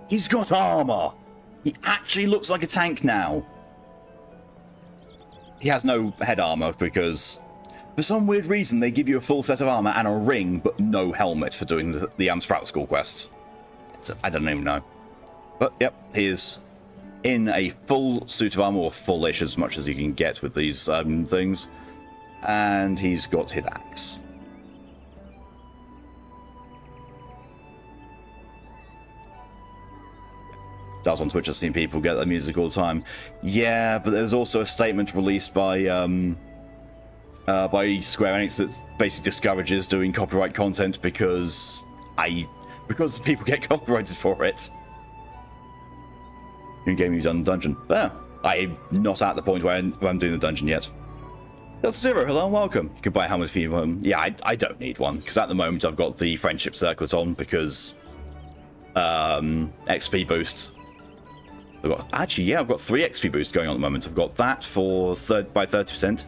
He's got armor. He actually looks like a tank now. He has no head armor because for some weird reason they give you a full set of armor and a ring, but no helmet for doing the Sprout School quests. I don't even know. But yep, he is in a full suit of armor, or fullish as much as you can get with these things. And he's got his axe. Does on Twitch, I've seen people get their music all the time. Yeah, but there's also a statement released by Square Enix that basically discourages doing copyright content because people get copyrighted for it. New game you've done the dungeon. I'm not at the point where I'm doing the dungeon yet. That's Zero, hello and welcome. You can buy a helmet for you. Yeah, I don't need one, because at the moment I've got the friendship circlet on, because XP boost. I've got 3 XP boosts going on at the moment. I've got that by 30%,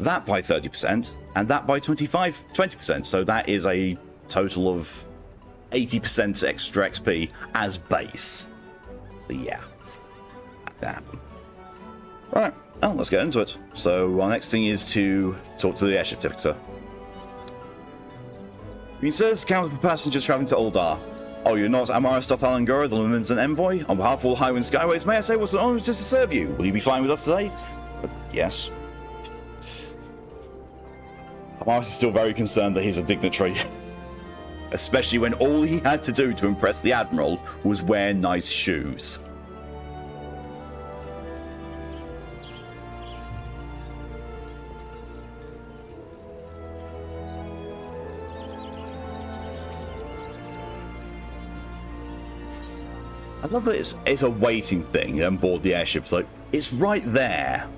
that by 30%, and that by 20%. So that is a total of 80% extra XP as base. So yeah, that happen. Right, well, let's get into it. So our next thing is to talk to the airship dictator. Green says, counter for passengers traveling to Uldar. Oh, you're not Amara Stothalangura, the Luminous Envoy? On behalf of all Highwind Skyways, may I say what an honor it is to serve you? Will you be flying with us today? Yes. Amaris is still very concerned that he's a dignitary. Especially when all he had to do to impress the Admiral was wear nice shoes. I love that it's a waiting thing on board the airship. It's like, it's right there.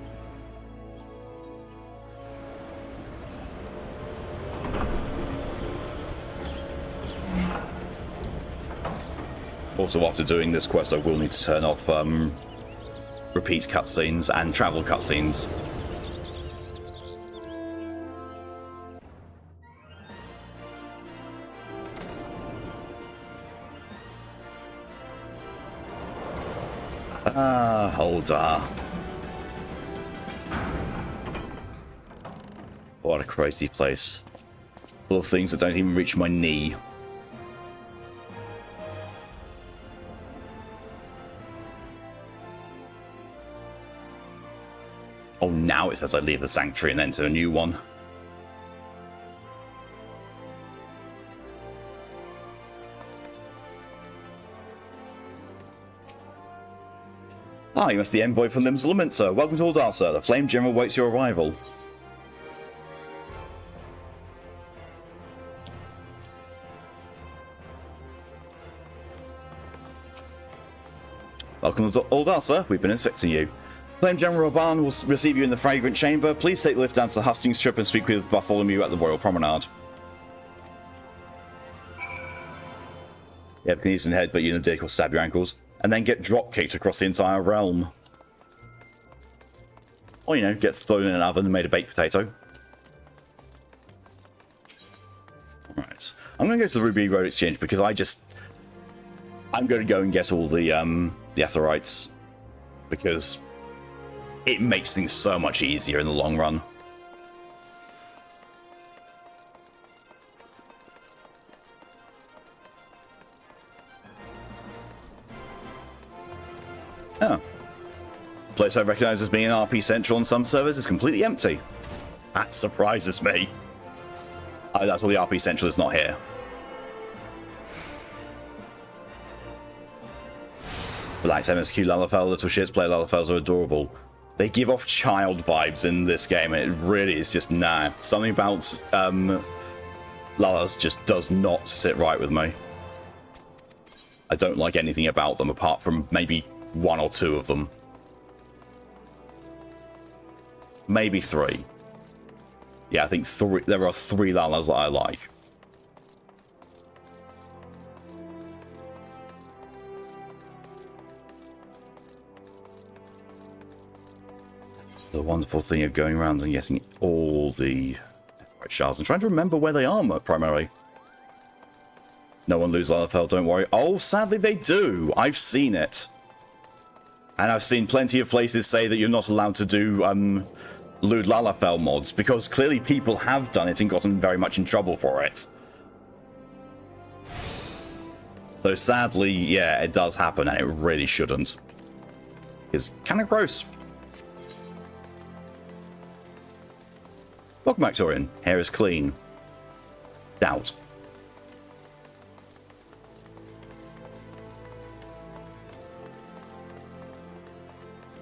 Also, after doing this quest, I will need to turn off repeat cutscenes and travel cutscenes. Uldar. What a crazy place. Full of things that don't even reach my knee. Oh, now it says I leave the sanctuary and enter a new one. Ah, you must be the envoy from Lim's Lament, sir. Welcome to Uldar, sir. The Flame General waits your arrival. Welcome to Uldar, sir. We've been inspecting you. Flame General Raban will receive you in the Fragrant Chamber. Please take the lift down to the Hustings Strip and speak with Bartholomew at the Royal Promenade. You have a decent head, but you and the dick will stab your ankles. And then get drop-kicked across the entire realm. Or, you know, get thrown in an oven and made a baked potato. Alright. I'm going to go to the Ruby Road Exchange because I'm going to go and get all the Aetherites. Because it makes things so much easier in the long run. Oh. The place I recognise as being an RP Central on some servers is completely empty. That surprises me. Oh, that's why the RP Central is not here. Relax, MSQ Lalafell, little shits play Lalafels are adorable. They give off child vibes in this game, and it really is just, nah. Something about Lalas just does not sit right with me. I don't like anything about them apart from maybe 1 or 2 of them. Maybe 3. Yeah, I think 3. There are 3 Lalas that I like. The wonderful thing of going around and getting all the shards and trying to remember where they are primarily. No one loses LFL, don't worry. Oh, sadly they do. I've seen it. And I've seen plenty of places say that you're not allowed to do lewd LFL mods, because clearly people have done it and gotten very much in trouble for it. So sadly, yeah, it does happen, and it really shouldn't. It's kind of gross. Welcome back, Torian. Hair is clean. Doubt.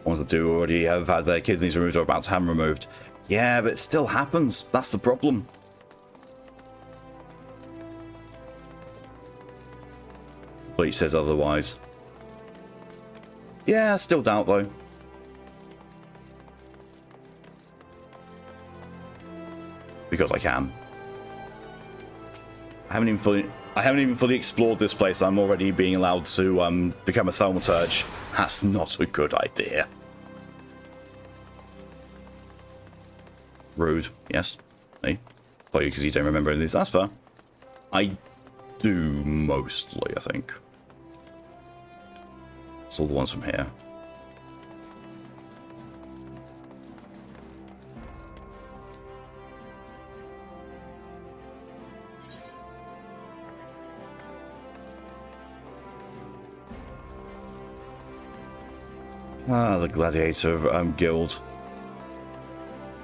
Ones that do already have had their kidneys removed or about to have them removed. Yeah, but it still happens. That's the problem. Bleach says otherwise. Yeah, still doubt though. Because I can. I haven't even fully explored this place. I'm already being allowed to become a thaumaturge. That's not a good idea. Rude, yes. Hey, probably because you don't remember any of these. That's fair. I do mostly, I think. It's all the ones from here. Ah, the Gladiator Guild.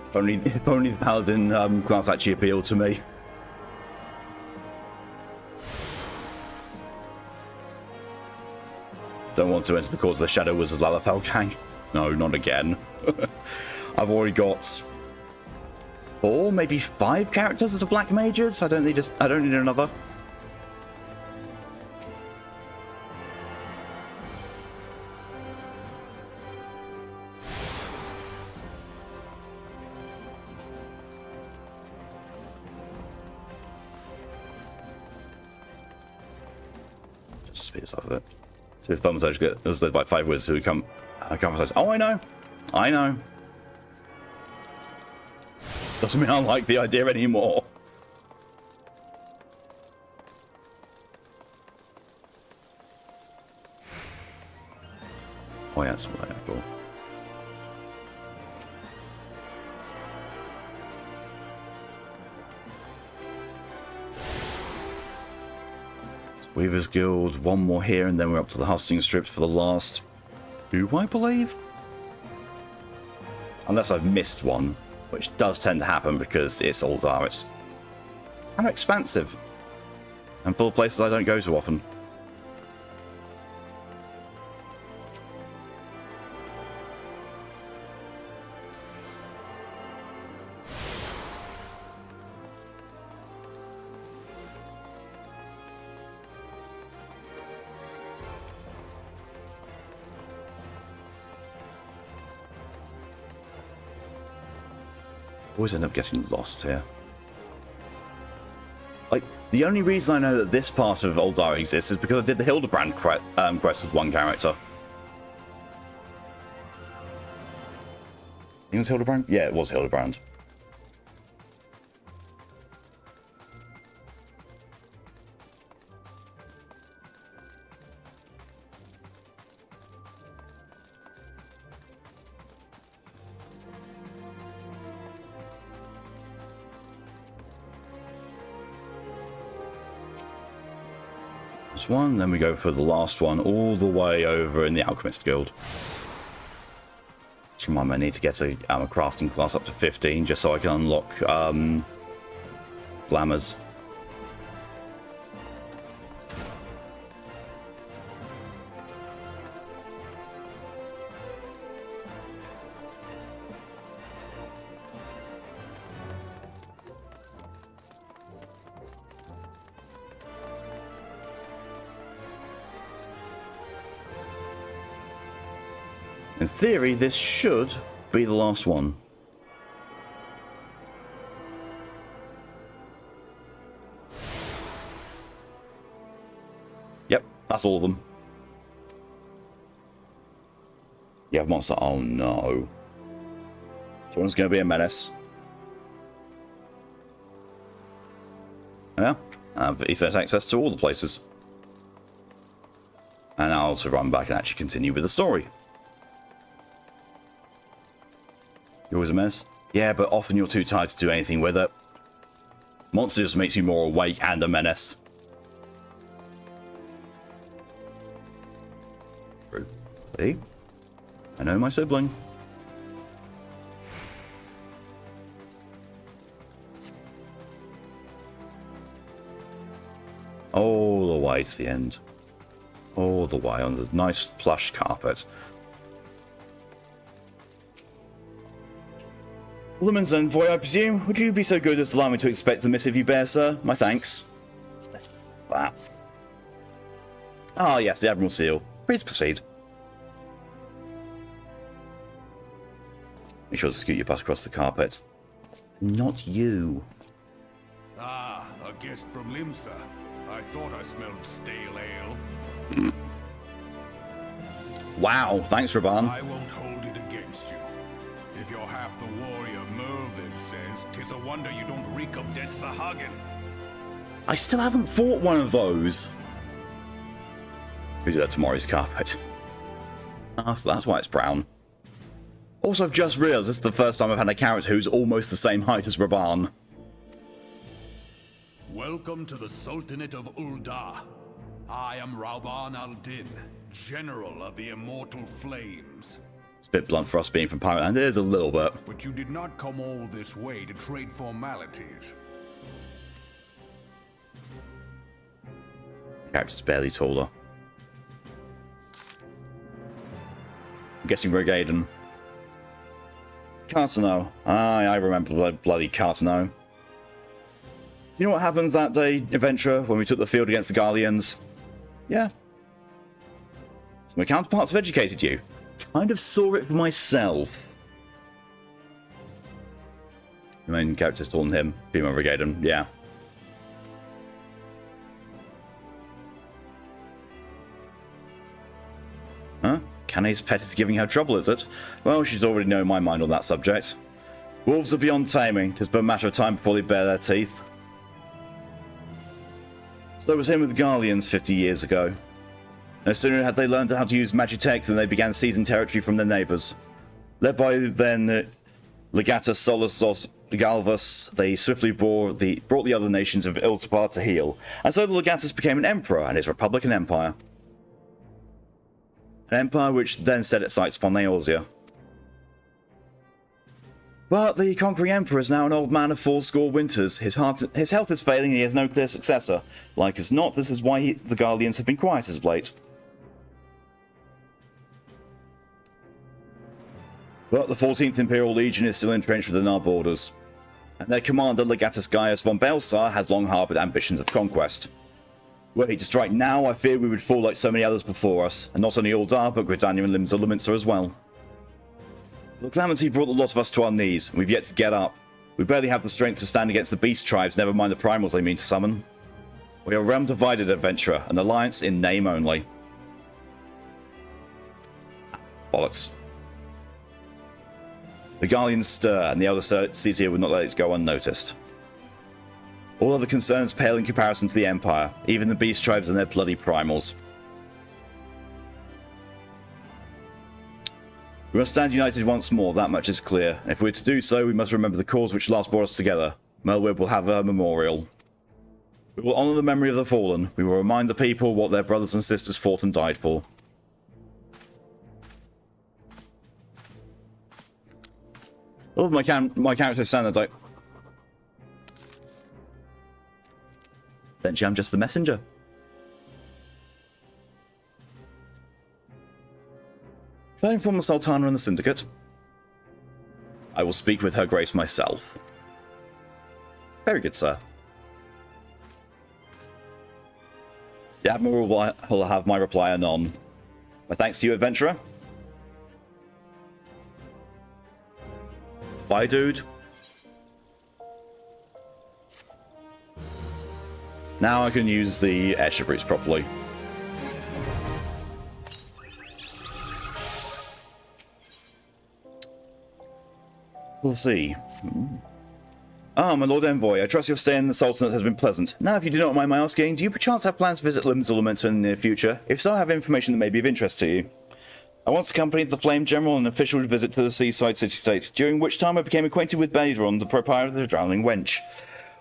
If only the Paladin class actually appealed to me. Don't want to enter the cause of the Shadow Wizard Lalafell gang. No, not again. I've already got 4, maybe 5 characters as a Black Mages. I don't need another. Just speed this up a bit. So the thaumaturge was led by 5 wizards who come from. Oh, I know. Doesn't mean I like the idea anymore. Oh yeah, that's what I have for. Weaver's Guild, one more here, and then we're up to the Hustings Strips for the last 2, I believe? Unless I've missed one, which does tend to happen because it's Ul'dah. It's kind of expansive, and full of places I don't go to often. Always end up getting lost here. Like, the only reason I know that this part of Ul'dah exists is because I did the Hildebrand quest with one character. I think it was Hildebrand? Yeah, it was Hildebrand. One, then we go for the last one all the way over in the Alchemist Guild. Just remind me, I need to get a crafting class up to 15 just so I can unlock glamours. In theory, this should be the last one. Yep, that's all of them. You have monster. Oh no. So one's going to be a menace. Yeah. have Ethernet access to all the places. And now to run back and actually continue with the story. You're always a mess? Yeah, but often you're too tired to do anything with it. Monster just makes you more awake and a menace. True. See? I know my sibling. All the way to the end. All the way on the nice plush carpet. Woman's envoy, I presume. Would you be so good as to allow me to expect the missive you bear, sir? My thanks. Wow. Ah, yes, the Admiral Seal. Please proceed. Make sure to scoot your butt across the carpet. Not you. Ah, a guest from Limsa. I thought I smelled stale ale. Wow, thanks, Raban. I won't hold it against you. If you're half the warrior Mervyn says, 'tis a wonder you don't reek of dead Sahagin. I still haven't fought one of those. Who's that tomorrow's carpet? Ah, so that's why it's brown. Also, I've just realised this is the first time I've had a character who's almost the same height as Raban. Welcome to the Sultanate of Ul'dah. I am Rauban al-Din, General of the Immortal Flames. It's a bit blunt for us being from Pirate Land, it is a little bit. But you did not come all this way to trade formalities. Character's barely taller. I'm guessing Regaden. Cartano. Aye, I remember bloody Cartano. Do you know what happens that day, Adventurer, when we took the field against the Garleans? Yeah. So my counterparts have educated you. Kind of saw it for myself. The main character's taller than him. Female Regaden, yeah. Huh? Cane's pet is giving her trouble, is it? Well, she's already known my mind on that subject. Wolves are beyond taming. 'Tis but a matter of time before they bare their teeth. So it was him with the Garleans 50 years ago. No sooner had they learned how to use Magitech than they began seizing territory from their neighbours. Led by then Legata Solus Galvus, they swiftly brought the other nations of Iltapar to heel, and so the Legatus became an emperor and his Republican Empire. An empire which then set its sights upon Eorzea. But the conquering emperor is now an old man of 40 winters. His health is failing and he has no clear successor. Like as not, this is why the Guardians have been quiet as of late. But the 14th Imperial Legion is still entrenched within our borders. And their commander, Legatus Gaius von Belsar, has long harboured ambitions of conquest. Were he to strike now, I fear we would fall like so many others before us, and not only Ul'dah, but Gridania and Limsa as well. The calamity brought the lot of us to our knees, and we've yet to get up. We barely have the strength to stand against the beast tribes, never mind the primals they mean to summon. We are a realm divided, adventurer, an alliance in name only. Bollocks. The Garleans stir, and the elder sees here would not let it go unnoticed. All other concerns pale in comparison to the Empire, even the beast tribes and their bloody primals. We must stand united once more, that much is clear. If we're to do so, we must remember the cause which last brought us together. Merwib will have a memorial. We will honour the memory of the fallen. We will remind the people what their brothers and sisters fought and died for. I love my character standards like... Essentially, I'm just the messenger. Shall I inform the Sultana and the Syndicate? I will speak with her grace myself. Very good, sir. The Admiral will have my reply anon. My thanks to you, adventurer. Bye, dude. Now I can use the airship routes properly. We'll see. Ah, my Lord Envoy, I trust your stay in the Sultanate has been pleasant. Now, if you do not mind my asking, do you perchance have plans to visit Lim's in the near future? If so, I have information that may be of interest to you. I once accompanied the Flame General on an official visit to the seaside city-state, during which time I became acquainted with Baderon, the proprietor of the Drowning Wench.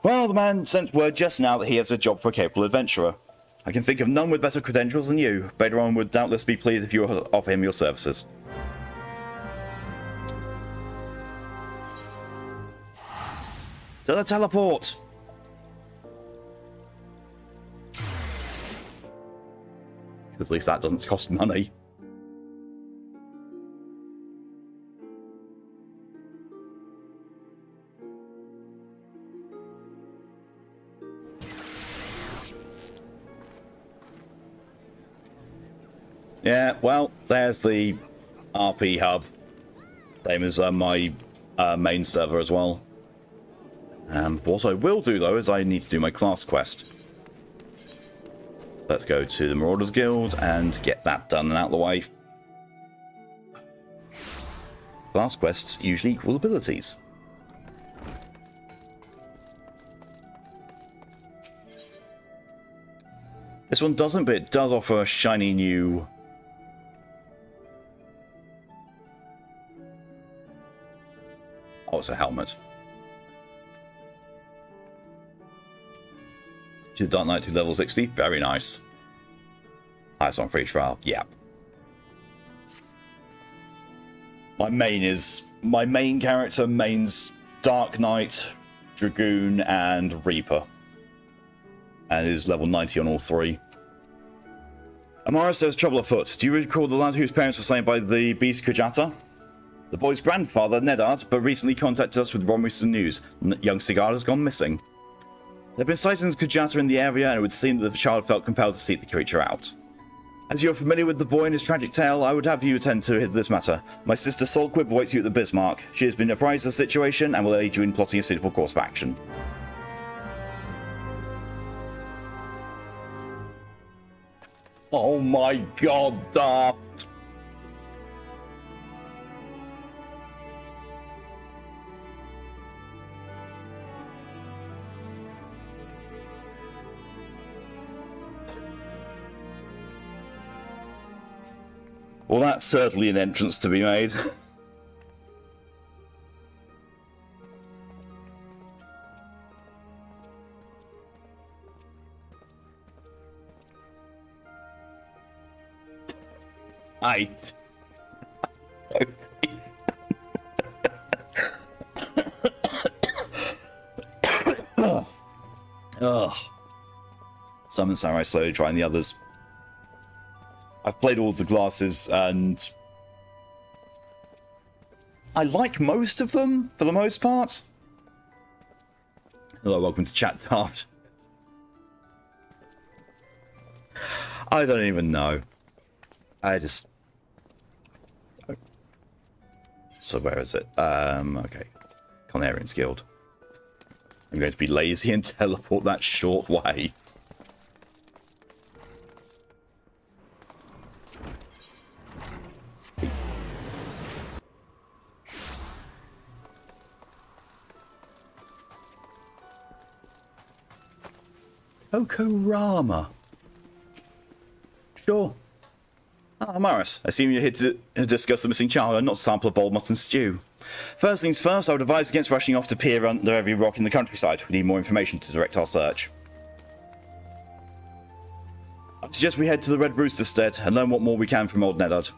Well, the man sent word just now that he has a job for a capable adventurer. I can think of none with better credentials than you. Baderon would doubtless be pleased if you offer him your services. To the teleport! At least that doesn't cost money. Yeah, well, there's the RP hub. Same as my main server as well. What I will do, though, is I need to do my class quest. So let's go to the Marauders Guild and get that done and out of the way. Class quests usually equal abilities. This one doesn't, but it does offer a shiny new... Oh, it's a helmet. She's Dark Knight to level 60. Very nice. Highest on free trial. Yeah. My main character mains Dark Knight, Dragoon, and Reaper. And is level 90 on all three. Amara says trouble afoot. Do you recall the lad whose parents were slain by the beast Kujata? The boy's grandfather, Nedard, but recently contacted us with recent news. Young Cigar has gone missing. There have been sightings of Kujata in the area, and it would seem that the child felt compelled to seek the creature out. As you're familiar with the boy and his tragic tale, I would have you attend to this matter. My sister Solquib awaits you at the Bismarck. She has been apprised of the situation and will aid you in plotting a suitable course of action. Oh my god, Daft! Well, that's certainly an entrance to be made. Ugh. Summon Samurai slowly trying the others. I've played all the classes and I like most of them for the most part. Hello, welcome to Chat Daft. I don't even know. So where is it? Okay. Conarian's Guild. I'm going to be lazy and teleport that short way. Okorama. Sure. Ah, Maris, I assume you're here to discuss the missing child and not sample a bowl mutton stew. First things first, I would advise against rushing off to peer under every rock in the countryside. We need more information to direct our search. I suggest we head to the Red Rooster Stead and learn what more we can from old Nedard.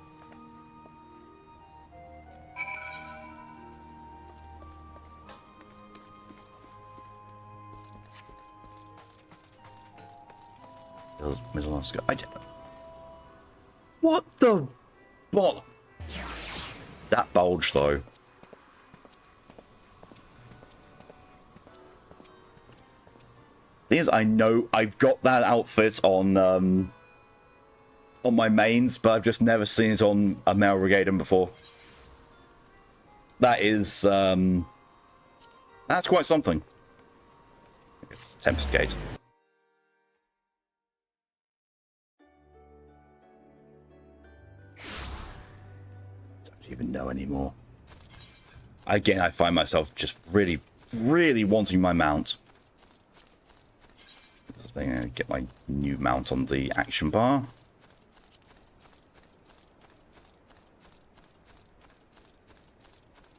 Middle Oscar. What the? What? That bulge, though. Thing is, I know I've got that outfit on my mains, but I've just never seen it on a male Regaden before. That is, that's quite something. It's Tempest Gate. Don't even know anymore. Again, I find myself just really really wanting my mount. I'm going to get my new mount on the action bar.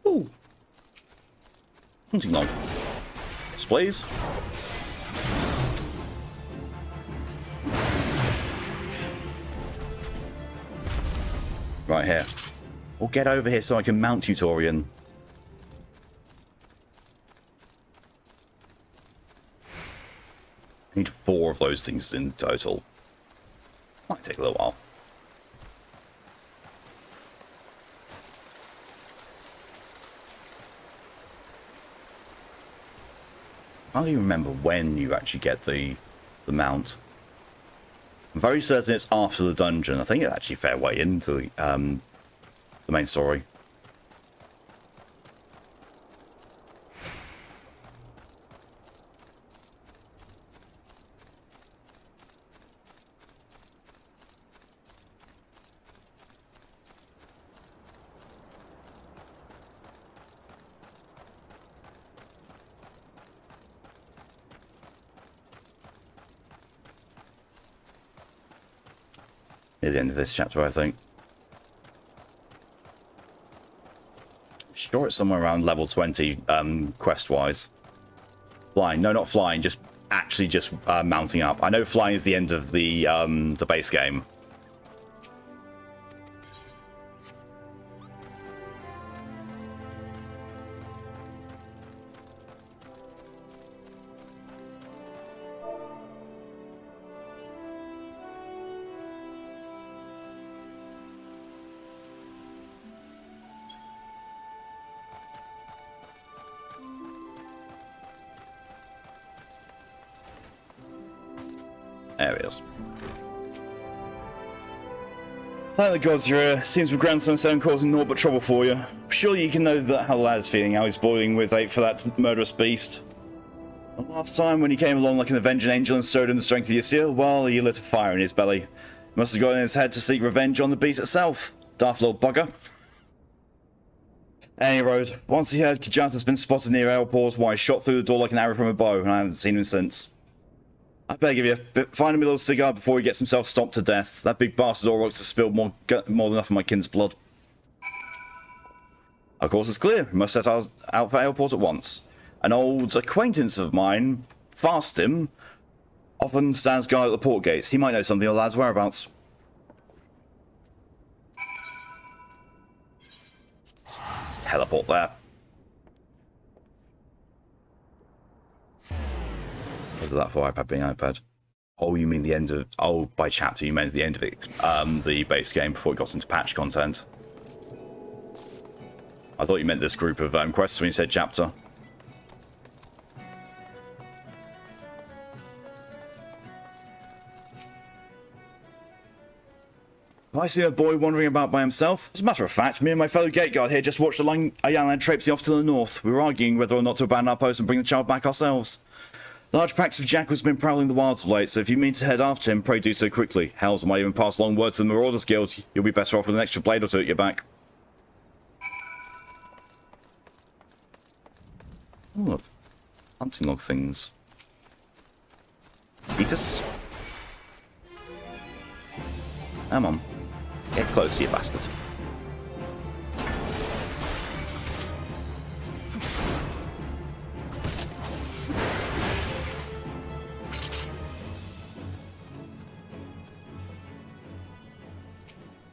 Ooh. Hunting log. Yes, please. Right here. Well, get over here so I can mount you, Torian. I need 4 of those things in total. Might take a little while. I don't even remember when you actually get the mount. I'm very certain it's after the dungeon. I think it's actually a fair way into the main story. Near the end of this chapter, I think. I'm sure it's somewhere around level 20, quest-wise. Flying. No, not flying, just actually just mounting up. I know flying is the end of the base game. There it is. Thank the gods you're here. Seems my grandson sound causing naught but trouble for you. Surely you can know that how the lad is feeling, how he's boiling with hate for that murderous beast. The last time when you came along like an avenging angel and showed him the strength of your seal, well, you lit a fire in his belly. Must have got in his head to seek revenge on the beast itself. Daft little bugger. Any road, once he heard Kijata's been spotted near airport, why he shot through the door like an arrow from a bow, and I haven't seen him since. I better give you find him a little cigar before he gets himself stomped to death. That big bastard Aurochs has spilled more than enough of my kin's blood. Of course, it's clear. We must set out for airport at once. An old acquaintance of mine, Fastim, often stands guard at the port gates. He might know something of the lad's whereabouts. Just teleport there. What was that for? iPad being iPad. Oh, you mean the end of... Oh, by chapter, you meant the end of it, the base game before it got into patch content. I thought you meant this group of quests when you said chapter. Have I seen a boy wandering about by himself? As a matter of fact, me and my fellow gate guard here just watched a young lad traipsing off to the north. We were arguing whether or not to abandon our post and bring the child back ourselves. Large packs of jackals have been prowling the wilds of late, so if you mean to head after him, pray do so quickly. Hells might even pass along word to the Marauders Guild. You'll be better off with an extra blade or two at your back. Oh, look. Hunting log things. Beatus? Come on. Get close, you bastard.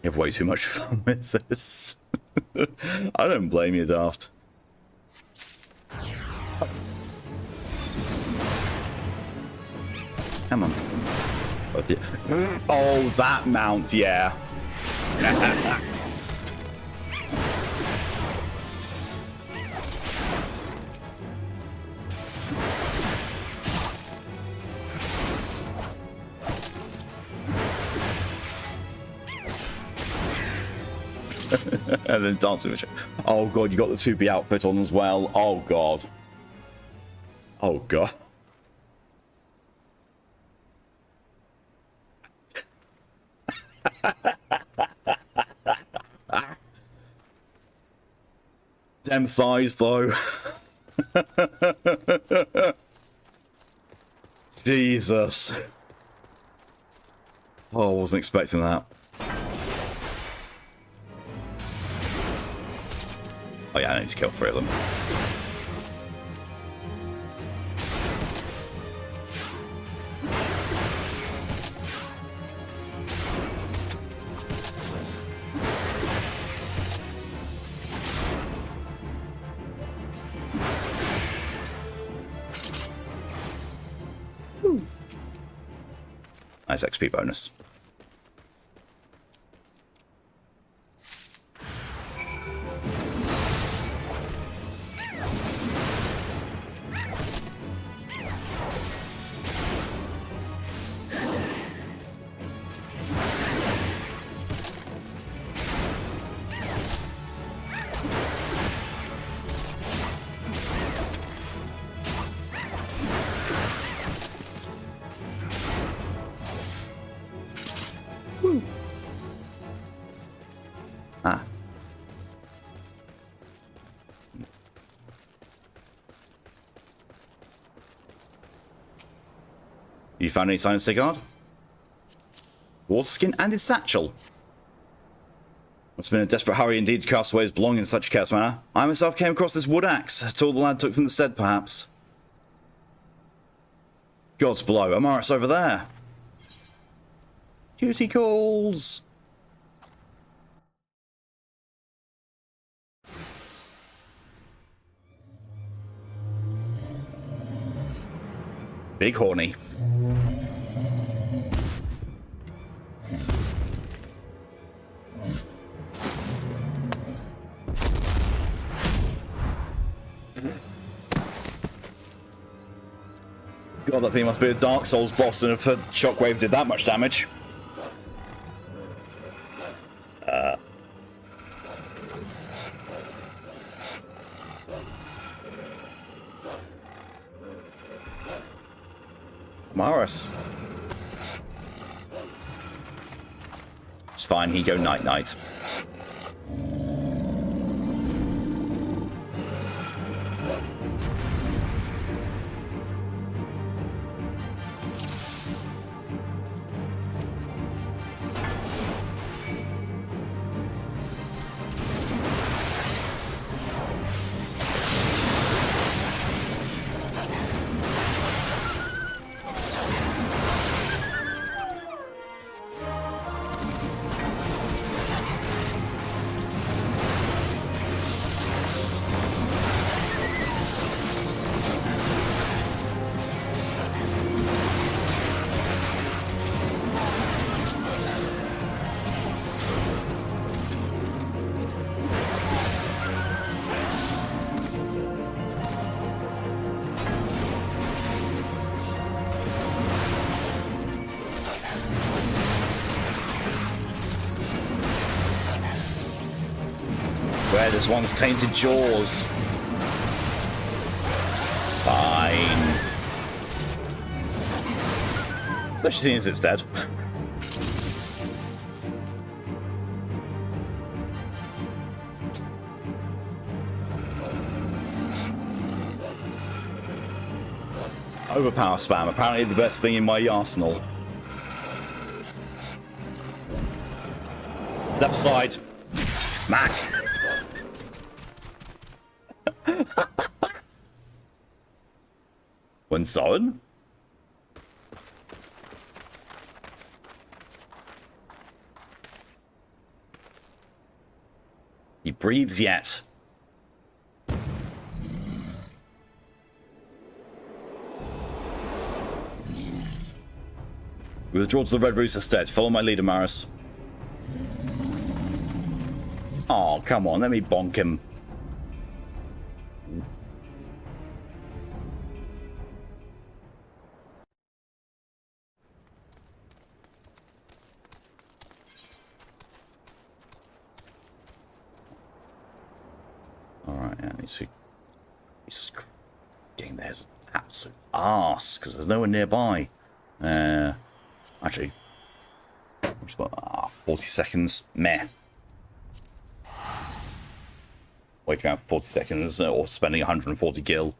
You have way too much fun with this. I don't blame you, Daft. Come on. Oh, that mount, yeah. And then dancing with you. Oh god, you got the 2B outfit on as well. Oh god. Oh god. Them thighs though. Jesus. Oh, I wasn't expecting that. Oh yeah, I need to kill 3 of them. Nice XP bonus. Ah. You found any signs of Sigurd? Water skin and his satchel. It's been a desperate hurry indeed to cast away his belongings in such a careless manner. I myself came across this wood axe, tool the lad took from the stead, perhaps. Gods below, Amaris over there. Duty calls. Big horny. God, that thing must be a Dark Souls boss, and if a shockwave did that much damage. Maris. It's fine, he go night-night. Where this one's tainted jaws. Fine. Especially seeing as it's dead. Overpower spam, apparently the best thing in my arsenal. Step aside. Mac. When solid? He breathes yet. We withdraw to the Red Rooster stead. Follow my leader, Maris. Oh, come on, let me bonk him. Alright, yeah, let's see. Jesus Christ. Getting there's an absolute arse, because there's no one nearby. Actually, just got 40 seconds. Meh. waiting around for 40 seconds or spending 140 gil.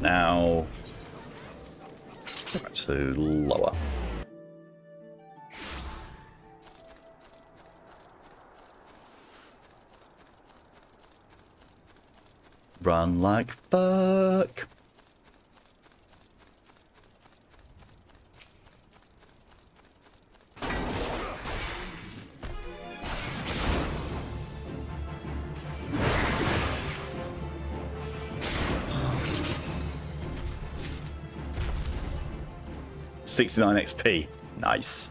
Now, back to lower. Run like fuck. $69 XP. Nice.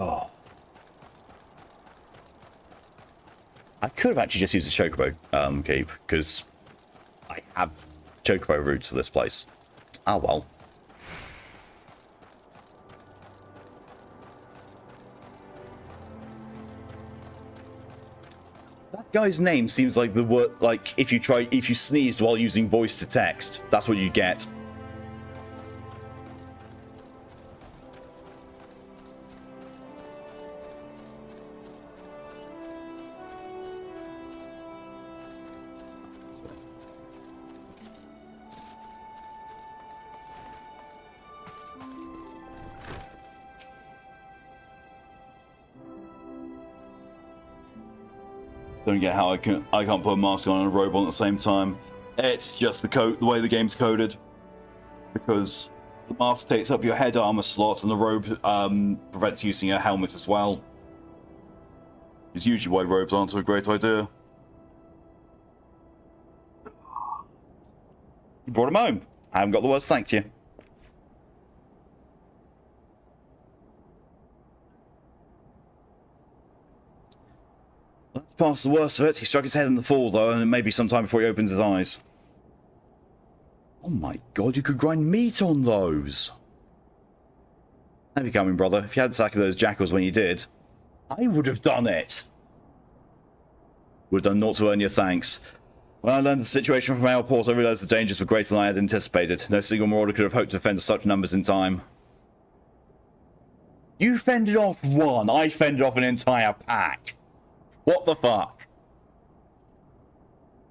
Oh. I could have actually just used the Chocobo keep, because I have Chocobo routes to this place. Oh well. That guy's name seems like the word, like if you sneezed while using voice to text, that's what you get. Don't get how I can't put a mask on and a robe on at the same time. It's just the way the game's coded. Because the mask takes up your head armor slot and the robe prevents using a helmet as well. It's usually why robes aren't a great idea. You brought him home. I haven't got the words thanked you. That's past the worst of it. He struck his head in the fall, though, and it may be some time before he opens his eyes. Oh my god, you could grind meat on those! Have you coming, brother? If you had the sack of those jackals when you did, I would have done it! Would have done naught to earn your thanks. When I learned the situation from our port, I realized the dangers were greater than I had anticipated. No single marauder could have hoped to fend such numbers in time. You fended off one, I fended off an entire pack. What the fuck?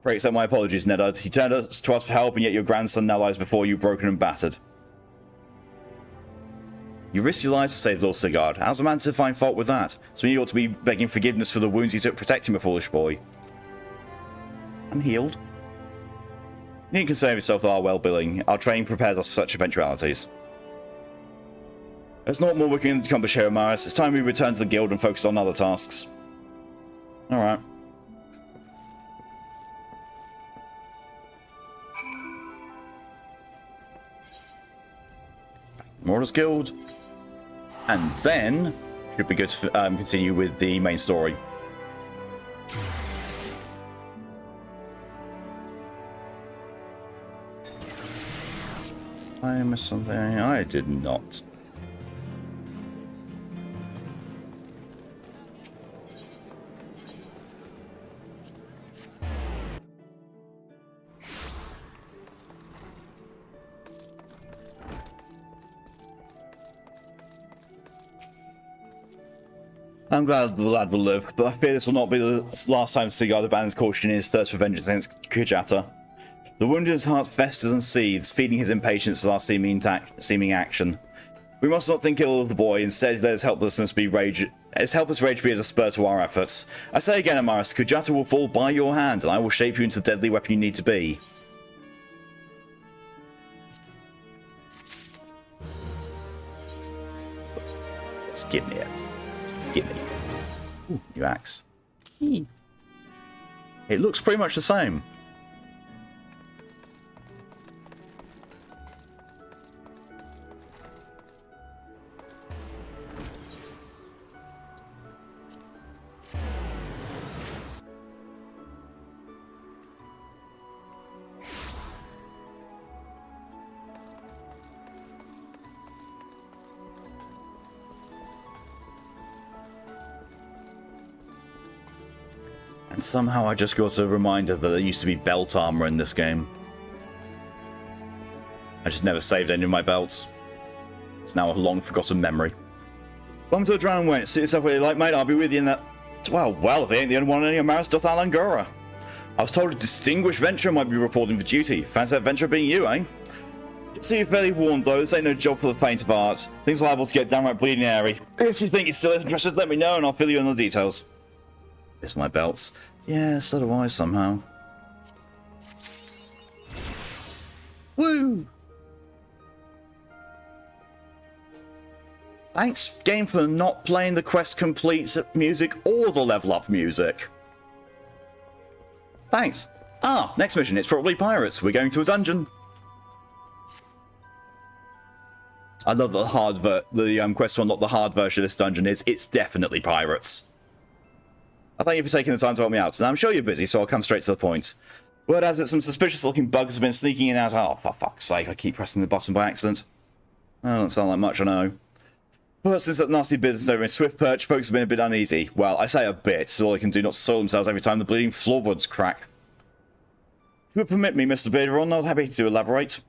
Pray accept my apologies, Nedard. You turned to us for help, and yet your grandson now lies before you, broken and battered. You risked your lives to save Lord Sigurd. How's a man to find fault with that? So you ought to be begging forgiveness for the wounds you took protecting a foolish boy. I'm healed. You needn't concern yourself with our well-being. Our training prepares us for such eventualities. There's not more we can accomplish here, Amaris. It's time we return to the guild and focus on other tasks. Alright. Marauders Guild. And then, should be good to continue with the main story. I missed something. I did not. I'm glad the lad will live, but I fear this will not be the last time Sigurd abandons caution in his thirst for vengeance against Kujata. The wound in his heart festers and seethes, feeding his impatience at our seeming action. We must not think ill of the boy, instead let his helplessness be His helpless rage be as a spur to our efforts. I say again, Amaris, Kujata will fall by your hand, and I will shape you into the deadly weapon you need to be. Just give me it. Give me it. Ooh, new axe. It looks pretty much the same. And somehow I just got a reminder that there used to be belt armor in this game. I just never saved any of my belts. It's now a long forgotten memory. Welcome to the Drown Wench. See yourself where you like, mate. I'll be with you in that... Well, if he ain't the only one any Amaris doth Alangora. I was told a distinguished venturer might be reporting for duty. Fancy that venturer being you, eh? Just so you're fairly warned, though, this ain't no job for the faint of heart. Things are liable to get downright bleeding airy. If you think you're still interested, let me know and I'll fill you in the details. It's my belts. Yeah, so do I somehow. Woo! Thanks, game, for not playing the quest complete music or the level up music. Thanks. Ah, next mission. It's probably pirates. We're going to a dungeon. I love the quest to unlock the hard version of this dungeon is. It's definitely pirates. I thank you for taking the time to help me out. Now, I'm sure you're busy, so I'll come straight to the point. Word has it some suspicious-looking bugs have been sneaking in and out. Oh, for fuck's sake, I keep pressing the button by accident. That doesn't sound like much, I know. But since that nasty business over in Swift Perch, folks have been a bit uneasy. Well, I say a bit, so all they can do not soil themselves every time the bleeding floorboards crack. If you would permit me, Mr. Bearderon, I'll be happy to elaborate.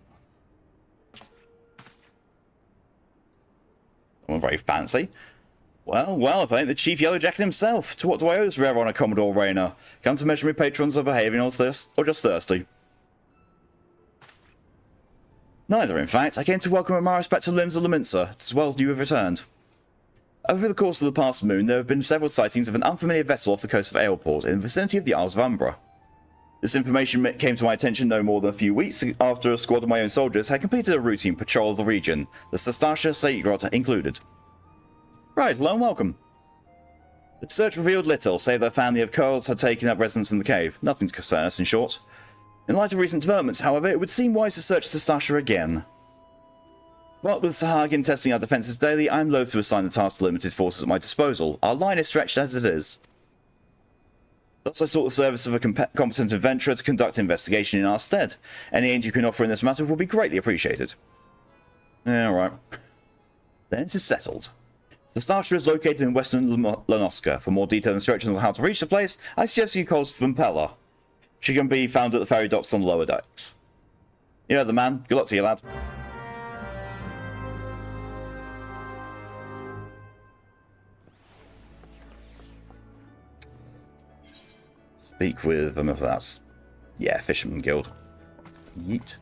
I'm very fancy. Well, if I ain't the Chief Yellow Jacket himself, to what do I owe this rare honor, Commodore Rayner? Come to measure me patrons are behaving or just thirsty? Neither, in fact. I came to welcome Amaris back to Limbs of Laminsa. It's well you have returned. Over the course of the past moon, there have been several sightings of an unfamiliar vessel off the coast of Aleport, in the vicinity of the Isles of Umbra. This information came to my attention no more than a few weeks after a squad of my own soldiers had completed a routine patrol of the region, the Sastasha Seigrot included. Right, hello and welcome. The search revealed little, save that a family of Kurls had taken up residence in the cave. Nothing to concern us, in short. In light of recent developments, however, it would seem wise to search Sastasha again. But with Sahagin testing our defences daily, I am loath to assign the task to limited forces at my disposal. Our line is stretched as it is. Thus I sought the service of a competent adventurer to conduct investigation in our stead. Any aid you can offer in this matter will be greatly appreciated. Yeah, alright. Then it is settled. Sastasha is located in western Lanoska. For more detailed instructions on how to reach the place, I suggest you call Svampella. She can be found at the ferry docks on the lower decks. You know the man. Good luck to you, lad. Speak with them if that's... Yeah, Fisherman Guild. Yeet.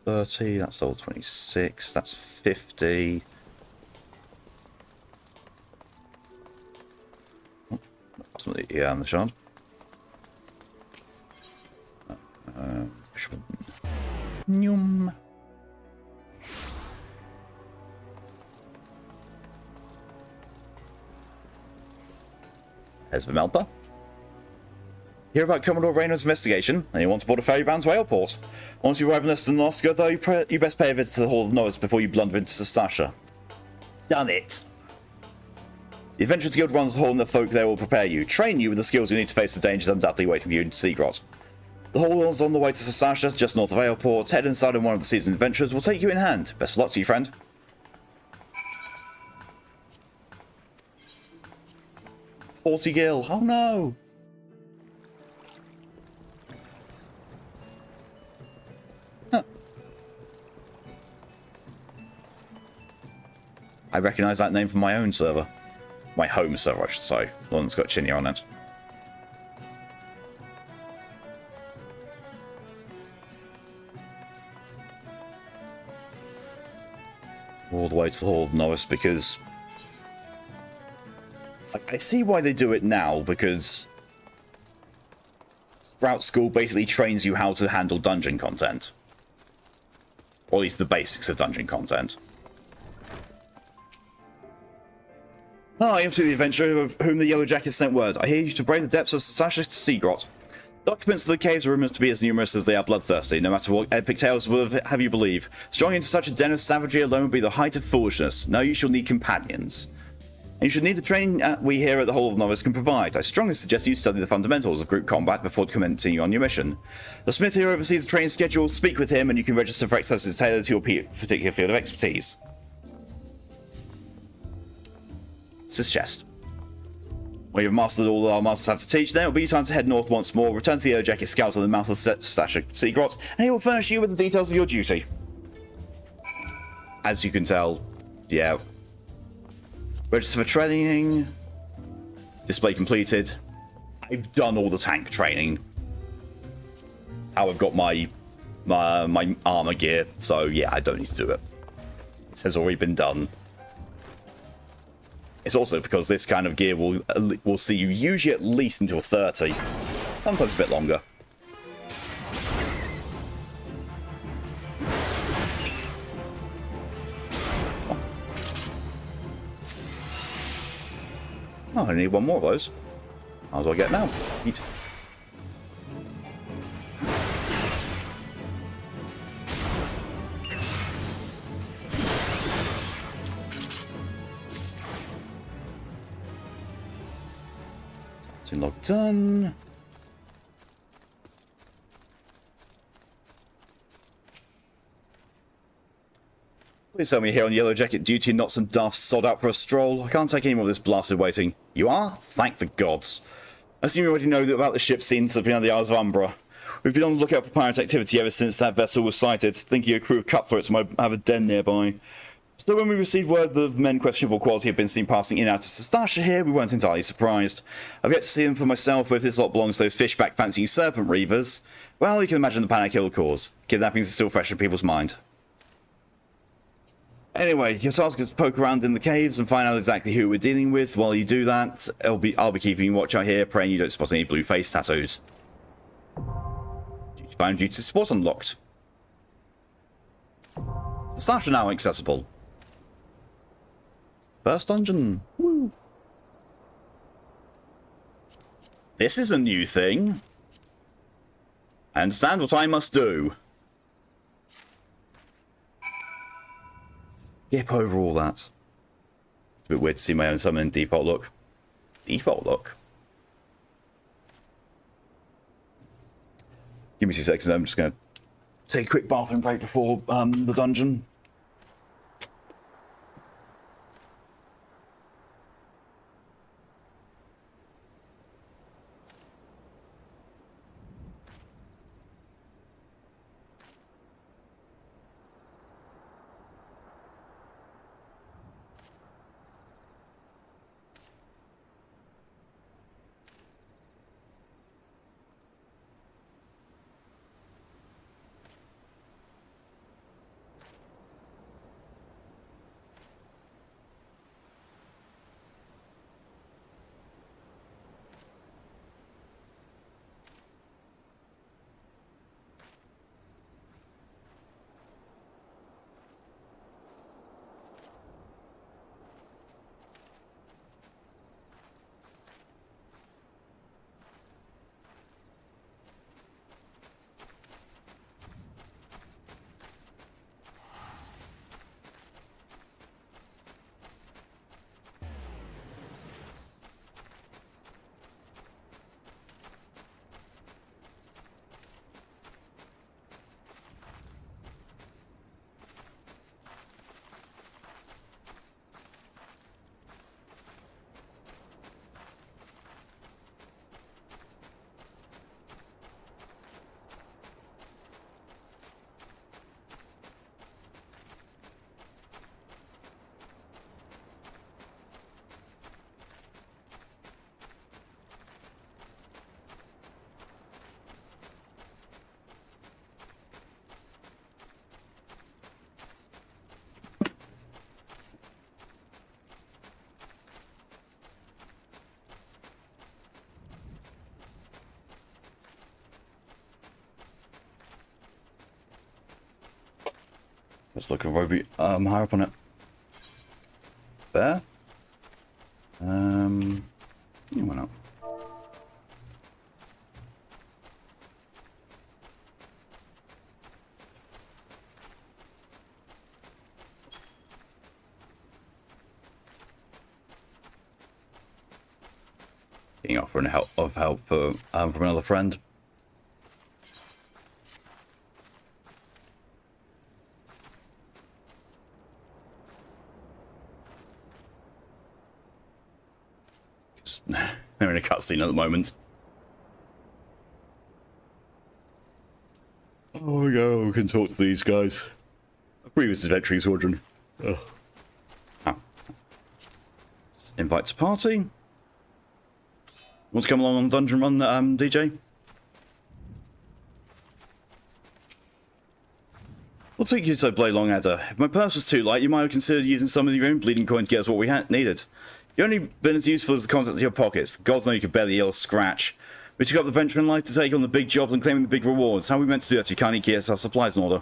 $30, that's all 26, that's 50. Oh, approximately, yeah, on the shard. Nyum. There's the Melpa. Hear about Commodore Rayner's investigation, and you want to board a ferry bound to Aleport. Once you arrive in Oscar, though, you best pay a visit to the Hall of Knowledge before you blunder into Sastasha. Done it! The Adventurers Guild runs the hall, and the folk there will prepare you, train you with the skills you need to face the dangers undoubtedly waiting for you in Seagrot. The hall is on the way to Sastasha, just north of Aleport. Head inside and one of the seasoned adventurers will take you in hand. Best of luck to you, friend. $40 gil. Oh no! I recognise that name from my own server. My home server, I should say. The one that's got Chinya on it. all the way to the Hall of Norris, because I see why they do it now, because Sprout School basically trains you how to handle dungeon content. Or at least the basics of dungeon content. I am to the adventurer of whom the Yellow Jacket sent word. I hear you to brave the depths of Sasha Sea Grot. The occupants of the caves are rumored to be as numerous as they are bloodthirsty, no matter what epic tales will have you believe. Straying into such a den of savagery alone would be the height of foolishness. No, you shall need companions. And you should need the training we here at the Hall of Novice can provide. I strongly suggest you study the fundamentals of group combat before commencing on your mission. The smith here oversees the training schedule. Speak with him and you can register for exercises tailored to your particular field of expertise. It's his chest. When you've mastered all that our masters have to teach, then it will be time to head north once more, return to the Yellow Jacket Scout on the mouth of Stasha Sea Grot, and he will furnish you with the details of your duty. As you can tell, yeah. Register for training. Display completed. I've done all the tank training. That's how I've got my armor gear, so yeah, I don't need to do it. It has already been done. It's also because this kind of gear will see you usually at least until 30. Sometimes a bit longer. Oh, I need one more of those. How do I get now? Eat. Log done. Please tell me here on Yellow Jacket duty, not some daft sod out for a stroll. I can't take any more of this blasted waiting. You are? Thank the gods. I assume you already know about the ship seen slipping on the Isles of Umbra. We've been on the lookout for pirate activity ever since that vessel was sighted, thinking a crew of cutthroats might have a den nearby. So when we received word that the men questionable quality had been seen passing in and out of Sastasha here, we weren't entirely surprised. I've yet to see them for myself, but if this lot belongs to those fishback fancying serpent reavers, well, you can imagine the panic it'll cause. Kidnappings are still fresh in people's mind. Anyway, your task is to poke around in the caves and find out exactly who we're dealing with. While you do that, I'll be keeping watch out here, praying you don't spot any blue face tattoos. Found you to spot unlocked. Sastasha now accessible. First dungeon. Woo. This is a new thing. I understand what I must do. Skip over all that. It's a bit weird to see my own summon in default look. Default look? Give me 2 seconds, I'm just going to take a quick bathroom break before the dungeon. Let's look at Roby higher up on it. There. Yeah, why not? Getting offer and help from another friend. They're in a cutscene at the moment. Oh, we go. We can talk to these guys. Previous adventuring squadron. Oh. Invite to party. Want to come along on dungeon run, DJ? What took you so bloody long, Adder? If my purse was too light, you might have considered using some of your own bleeding coin to get us what we needed. You've only been as useful as the contents of your pockets. The gods know you could barely yell a scratch. We took up the venture in life to take on the big jobs and claim the big rewards. How are we meant to do that? You can't get our supplies in order.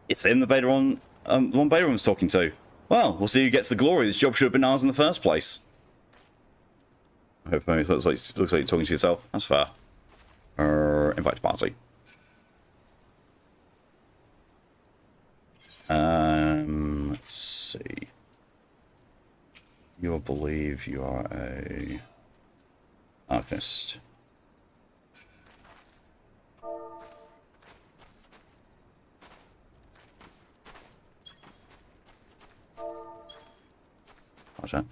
It's him the one Beta was talking to. Well, we'll see who gets the glory. This job should have been ours in the first place. I hope it looks like you're talking to yourself. That's fair. Invite to party. Let's see. You believe you are a artist. Watch that.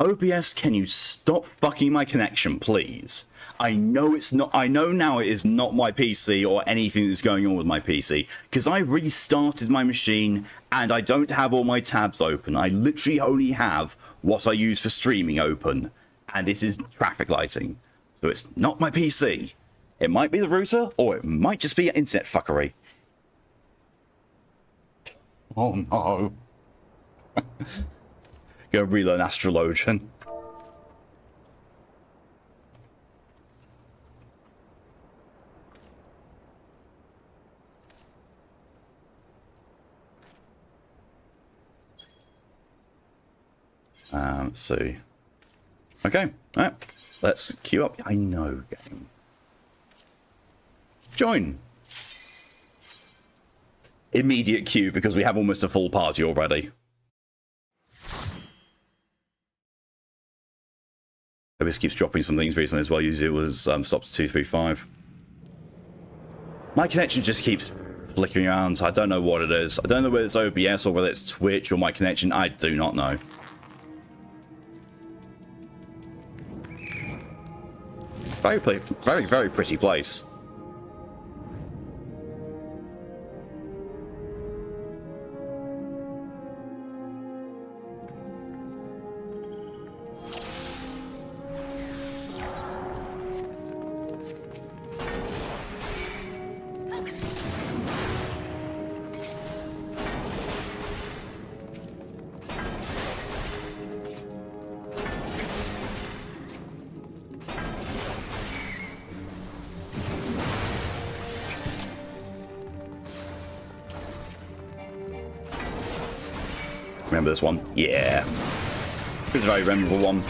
OBS, can you stop fucking my connection, please? I know it's not. I know now it is not my PC or anything that's going on with my PC because I restarted my machine and I don't have all my tabs open. I literally only have what I use for streaming open, and this is traffic lighting. So it's not my PC. It might be the router, or it might just be internet fuckery. Oh no. Go relearn Astrologian. Let's see. Okay, alright. Let's queue up. I know, game. Join. Immediate queue because we have almost a full party already. This keeps dropping some things recently as well. Usually it was stopped to 235. My connection just keeps flickering around. I don't know what it is. I don't know whether it's OBS or whether it's Twitch or my connection. I do not know. Very pretty place. Remember this one? Yeah. It's a very memorable one.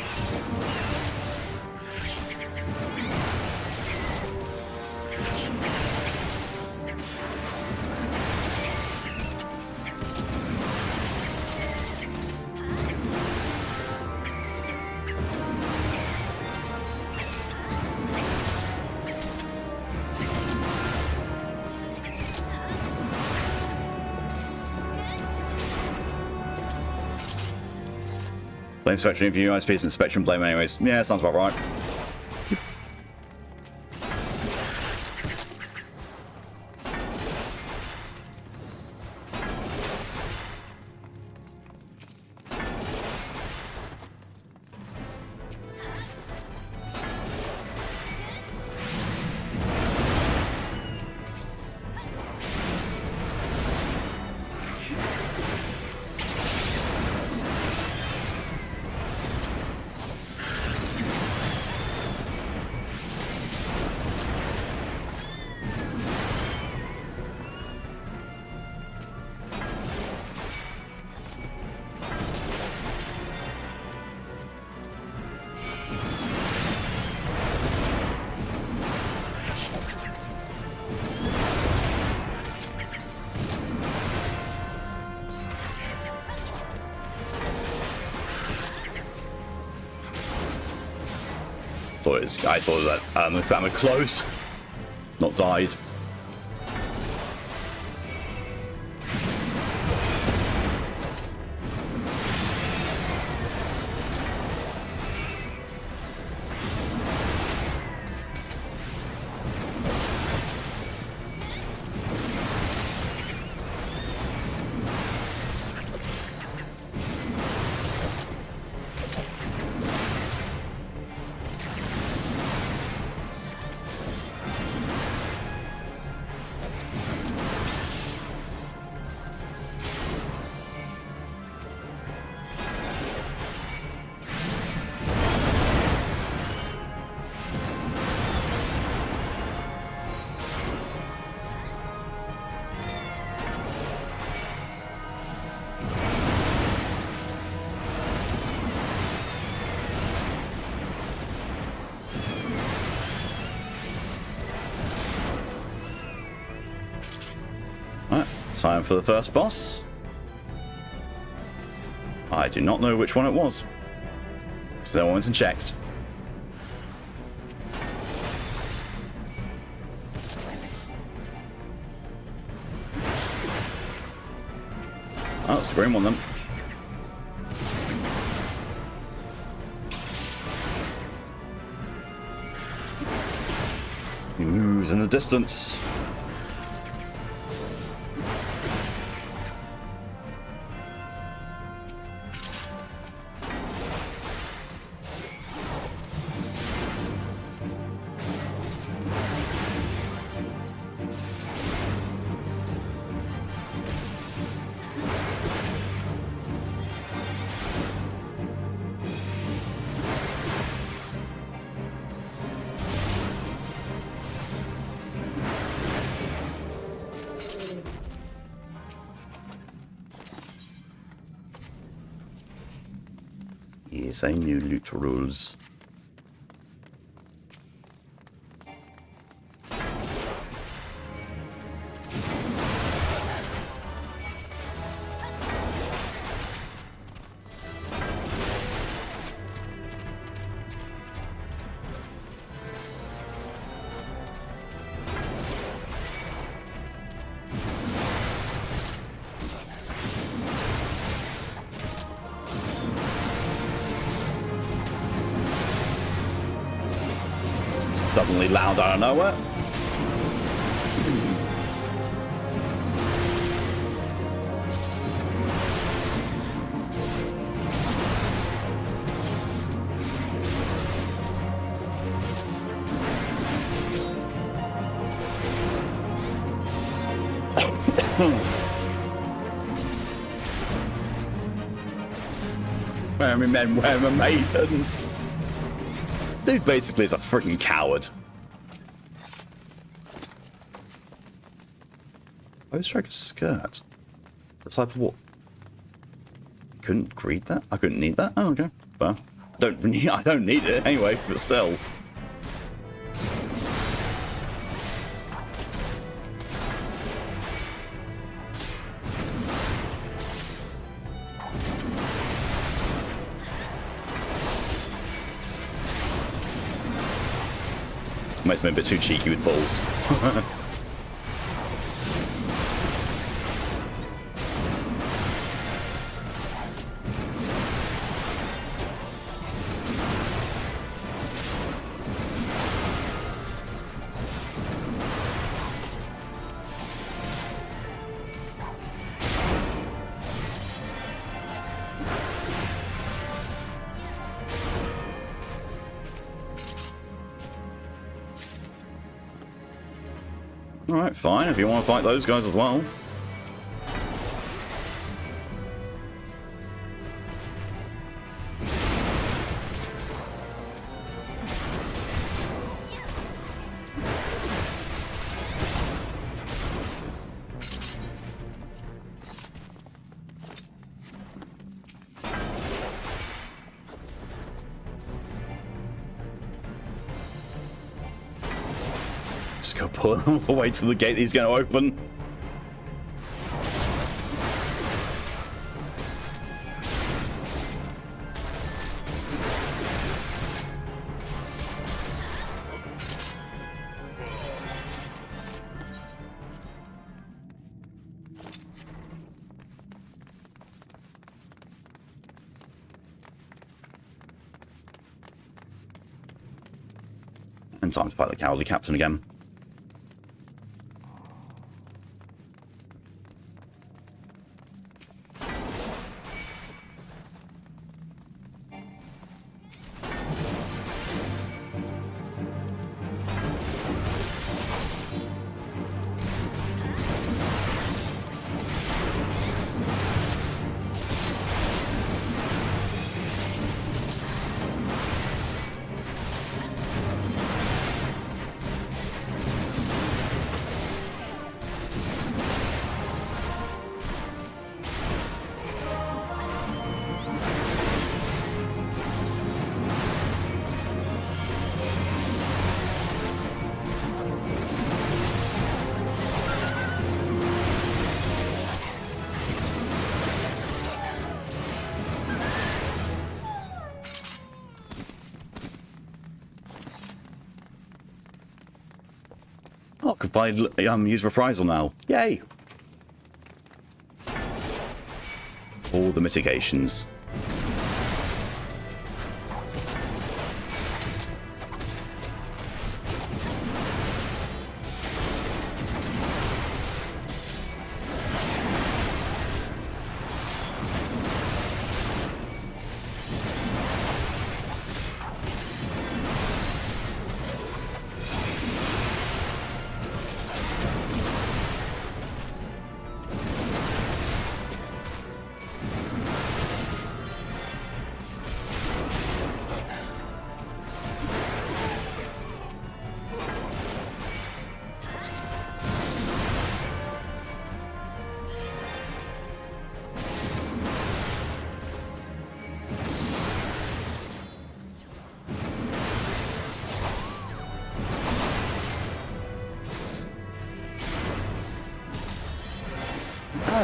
Blame Spectrum for UISPs and Spectrum blame anyways. Yeah, sounds about right. I thought that I'm close, not died. Time for the first boss. I do not know which one it was, so I went and checked. Oh, it's the green one then. He moves in the distance. Yes, I knew loot rules. Suddenly loud out of nowhere. Where are my men? Where are my maidens? Dude basically is a freaking coward. Oh, strike a skirt. That's like what? Couldn't greet that? I couldn't need that? Oh, okay. Well, I don't need it anyway, but still. Might have been a bit too cheeky with balls. Alright, fine, if you want to fight those guys as well. Just go pull him all the way to the gate he's going to open. And time to fight the cowardly captain again. Oh, could buy use reprisal now. Yay! All the mitigations.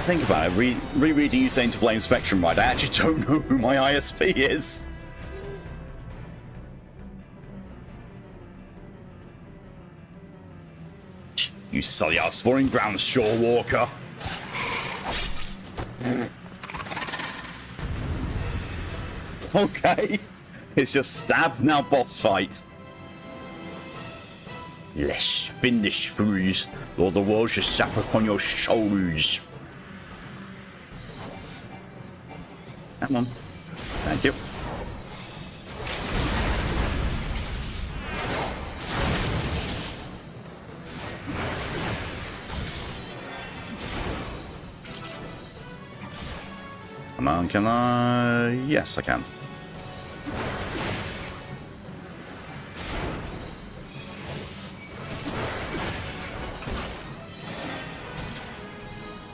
Think about it. Rereading you saying to blame Spectrum, right? I actually don't know who my ISP is. You sully ass spawning ground, Shore Walker. Okay. It's just stab, now boss fight. Let's finish, fools, or the world shall sap upon your shoulders. Come on. Thank you. Come on, can I? Yes, I can.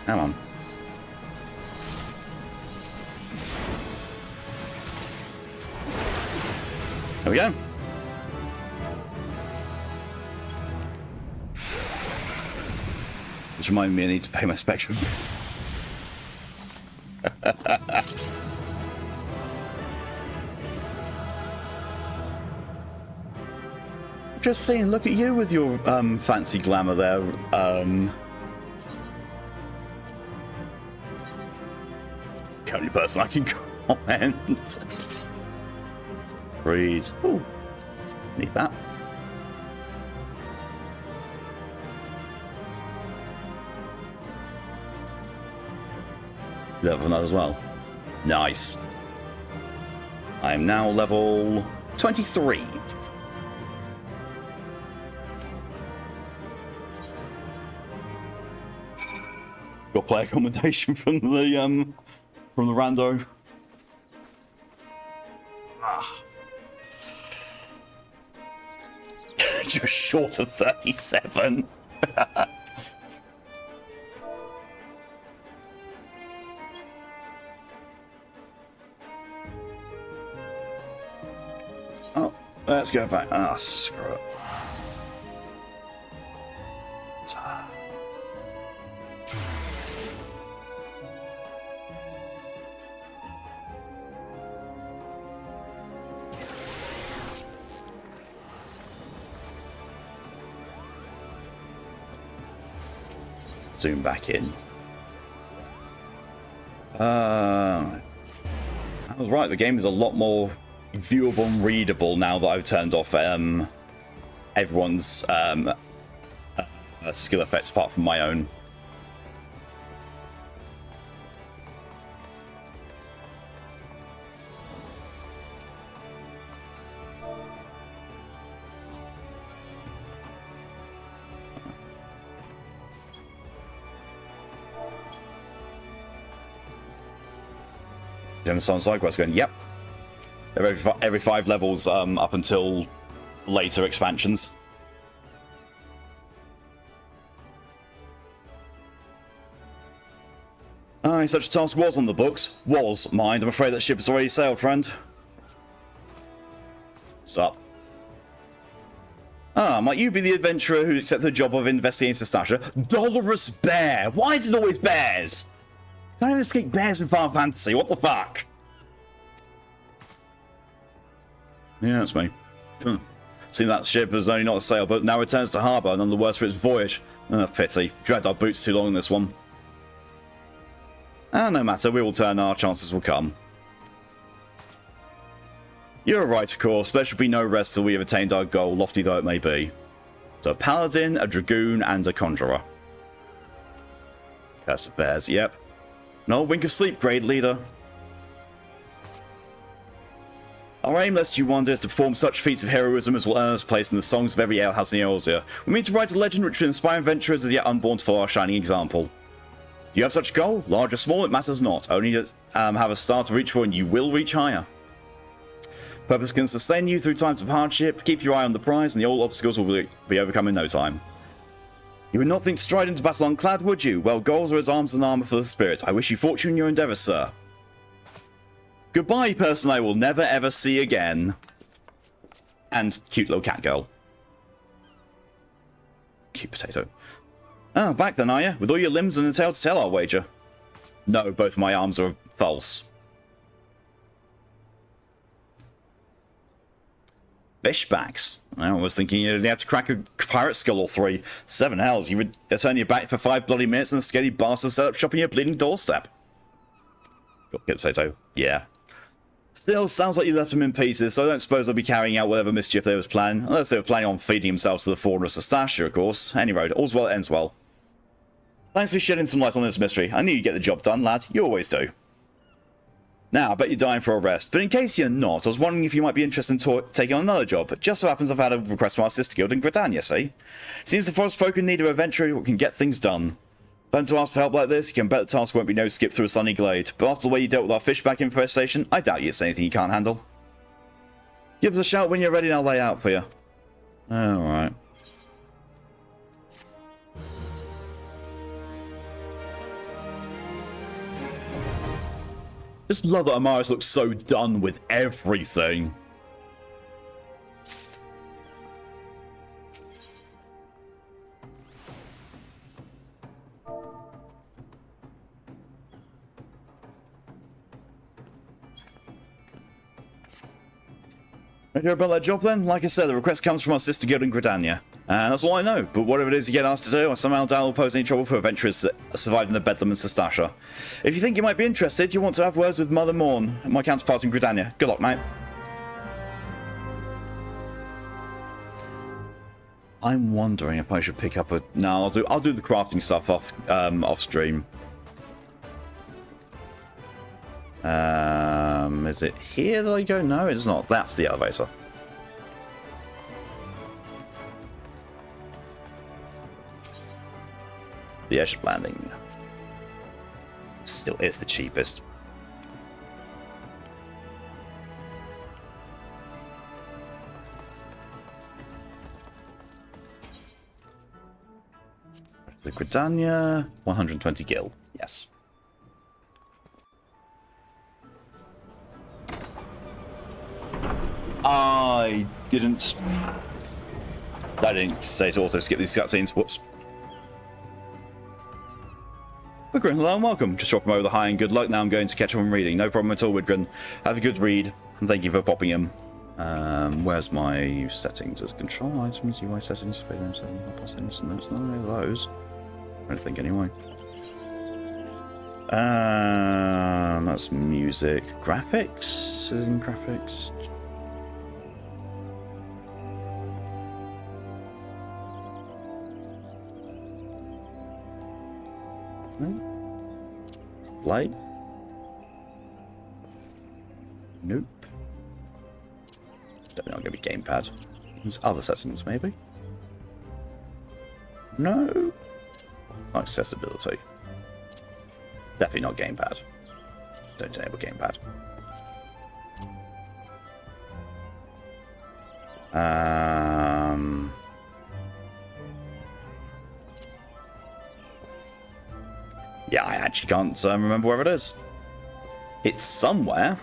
Come on. There we go. Which reminded me I need to pay my Spectrum. Just saying, look at you with your fancy glamour there. The only person I can comment. Read. Ooh, need that. Level that as well. Nice. I am now level 23. Got player commentation from the rando. Just short of 37. Oh, let's go back. Ah, screw it. Zoom back in. I was right, the game is a lot more viewable and readable now that I've turned off everyone's skill effects apart from my own. Doing some side quests going, yep. Every 5 levels up until later expansions. Aye, such a task was on the books. Was, mind. I'm afraid that ship has already sailed, friend. Sup? Ah, might you be the adventurer who accepted the job of investigating Stasha? Dolorous bear! Why is it always bears? Can't even escape bears in Final Fantasy, what the fuck? Yeah, that's me. Seen that ship has only not a sail, but now returns to harbour, none the worse for its voyage. Ah, pity. Dragged our boots too long in this one. Ah, no matter, we will turn, our chances will come. You're right, of course, there should be no rest till we have attained our goal, lofty though it may be. So a paladin, a dragoon, and a conjurer. Curse of bears, yep. No wink of sleep, grade leader. Our aim, lest you wonder, is to perform such feats of heroism as will earn us a place in the songs of every alehouse in Eorzea. We mean to write a legend which will inspire adventurers as yet unborn to follow our shining example. Do you have such a goal? Large or small, it matters not. Only have a star to reach for and you will reach higher. Purpose can sustain you through times of hardship. Keep your eye on the prize and the old obstacles will be overcome in no time. You would not think to stride into battle unclad, would you? Well, goals are as arms and armour for the spirit. I wish you fortune in your endeavours, sir. Goodbye, person I will never ever see again. And cute little cat girl. Cute potato. Ah, back then, are you? With all your limbs and a tail to tell, I'll wager. No, both my arms are false. Fishbacks. I was thinking you'd have to crack a pirate skull or 3. 7 hells, you would turn your back for 5 bloody minutes and the scaly bastard set up shop on your bleeding doorstep. Cute potato. Yeah. Still, sounds like you left him in pieces, so I don't suppose they'll be carrying out whatever mischief they was planning. Unless they were planning on feeding themselves to the foreigner's Stasha, of course. Any road, all's well that ends well. Thanks for shedding some light on this mystery. I knew you'd get the job done, lad. You always do. Now, I bet you're dying for a rest, but in case you're not, I was wondering if you might be interested in taking on another job. It just so happens I've had a request from our sister guild in Gridania, see? Seems the forest folk in need of an adventurer who can get things done. Plan to ask for help like this, you can bet the task won't be no skip through a sunny glade. But after the way you dealt with our fishback infestation, I doubt it's anything you can't handle. Give us a shout when you're ready and I'll lay out for you. Alright. Just love that Amaris looks so done with everything. Hear about that job then? Like I said, the request comes from our sister guild in Gridania. And that's all I know, but whatever it is you get asked to do, I somehow doubt will pose any trouble for adventurers surviving the Bedlam and Stasha. If you think you might be interested, you want to have words with Mother Morn, my counterpart in Gridania. Good luck, mate. I'm wondering if I should pick up a... No, I'll do the crafting stuff off stream. Is it here that I go? No, it's not. That's the elevator. The airship landing. Still is the cheapest. The Gridania, 120 gil. Yes. I didn't say to auto skip these cutscenes. Whoops. Widgren, hello and welcome. Just dropping over the hi and good luck. Now I'm going to catch up on reading. No problem at all, Widgren. Have a good read, and thank you for popping in. Where's my settings? As control items, UI settings, display them, settings, notes, none of those. I don't think anyway. That's music. Graphics? In graphics. Light. Nope. Definitely not going to be gamepad. There's other settings, maybe? No. Not accessibility. Definitely not gamepad. Don't enable gamepad. Yeah, I actually can't remember where it is. It's somewhere.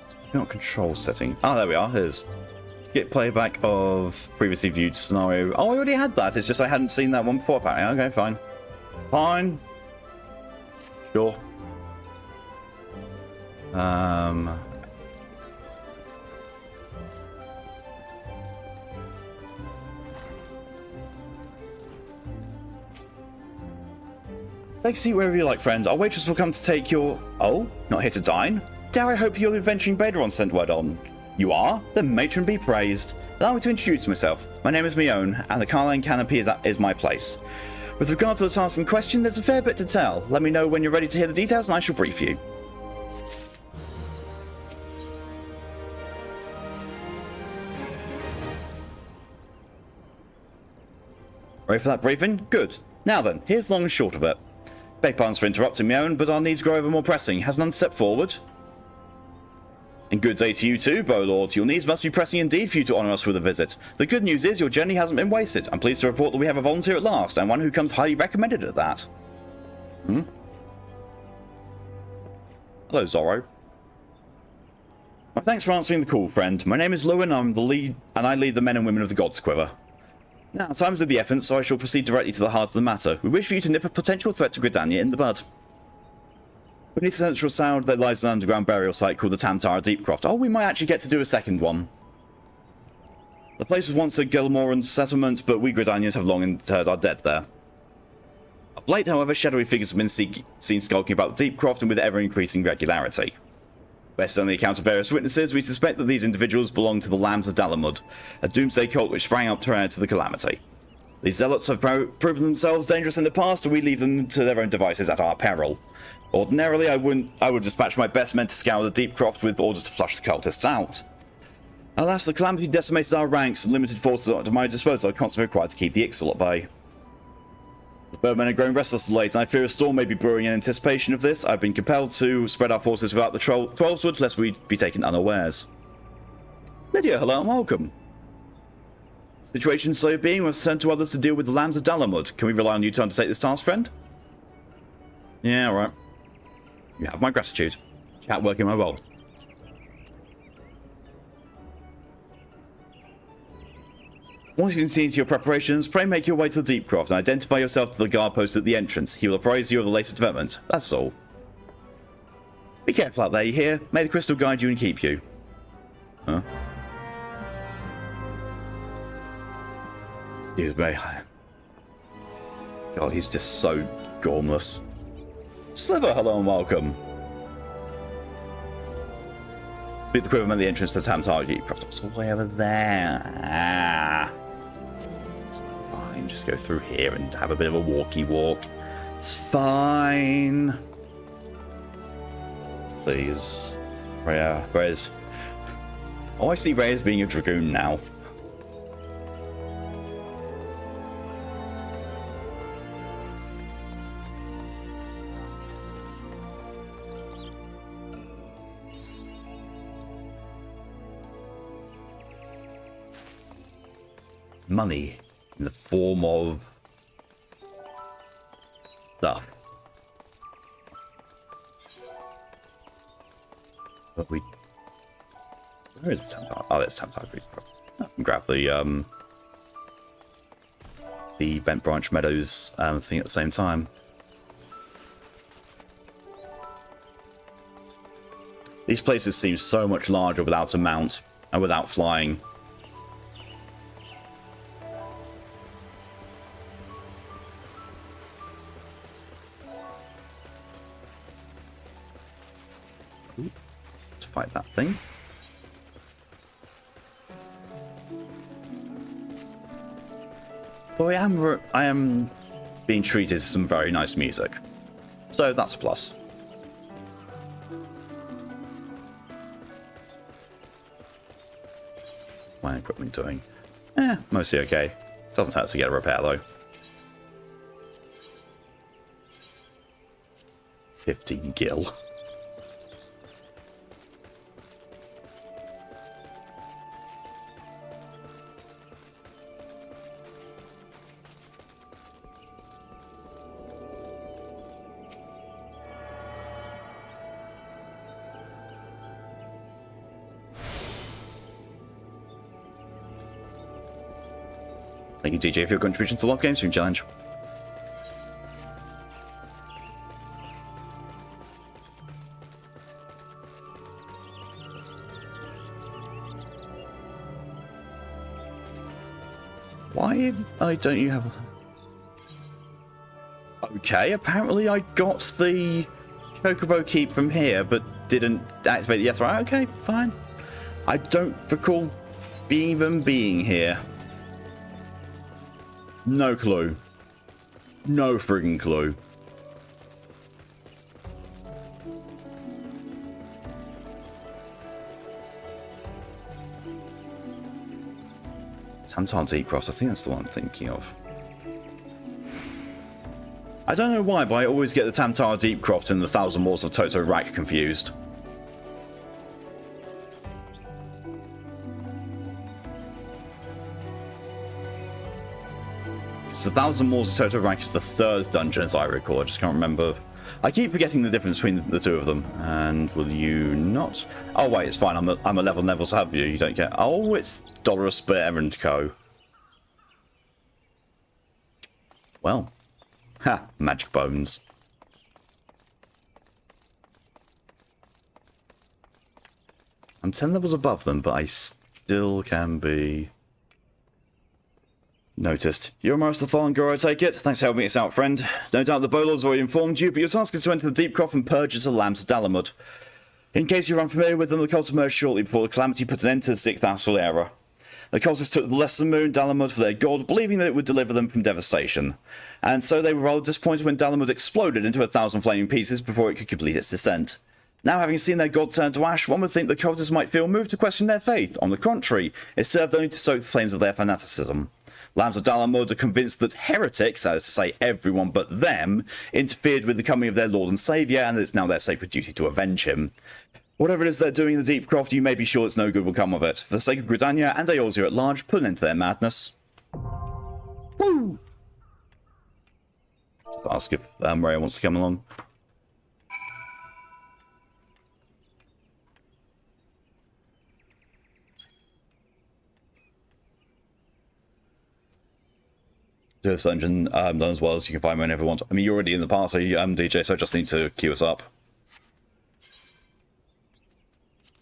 It's not control setting. Oh, there we are. Here's skip playback of previously viewed scenario. Oh, I already had that. It's just I hadn't seen that one before, apparently. Okay, fine. Fine. Sure. Take a seat wherever you like, friend. Our waitress will come to take your... Oh, not here to dine? Dare I hope your adventuring Baderon sent word on? You are? Then matron be praised. Allow me to introduce myself. My name is Mione, and the Carline Canopy is my place. With regard to the task in question, there's a fair bit to tell. Let me know when you're ready to hear the details, and I shall brief you. Ready for that briefing? Good. Now then, here's the long and short of it. Beg pardon for interrupting, Mione, but our needs grow ever more pressing. Has none stepped forward? And good day to you too, Bowlord. Your needs must be pressing indeed for you to honour us with a visit. The good news is your journey hasn't been wasted. I'm pleased to report that we have a volunteer at last, and one who comes highly recommended at that. Hello, Zorro. Well, thanks for answering the call, friend. My name is Lewin, and I lead the men and women of the God's Quiver. Now, time is of the essence, so I shall proceed directly to the heart of the matter. We wish for you to nip a potential threat to Gridania in the bud. Beneath the central sound, there lies an underground burial site called the Tantara Deepcroft. Oh, we might actually get to do a second one. The place was once a Gilmoran settlement, but we Gridanians have long interred our dead there. Of late, however, shadowy figures have been seen skulking about the Deepcroft and with ever-increasing regularity. Based on the account of various witnesses, we suspect that these individuals belong to the Lambs of Dalamud, a doomsday cult which sprang up prior to the calamity. These zealots have proven themselves dangerous in the past, and we leave them to their own devices at our peril. Ordinarily, I would dispatch my best men to scour the Deepcroft with orders to flush the cultists out. Alas, the calamity decimated our ranks, and limited forces at my disposal are constantly required to keep the Ixal at bay. The birdmen are growing restless of late, and I fear a storm may be brewing in anticipation of this. I've been compelled to spread our forces without the Twelveswood, lest we be taken unawares. Lydia, hello and welcome. Situation so being, we've sent to others to deal with the Lambs of Dalamud. Can we rely on you to undertake this task, friend? Yeah, alright. You have my gratitude. Chat working my well. Once you can see into your preparations, pray make your way to the Deepcroft and identify yourself to the guard post at the entrance. He will apprise you of the latest development. That's all. Be careful out there, you hear? May the crystal guide you and keep you. Huh? Excuse me. God, he's just so gormless. Sliver, hello and welcome. Beat the Quiverman at the entrance to the Tantara Deepcroft. It's all the way over there. It's fine. Just go through here and have a bit of a walkie walk. It's fine. Please. Reyes. Oh, I see Reyes being a Dragoon now. Money in the form of stuff. But we... Where is the Tantara? Oh, there's Tantara. I can grab the Bent Branch Meadows thing at the same time. These places seem so much larger without a mount and without flying. To fight that thing. But I am being treated to some very nice music. So that's a plus. My equipment doing? Mostly okay. Doesn't hurt to get a repair though. 15 gil. Thank you, DJ, for your contribution to the Love Game Stream Challenge. Why don't you have... Okay, apparently I got the Chocobo Keep from here, but didn't activate the Ethra. Okay, fine. I don't recall even being here. No clue. No friggin' clue. Tamtar Deepcroft, I think that's the one I'm thinking of. I don't know why, but I always get the Tamtar Deepcroft and the Thousand Walls of Toto Rack confused. The Thousand Walls of Toto Rack is the third dungeon, as I recall. I just can't remember. I keep forgetting the difference between the two of them. And will you not? Oh wait, it's fine. I'm 11 levels above you. You don't get. Oh, it's $1 a spare and co. Well, ha! Magic bones. I'm 10 levels above them, but I still can be noticed. You're Marathon Guru, I take it. Thanks for helping us out, friend. No doubt the Bolor's already informed you, but your task is to enter the Deep Croft and purge the Lambs of Dalamud. In case you're unfamiliar with them, the cult emerged shortly before the Calamity put an end to the 6th Astral Era. The cultists took the lesser moon, Dalamud, for their god, believing that it would deliver them from devastation. And so they were rather disappointed when Dalamud exploded into 1,000 flaming pieces before it could complete its descent. Now, having seen their god turn to ash, one would think the cultists might feel moved to question their faith. On the contrary, it served only to stoke the flames of their fanaticism. Lambs of Dalamud are convinced that heretics, that is to say everyone but them, interfered with the coming of their Lord and Saviour, and that it's now their sacred duty to avenge him. Whatever it is they're doing in the Deep Croft, you may be sure it's no good will come of it. For the sake of Gridania and Eorzea at large, put an end to their madness. Woo! Just ask if Rhea wants to come along. Do this dungeon done as well as you can find whenever you want. I mean, you're already in the party, DJ, so I just need to queue us up.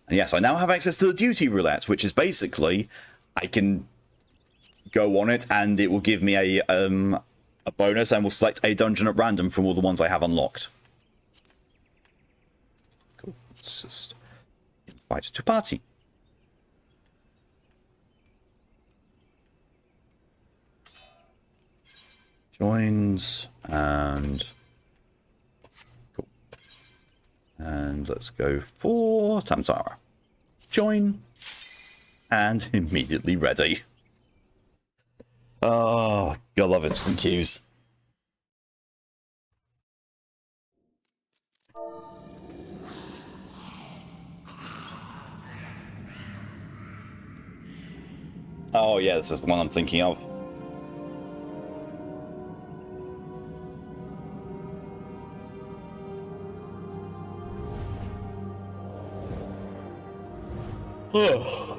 And yes, I now have access to the duty roulette, which is basically I can go on it and it will give me a bonus and will select a dungeon at random from all the ones I have unlocked. Cool. Let's just invite to party. Joins and cool. And let's go for Tamtara. Join and immediately ready. Oh, God, love instant queues. Oh yeah, this is the one I'm thinking of. Ugh.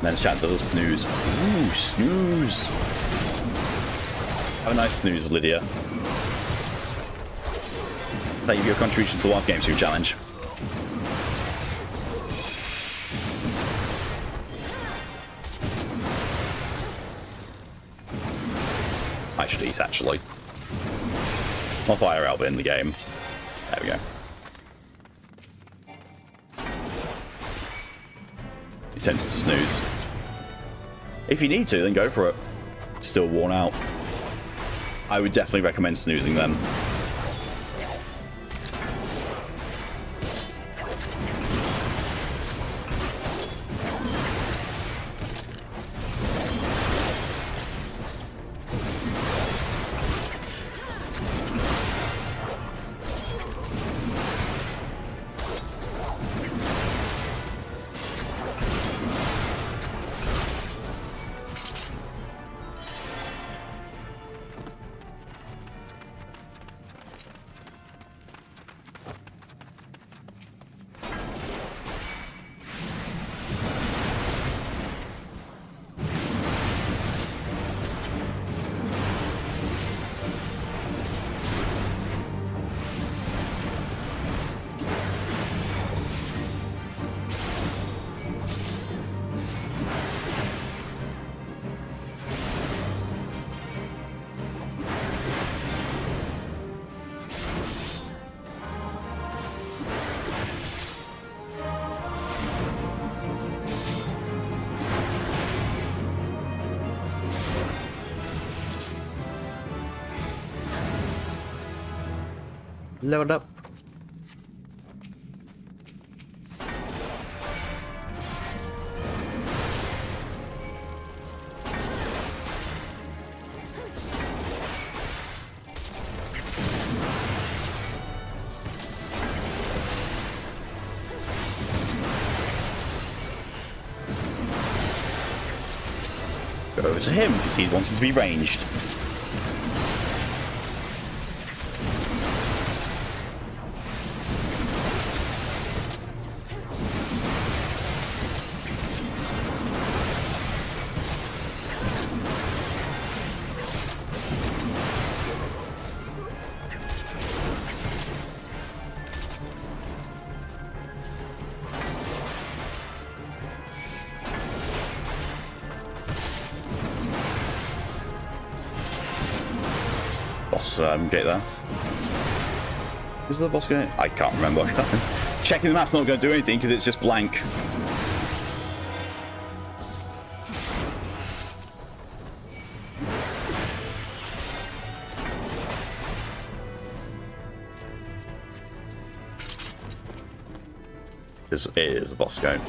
then chat does a snooze. Ooh, snooze. Have a nice snooze, Lydia. Thank you for your contribution to the Wild Games 2 challenge. I should eat, actually. Not IRL, but in the game. There we go. You're tempted to snooze. If you need to, then go for it. Still worn out. I would definitely recommend snoozing then. Leveled up. Go over to him because he's wanting to be ranged. Gate there. Is the boss going? I can't remember. Checking the map's not going to do anything because it's just blank. It is a boss going.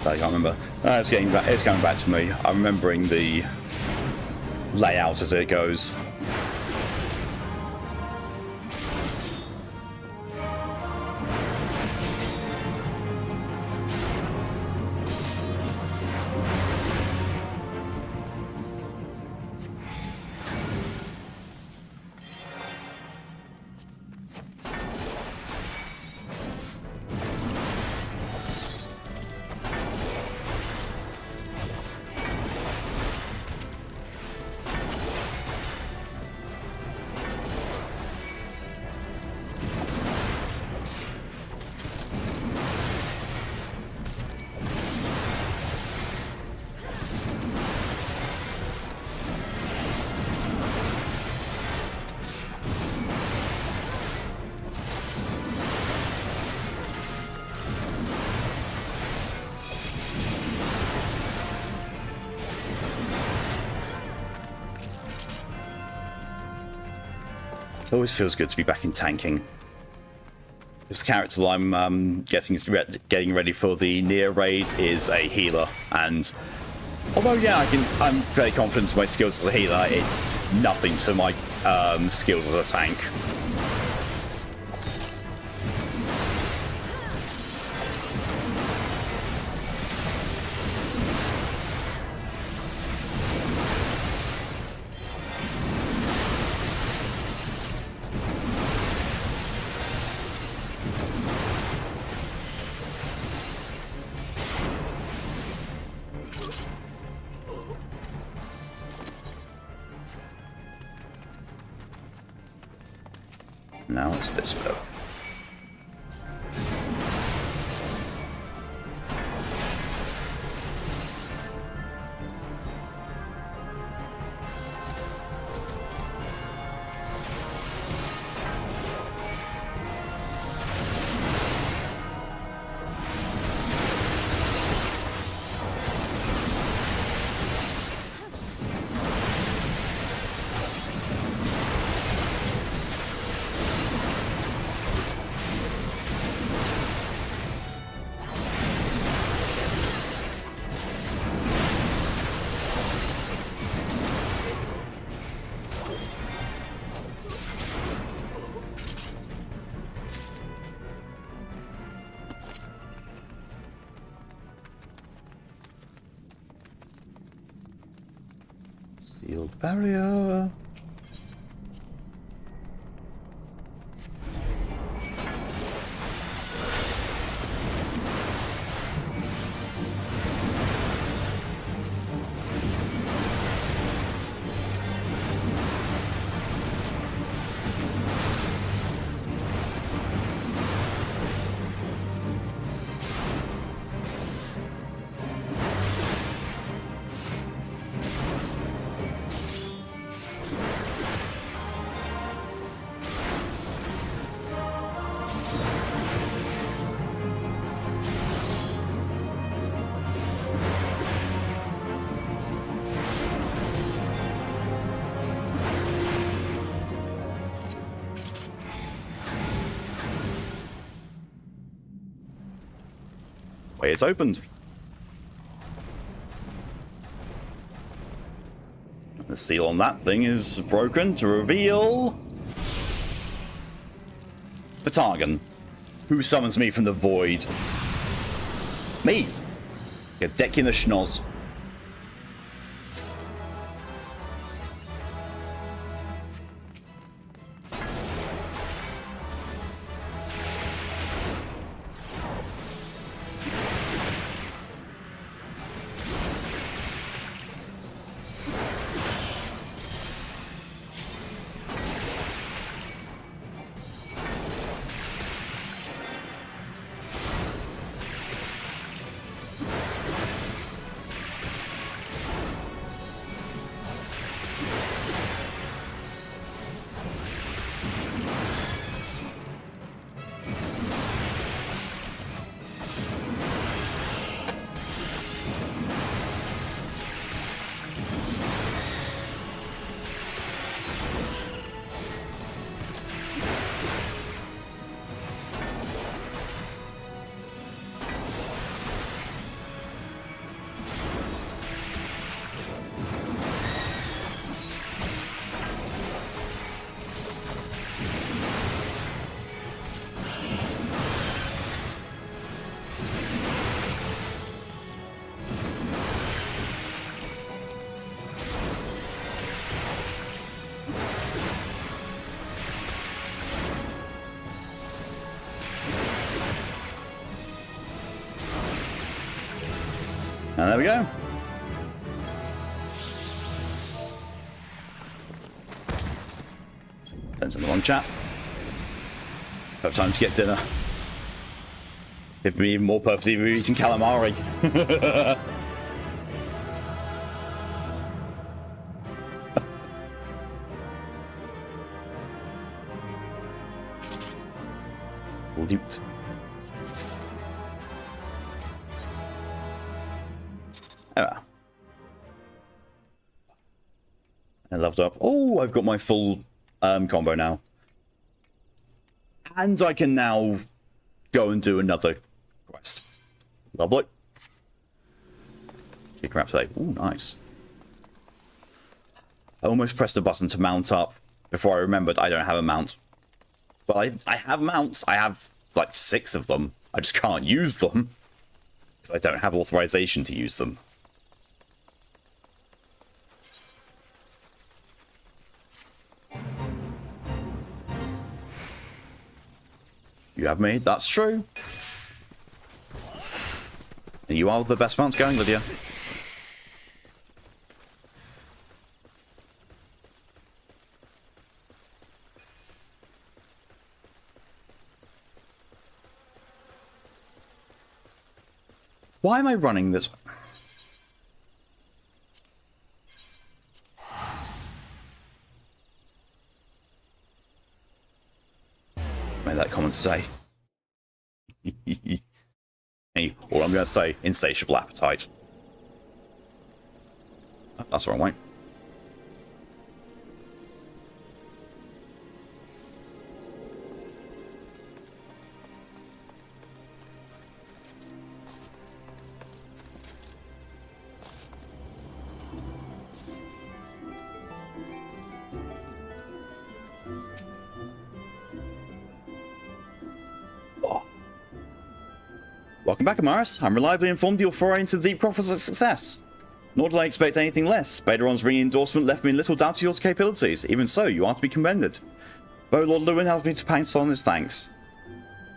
I can't remember. It's getting back. It's coming back to me. I'm remembering the layout as it goes. It always feels good to be back in tanking. This character that I'm getting ready for the Nier raids is a healer, and although yeah, I'm fairly confident in my skills as a healer, it's nothing to my skills as a tank. It's this bit. Sealed barrier. It's opened. The seal on that thing is broken to reveal Patagon, who summons me from the void. Me, a deck in the schnoz. And there we go. Sends in the wrong chat. Have time to get dinner. It'd be even more perfect if we were eating calamari. Loot. I leveled up. Oh, I've got my full combo now. And I can now go and do another quest. Lovely. Crap say. Oh, nice. I almost pressed a button to mount up before I remembered I don't have a mount. But I have mounts. I have like 6 of them. I just can't use them because I don't have authorization to use them. You have me, that's true. You are the best mount going, Lydia. Why am I running this? Made that comment to say. Hey, all I'm going to say, insatiable appetite. Oh, that's the wrong way. Welcome back, Amaris. I'm reliably informed your foray into the deep crop was a success. Nor did I expect anything less. Baderon's ringing endorsement left me in little doubt of your capabilities. Even so, you are to be commended. Though Lord Lewin helped me to pass on his thanks.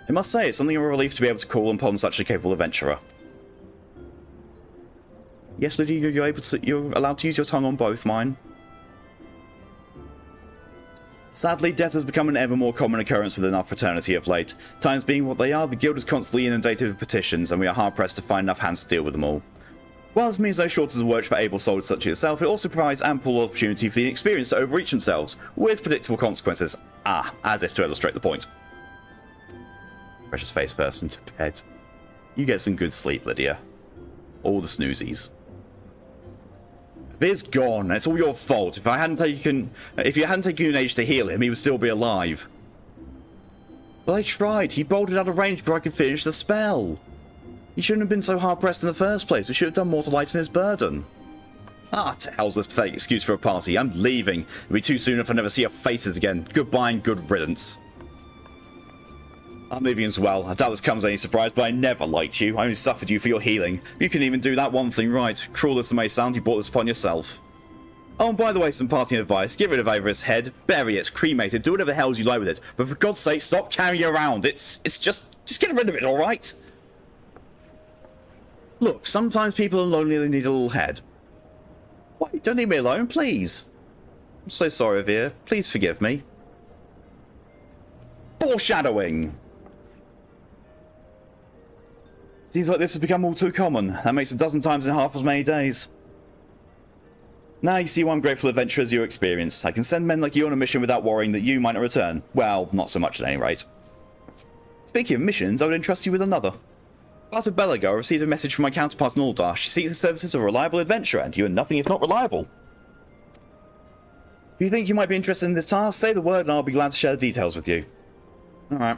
I must say, it's something of a relief to be able to call upon such a capable adventurer. Yes, Lydia, you're allowed to use your tongue on both mine. Sadly, death has become an ever more common occurrence within our fraternity of late. Times being what they are, the guild is constantly inundated with petitions, and we are hard-pressed to find enough hands to deal with them all. While this means no shortage of work for able souls such as yourself, it also provides ample opportunity for the inexperienced to overreach themselves, with predictable consequences. Ah, as if to illustrate the point. Precious face person to bed. You get some good sleep, Lydia. All the snoozies. Veer's gone. It's all your fault. If you hadn't taken an age to heal him, he would still be alive. Well, I tried. He bolted out of range before I could finish the spell. He shouldn't have been so hard-pressed in the first place. We should have done more to lighten his burden. Ah, to hell's this pathetic excuse for a party. I'm leaving. It'll be too soon if I never see your faces again. Goodbye and good riddance. I'm leaving as well. I doubt this comes as any surprise, but I never liked you. I only suffered you for your healing. You can even do that one thing right. Cruel as it may sound, you brought this upon yourself. Oh, and by the way, some parting advice. Get rid of Ava's head, bury it, cremate it, do whatever the hell you like with it. But for God's sake, stop carrying it around. It's just get rid of it, alright? Look, sometimes people are lonely and they need a little head. Wait, don't leave me alone, please. I'm so sorry, Veer. Please forgive me. Foreshadowing! Seems like this has become all too common. That makes a dozen times in half as many days. Now you see why I'm grateful adventurers you experience. I can send men like you on a mission without worrying that you might not return. Well, not so much at any rate. Speaking of missions, I would entrust you with another. Part of Belago, I received a message from my counterpart in Uldar. She seeks the services of a reliable adventurer, and you are nothing if not reliable. If you think you might be interested in this task, say the word and I'll be glad to share the details with you. Alright.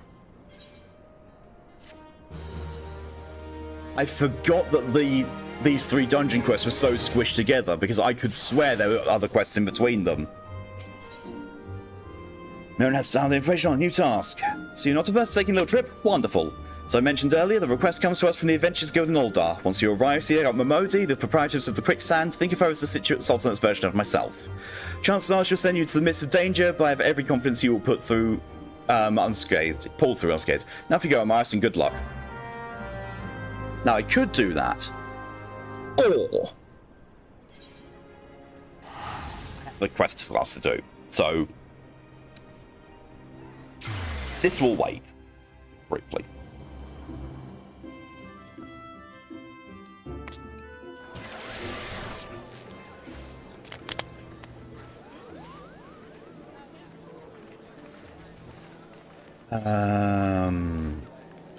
I forgot that these three dungeon quests were so squished together because I could swear there were other quests in between them. Merrin has found information on a new task. So you're not averse to taking a little trip? Wonderful. As I mentioned earlier, the request comes to us from the Adventures Guild in Uldar. Once you arrive, see out Momodi, the proprietors of the Quicksand, think of her as the Situate Sultan's version of myself. Chances are she'll send you into the midst of danger, but I have every confidence you will pull through unscathed. Now if you go, Amaris, and good luck. Now I could do that. Or the quest class to do. So this will wait briefly.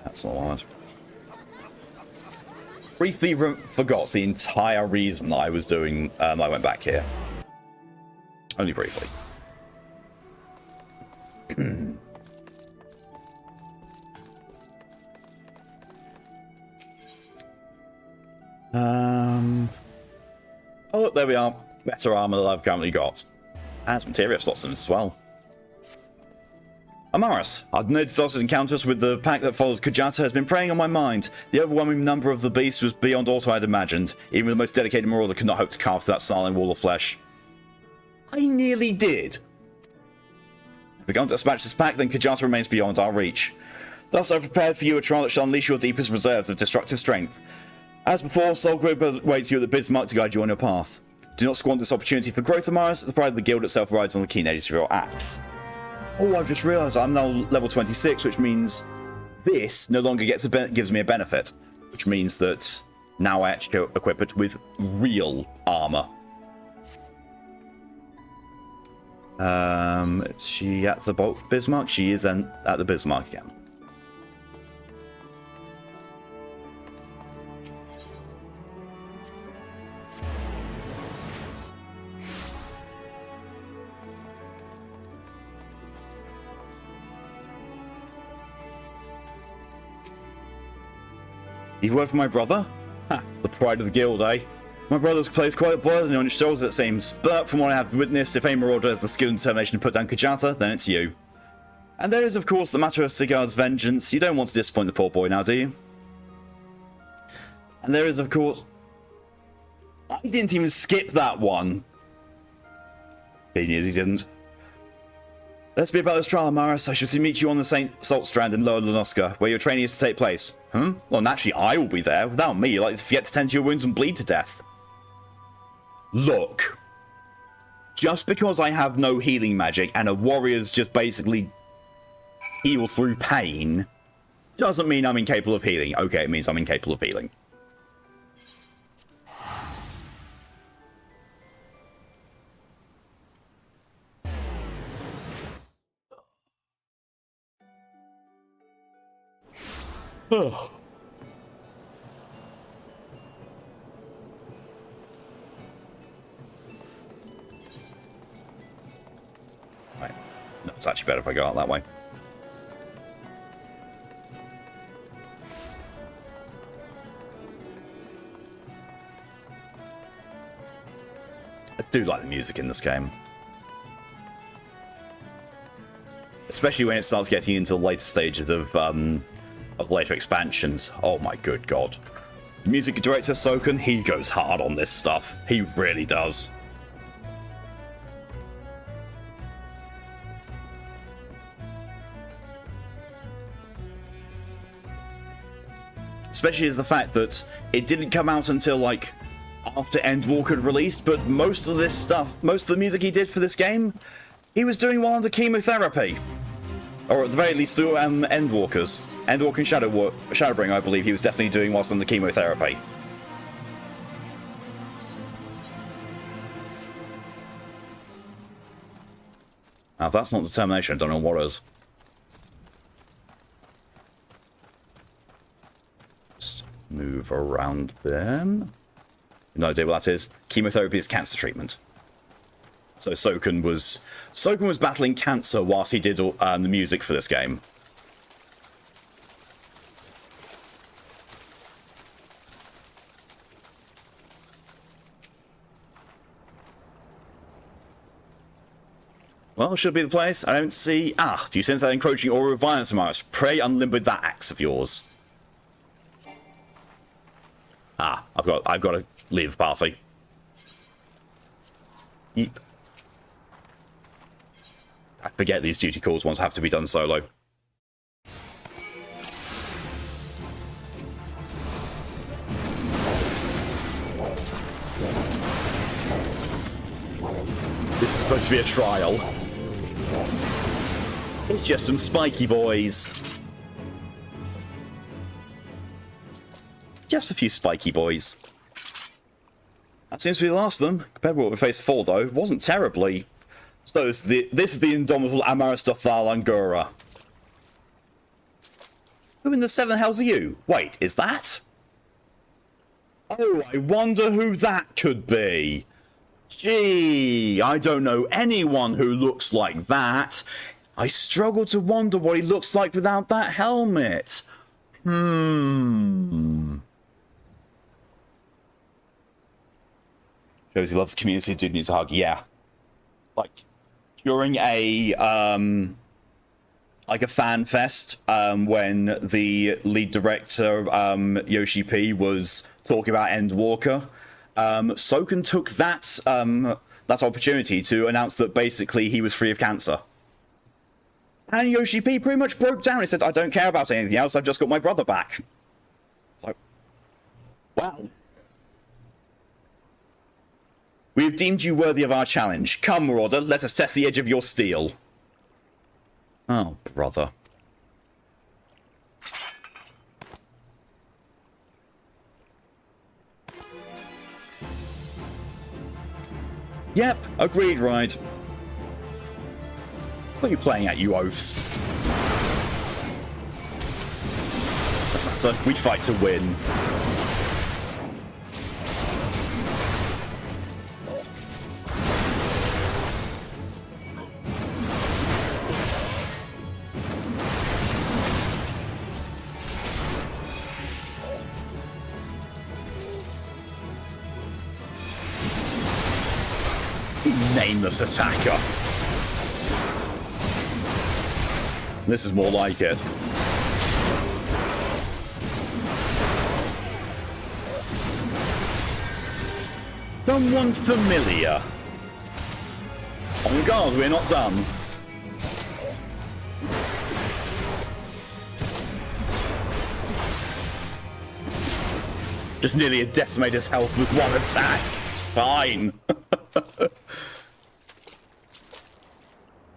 That's not hard. Briefly forgot the entire reason I was doing. I went back here. Only briefly. Oh, look, there we are. Better armor than I've currently got. And materia slots in as well. Amaris, I've noticed also encounters with the pack that follows Kujata has been preying on my mind. The overwhelming number of the beast was beyond aught I had imagined. Even the most dedicated marauder could not hope to carve through that snarling wall of flesh. I nearly did. If we can't dispatch this pack, then Kujata remains beyond our reach. Thus, I've prepared for you a trial that shall unleash your deepest reserves of destructive strength. As before, Soul Group awaits you at the Bismarck to guide you on your path. Do not squander this opportunity for growth, Amaris. The pride of the guild itself rides on the keen edges of your axe. Oh, I've just realised I'm now level 26, which means this no longer gives me a benefit. Which means that Now I actually equip it with real armor. Is she at the Bismarck? She is then at the Bismarck again. You've worked for my brother? Ha, the pride of the guild, eh? My brother's plays quite a burden on your shoulders, it seems. But from what I have witnessed, if a marauder has the skill and determination to put down Kajata, then it's you. And there is, of course, the matter of Sigurd's vengeance. You don't want to disappoint the poor boy now, do you? And there is, of course... I didn't even skip that one. He didn't. Let's be about this trial, Maris. I shall meet you on the St. Salt Strand in Lower Lanoska, where your training is to take place. Well, naturally, I will be there. Without me, you're likely to forget to tend to your wounds and bleed to death. Look. Just because I have no healing magic and a warrior's just basically heal through pain, doesn't mean I'm incapable of healing. Okay, it means I'm incapable of healing. Oh. Right. No, it's actually better if I go out that way. I do like the music in this game. Especially when it starts getting into the later stages of later expansions. Oh my good god. Music director Soken, he goes hard on this stuff. He really does. Especially as the fact that it didn't come out until like after Endwalker had released, but most of this stuff, most of the music he did for this game, he was doing while under chemotherapy. Or at the very least through Endwalkers. Endwalker and Shadowbringer, I believe he was definitely doing whilst under chemotherapy. Now, if that's not determination, I don't know what is. Just move around them. No idea what that is. Chemotherapy is cancer treatment. So Soken was battling cancer whilst he did the music for this game. Well, should be the place. I don't see... Ah, do you sense that encroaching aura of violence, Maris? Pray unlimber that axe of yours. Ah, I've got to leave the party. Yep. I forget these duty calls ones have to be done solo. This is supposed to be a trial. It's just some spiky boys. Just a few spiky boys. That seems to be the last of them. Compared with what we faced before, though, it wasn't terribly. So this is the indomitable Amarastothala Angura. Who in the seven hells are you? Wait, is that? Oh, I wonder who that could be. Gee, I don't know anyone who looks like that. I struggle to wonder what he looks like without that helmet. Shows he loves the community, dude needs a hug. Yeah. Like, during a fan fest, when the lead director, Yoshi P, was talking about Endwalker, Soken took that opportunity to announce that basically he was free of cancer. And Yoshi P pretty much broke down. He said, I don't care about anything else, I've just got my brother back. It's like, wow. We have deemed you worthy of our challenge. Come, Marauder, let us test the edge of your steel. Oh, brother. Yep, agreed, right. What are you playing at, you oafs? Doesn't matter, we'd fight to win. Nameless attacker. This is more like it. Someone familiar. On guard, we're not done. Just nearly decimate his health with one attack. It's fine.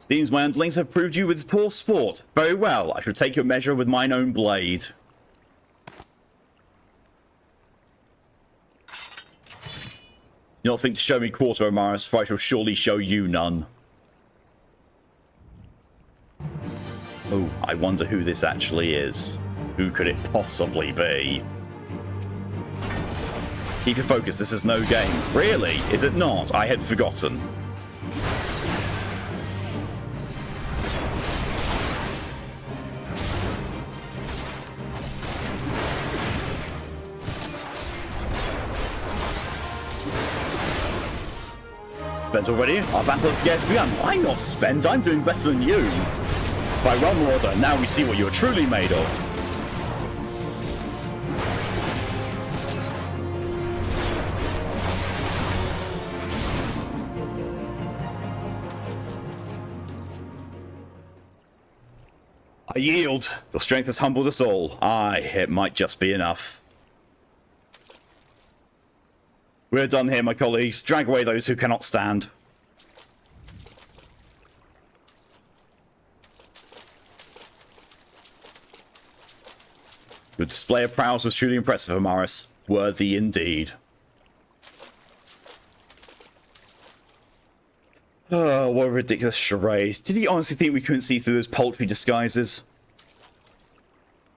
Seems my underlings have proved you with poor sport. Very well, I shall take your measure with mine own blade. You not think to show me quarter, Amaris, for I shall surely show you none. Oh, I wonder who this actually is. Who could it possibly be? Keep your focus, this is no game. Really? Is it not? I had forgotten. Spent already? Our battle has scarce begun. I'm not spent, I'm doing better than you. By Realm Order, now we see what you're truly made of. I yield. Your strength has humbled us all. Aye, it might just be enough. We're done here, my colleagues. Drag away those who cannot stand. Your display of prowess was truly impressive, Amaris. Worthy indeed. Oh, what a ridiculous charade. Did he honestly think we couldn't see through those paltry disguises?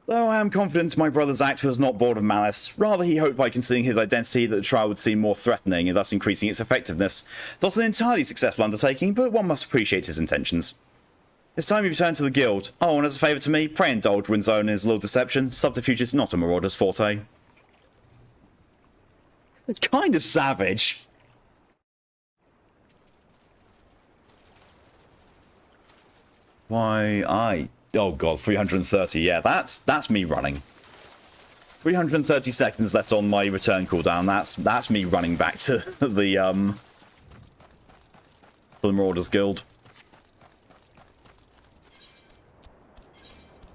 Though I am confident my brother's act was not born of malice. Rather, he hoped by concealing his identity that the trial would seem more threatening and thus increasing its effectiveness. Not an entirely successful undertaking, but one must appreciate his intentions. It's time you return to the guild. Oh, and as a favour to me, pray indulge Winzone in his little deception. Subterfuge is not a marauder's forte. Kind of savage. Why, oh god, 330, yeah, that's me running. 330 seconds left on my return cooldown, that's me running back to the Marauders Guild.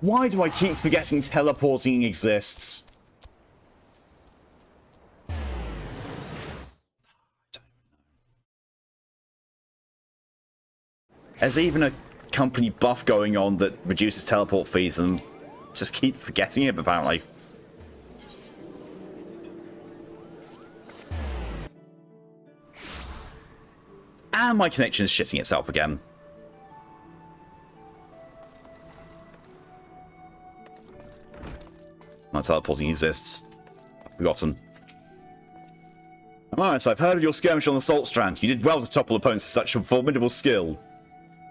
Why do I keep forgetting teleporting exists? There's even a company buff going on that reduces teleport fees and just keep forgetting it, apparently. And my connection is shitting itself again. My teleporting exists. I've forgotten. Alright, I've heard of your skirmish on the Salt Strand. You did well to topple opponents with such a formidable skill.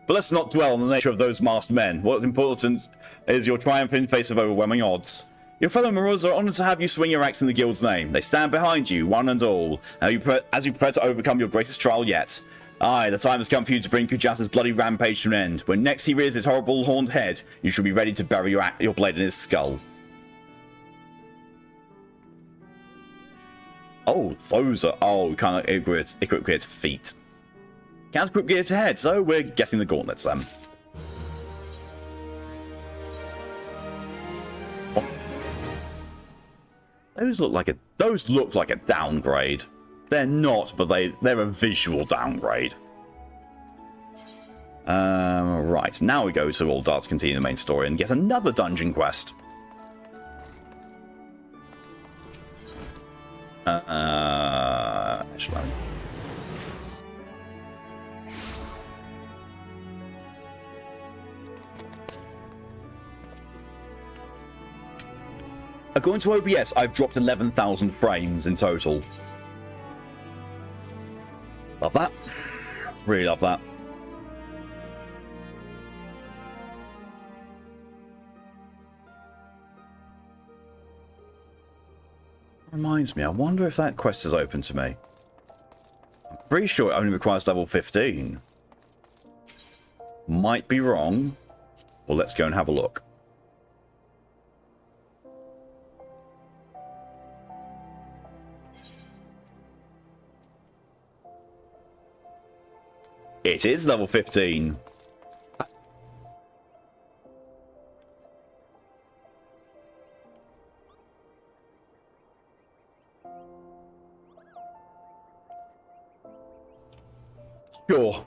But let's not dwell on the nature of those masked men. What's important is your triumph in face of overwhelming odds. Your fellow Marauders are honoured to have you swing your axe in the guild's name. They stand behind you, one and all, as you prepare to overcome your greatest trial yet. Aye, the time has come for you to bring Kujata's bloody rampage to an end. When next he rears his horrible horned head, you shall be ready to bury your blade in his skull. Oh, those are... Oh, kind of equip gear to feet. Can't equip gear to head, so we're getting the gauntlets then. Oh. Those look like a downgrade. They're not, but they're a visual downgrade. Right, now we go to Uldar to continue the main story and get another dungeon quest. According to OBS, I've dropped 11,000 frames in total. Love that. Really love that. Reminds me, I wonder if that quest is open to me. I'm pretty sure it only requires level 15. Might be wrong. Well, let's go and have a look. It is level 15. Sure.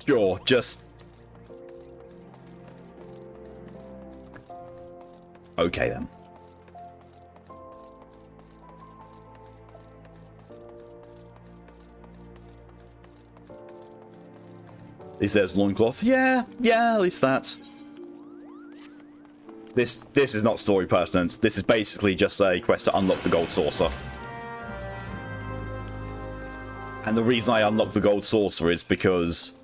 Sure, just... Okay, then. At least there's loincloth. Yeah, at least that. This is not story pertinent. This is basically just a quest to unlock the gold saucer. And the reason I unlock the gold saucer is because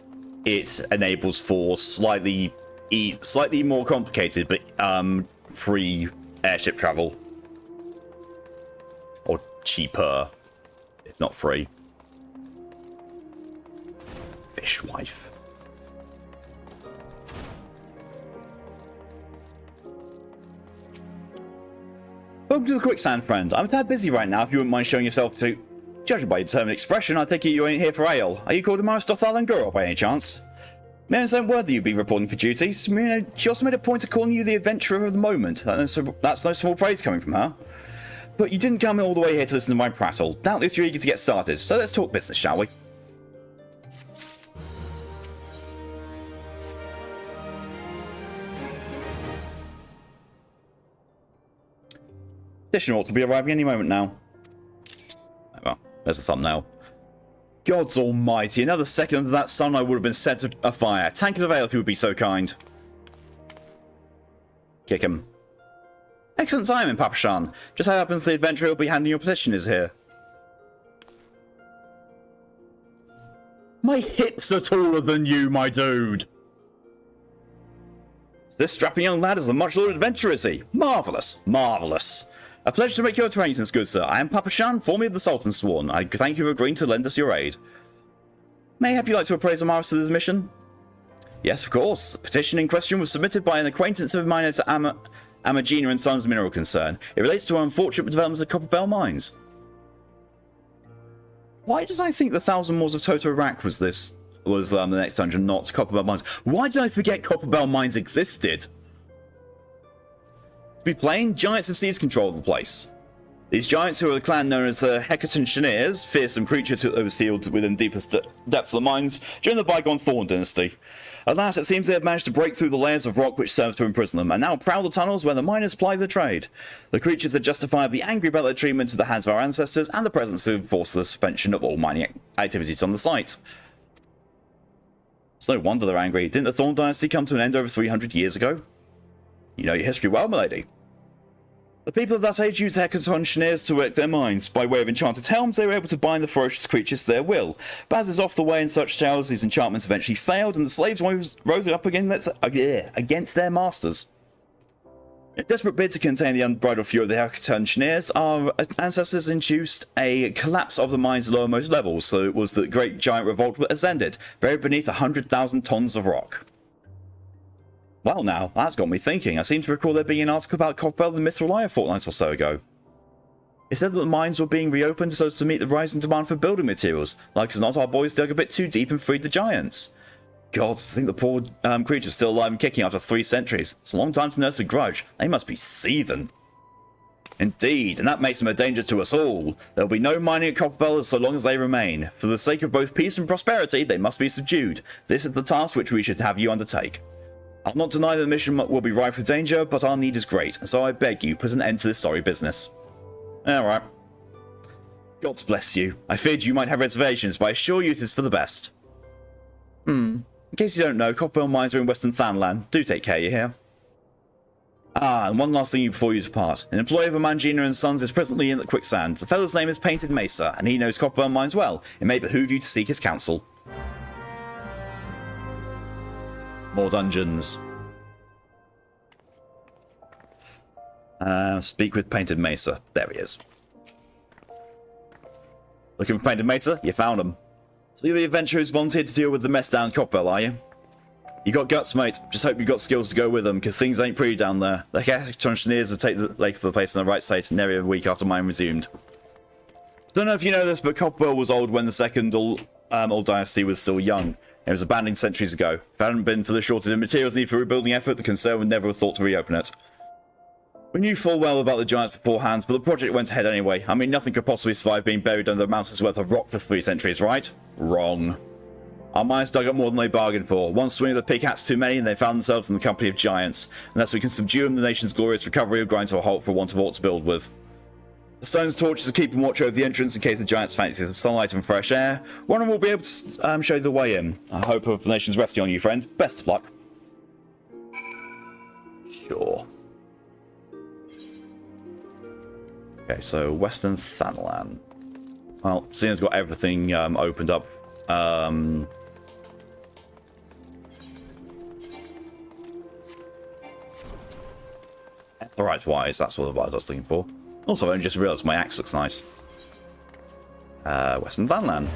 it enables for slightly more complicated but free airship travel. Or cheaper, if not free. Fishwife. Welcome to the Quicksand, friend. I'm a tad busy right now if you wouldn't mind showing yourself to... Judging by your determined expression, I take it you ain't here for ale. Are you called Maristothal and Guro by any chance? Mary's sent word that you'd be reporting for duties. She also made a point of calling you the adventurer of the moment. That's no small praise coming from her. But you didn't come all the way here to listen to my prattle. Doubtless you're eager to get started, so let's talk business, shall we? Edition ought to be arriving any moment now. Oh, well, there's the thumbnail. Gods almighty, another second under that sun I would have been set afire. Tankard of ale if you would be so kind. Kick him. Excellent timing, Papashan. Just how happens the adventurer will be handing your position is here. My hips are taller than you, my dude. This strapping young lad is a much-lauded adventurer, is he? Marvellous, marvellous. A pleasure to make your acquaintance, good sir. I am Papashan, formerly of the Sultan's Sworn. I thank you for agreeing to lend us your aid. Mayhap you like to appraise Amaris to this mission? Yes, of course. The petition in question was submitted by an acquaintance of mine to Amagina and Sons Mineral Concern. It relates to unfortunate developments at Copperbell Mines. Why did I think the Thousand Moors of Toto-Rak was the next dungeon, not Copperbell Mines? Why did I forget Copperbell Mines existed? To be plain, giants have seized control of the place. These giants, who are the clan known as the Hecaton Cheniers, fearsome creatures who were sealed within deepest depths of the mines during the bygone Thorn dynasty. Alas, it seems they have managed to break through the layers of rock which served to imprison them, and now prowl the tunnels where the miners ply their trade. The creatures are justifiably angry about their treatment to the hands of our ancestors, and the presence who forced the suspension of all mining activities on the site. It's no wonder they're angry. Didn't the Thorn dynasty come to an end over 300 years ago? You know your history well, milady. The people of that age used Hecaton Cheniers to work their mines. By way of enchanted helms, they were able to bind the ferocious creatures to their will. But as is off the way in such tales, these enchantments eventually failed, and the slaves rose up against their masters. In a desperate bid to contain the unbridled fury of the Hecaton Cheniers, our ancestors induced a collapse of the mine's lowermost levels, so it was the great giant revolt that ascended, buried beneath 100,000 tons of rock. Well now, that's got me thinking. I seem to recall there being an article about Copperbell and Mithril a fortnight or so ago. It said that the mines were being reopened so as to meet the rising demand for building materials. Like as not, our boys dug a bit too deep and freed the giants. Gods, to think the poor creature's still alive and kicking after 3 centuries. It's a long time to nurse a grudge. They must be seething. Indeed, and that makes them a danger to us all. There will be no mining at Copperbell so long as they remain. For the sake of both peace and prosperity, they must be subdued. This is the task which we should have you undertake. I'll not deny that the mission will be rife with danger, but our need is great, and so I beg you, put an end to this sorry business. Alright. God bless you. I feared you might have reservations, but I assure you it is for the best. In case you don't know, Copperbell Mines are in Western Thanlan. Do take care, you hear? Ah, and one last thing before you depart. An employee of a Mangina and Sons is presently in the quicksand. The fellow's name is Painted Mesa, and he knows Copperburn mines well. It may behoove you to seek his counsel. More dungeons. Speak with Painted Mesa. There he is. Looking for Painted Mesa? You found him. So you're the adventurer who's volunteered to deal with the mess down Copperburn, are you? You got guts, mate. Just hope you got skills to go with them, because things ain't pretty down there. The engineers will take the lake for the place in the right state nearly a week after mine resumed. Don't know if you know this, but Copperburn was old when the second old dynasty was still young. It was abandoned centuries ago. If it hadn't been for the shortage of materials needed for rebuilding effort, the concern would never have thought to reopen it. We knew full well about the giants beforehand, but the project went ahead anyway. I mean, nothing could possibly survive being buried under a mountain's worth of rock for 3 centuries, right? Wrong. Our miners dug up more than they bargained for. One swing of the pig hat's too many, and they found themselves in the company of giants. Unless we can subdue them, the nation's glorious recovery will grind to a halt for want of aught to build with. The stone's torches are keeping watch over the entrance in case the giants fancy some sunlight and fresh air. One of them will be able to show you the way in. I hope of the nation's resting on you, friend. Best of luck. Sure. Okay, so Western Thanalan. Well, seeing as got everything opened up. Alright, wise, that's what I was looking for. Also, I only just realised my axe looks nice. Western Thanalan.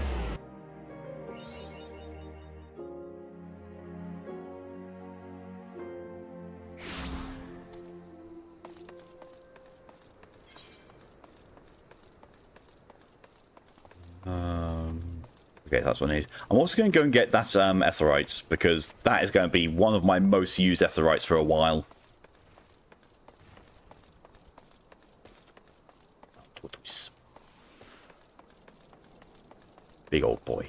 Okay, that's what I need. I'm also going to go and get that Aetheryte, because that is going to be one of my most used Aetherytes for a while. Tortoise. Big old boy.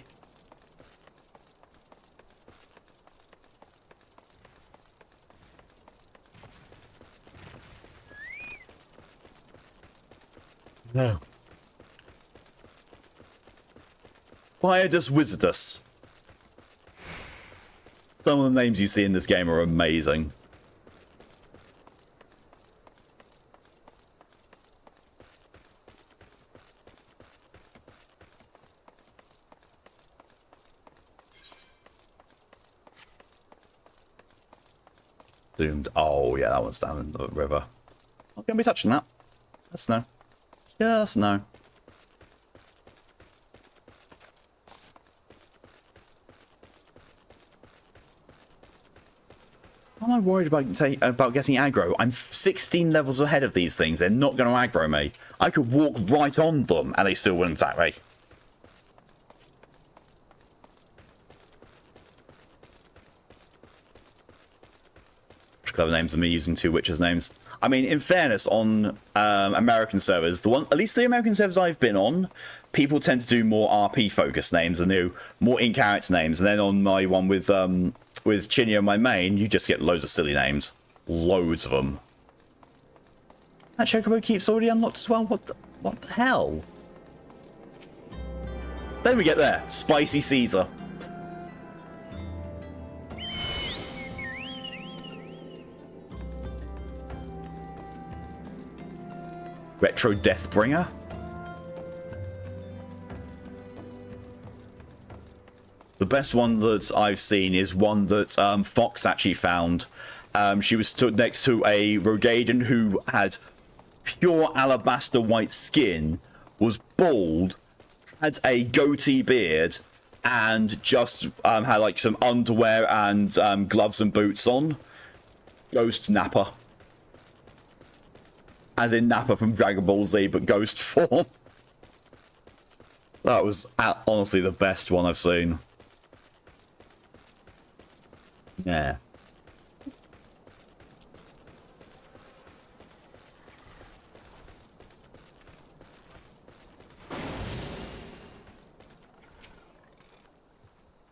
No. Biodus Wizardus. Some of the names you see in this game are amazing. Doomed. Oh, yeah, that one's down in the river. Not going to be touching that. That's no. Just no. Am I worried about getting aggro? I'm 16 levels ahead of these things. They're not going to aggro me. I could walk right on them and they still wouldn't attack me. Clever names of me using 2 witches' names. I mean, in fairness, on American servers, at least the American servers I've been on, people tend to do more RP-focused names and do more in-character names. And then on my one with Chinya, my main, you just get loads of silly names. Loads of them. That Chocobo keeps already unlocked as well? What the hell? Then we get there. Spicy Caesar. Retro Deathbringer. The best one that I've seen is one that Fox actually found. She was stood next to a Rogadian who had pure alabaster white skin, was bald, had a goatee beard, and just had like some underwear and gloves and boots on. Ghost Nappa. As in Nappa from Dragon Ball Z, but ghost form. That was honestly the best one I've seen. Yeah.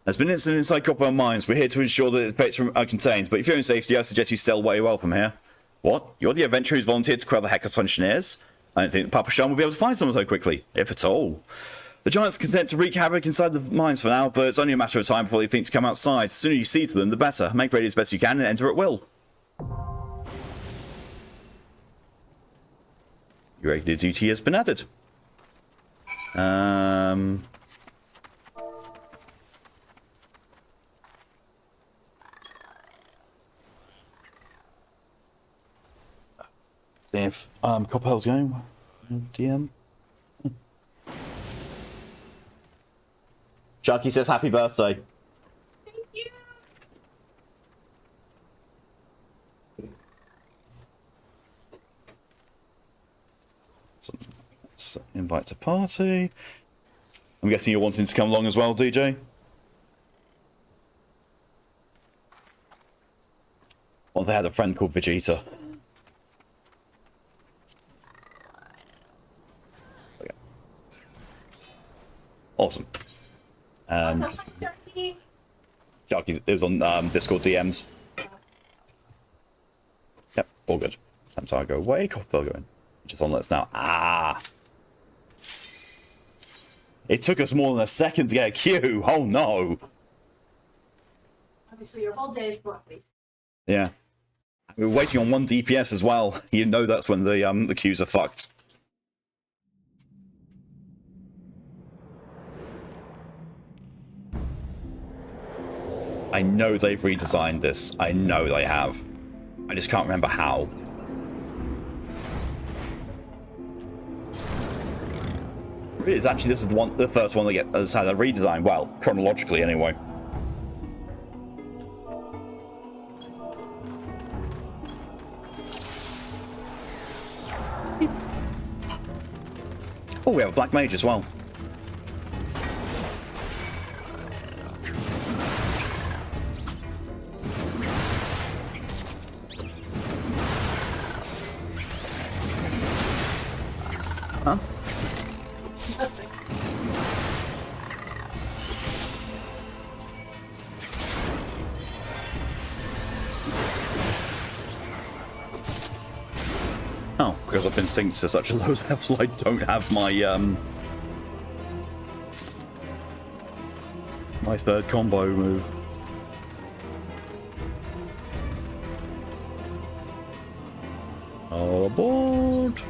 There's been an incident inside Copperburn Mines. We're here to ensure that the pets are contained, but if you're in safety, I suggest you stay away well from here. What? You're the adventurer who's volunteered to quell the Hekatonchneers? I don't think Papa Shan will be able to find someone so quickly, if at all. The giants consent to wreak havoc inside the mines for now, but it's only a matter of time before they think to come outside. The sooner you seize them, the better. Make ready as best you can and enter at will. Regular duty has been added. See if Copper's going. DM. Chucky says happy birthday. Thank you. So, invite to party. I'm guessing you're wanting to come along as well, DJ? Well, they had a friend called Vegeta. Okay. Awesome. Sharky, it was on Discord DMs. Yep, all good. Sometimes I go away, Copper going. Just on let's now. Ah! It took us more than a second to get a queue. Oh no! Obviously, your whole day is block based. Yeah. We're waiting on one DPS as well. You know that's when the queues are fucked. I know they've redesigned this. I know they have. I just can't remember how. It's actually, this is the first one that has had a redesign. Well, chronologically anyway. Oh, we have a black mage as well. Huh? Oh, because I've been synced to such a low level, I don't have my my third combo move. All aboard!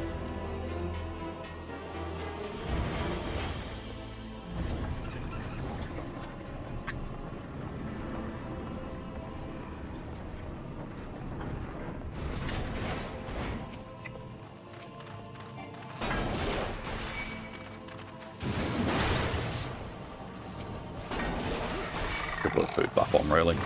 Could put a food buff on, really.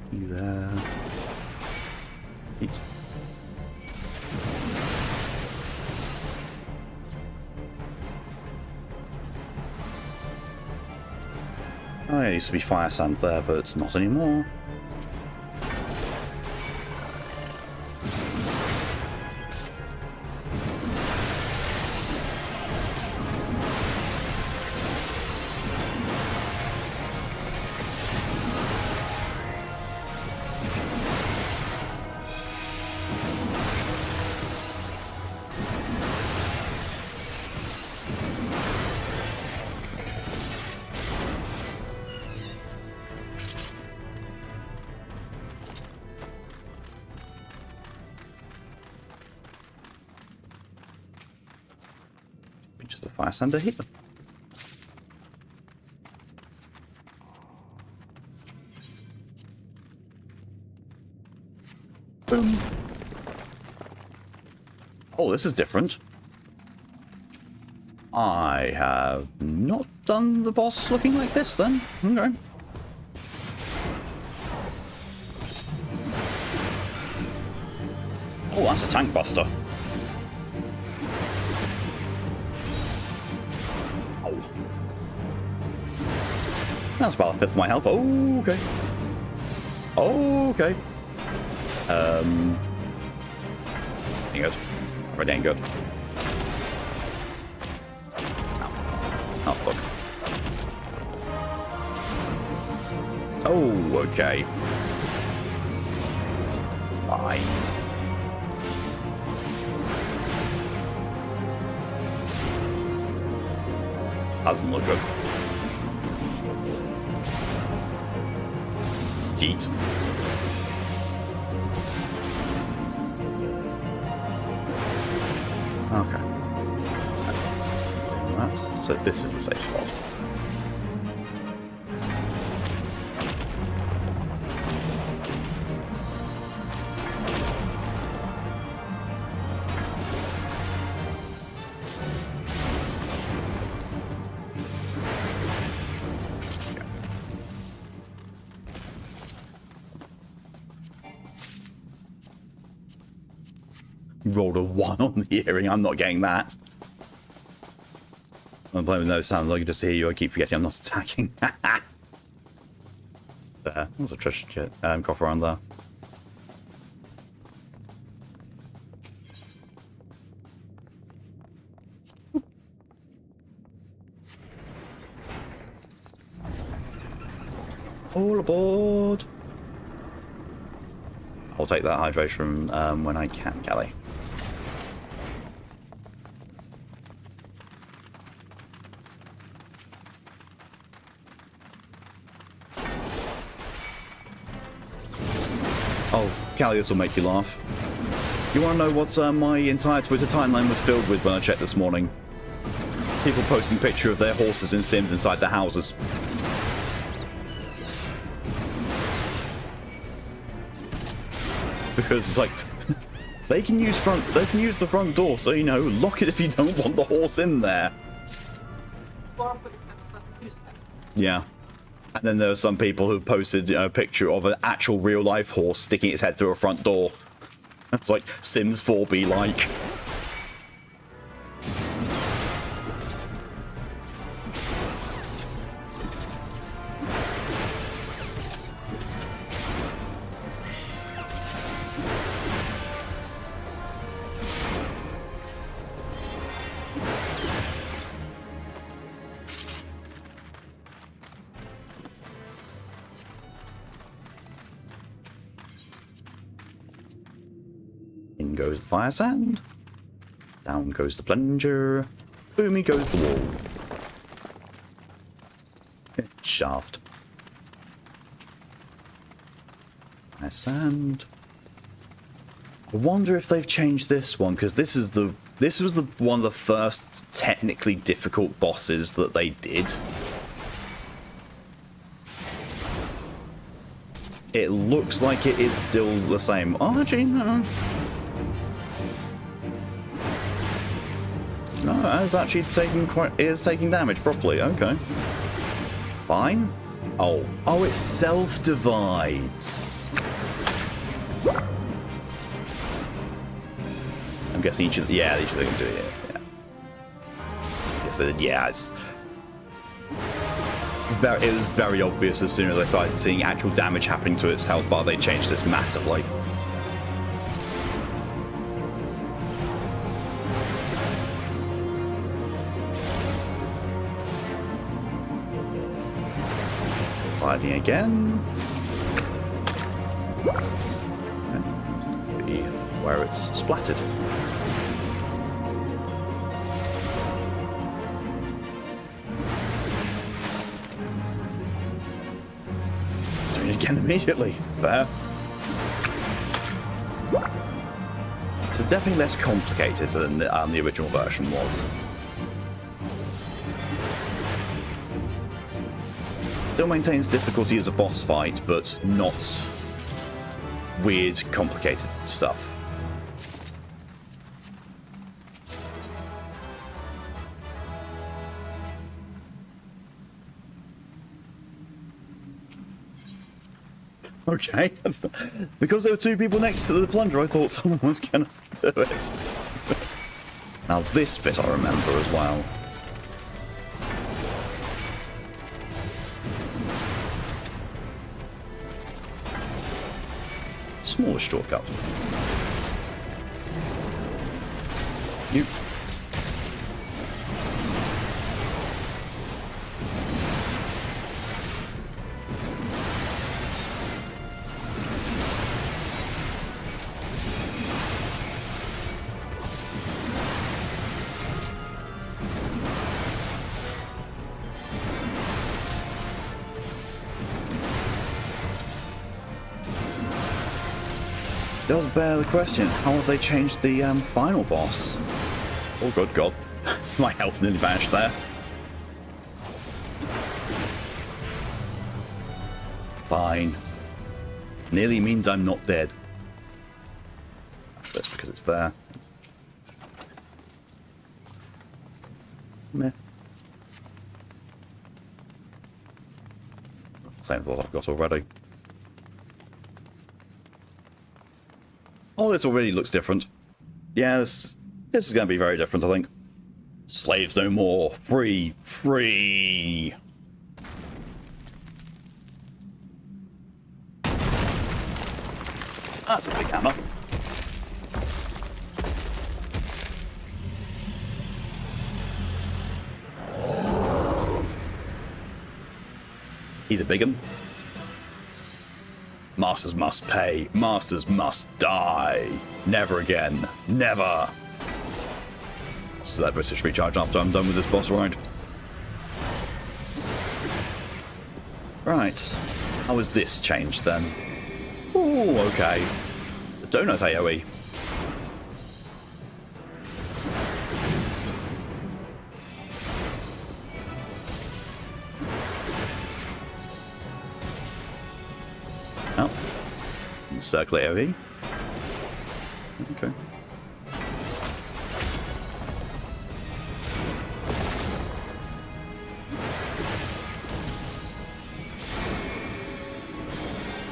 You there. Eat. Oh yeah, it used to be fire sand there, but it's not anymore. Just a fire sander here. Oh, this is different. I have not done the boss looking like this then. Okay. Oh, that's a tank buster. Oh. That's about a fifth of my health. Oh, okay. Oh, okay. Ain't good. Already ain't good. Oh, fuck. Oh, okay. It's fine. That doesn't look good. Yeet. Okay. So this is the safe spot. Rolled a 1 on the hearing. I'm not getting that. I'm playing with no sounds. I can just hear you. I keep forgetting I'm not attacking. There. There's a treasure chest. Coffer around there. All aboard. I'll take that hydration when I can, Callie. Oh, Callie, this will make you laugh. You want to know what my entire Twitter timeline was filled with when I checked this morning? People posting pictures of their horses in Sims inside their houses. Because it's like they can use the front door, so you know, lock it if you don't want the horse in there. Yeah. And then there are some people who posted a picture of an actual real life horse sticking its head through a front door. It's like Sims 4B like. In goes the fire sand. Down goes the plunger. Boomy goes the wall. Shaft. Fire sand. I wonder if they've changed this one, because this was the one of the first technically difficult bosses that they did. It looks like it is still the same. Oh, actually, no. No, it's actually taking damage properly. Okay. Fine. Oh, it self-divides. I'm guessing each of them can do this. Yeah. Yes, yeah. It was very obvious as soon as I started seeing actual damage happening to its health bar. They changed this massively. Fighting again. Maybe where it's splattered. Doing it again immediately. Fair. So definitely less complicated than the original version was. Still maintains difficulty as a boss fight, but not weird, complicated stuff. Okay. Because there were two people next to the plunger, I thought someone was going to do it. Now this bit I remember as well. Smaller shortcut. You. Does bear the question, how have they changed the final boss? Oh, good God. My health nearly vanished there. Fine. Nearly means I'm not dead. That's because it's there. Meh. Same as what I've got already. Oh, this already looks different. Yeah, this is going to be very different, I think. Slaves no more. Free. Free. That's a big hammer. He's a big one. Masters must pay. Masters must die. Never again. Never. So let British recharge after I'm done with this boss ride. Right. How has this changed then? Ooh, okay. The donut AoE. Oh. Circle AoE. Okay.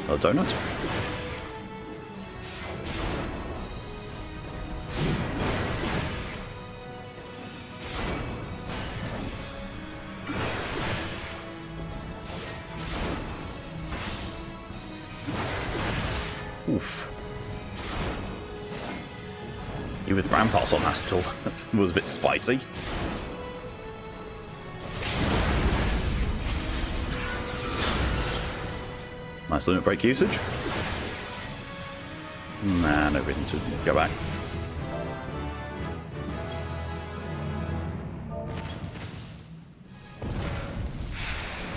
A donut. Oof. You with ramparts on that still was a bit spicy. Nice limit break usage. Nah, no reason to go back.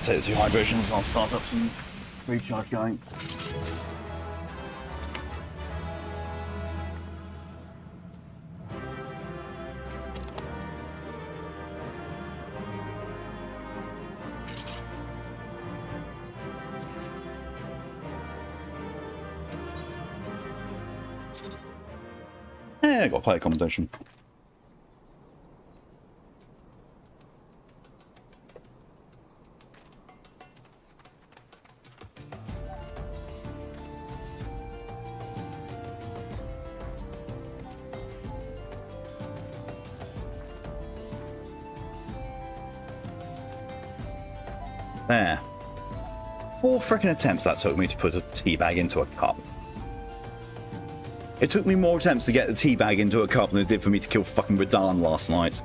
Take the two hydrations, I'll start up some recharge going. Yeah, got player commendation. There. 4 frickin' attempts that took me to put a tea bag into a cup. It took me more attempts to get the tea bag into a cup than it did for me to kill fucking Radahn last night.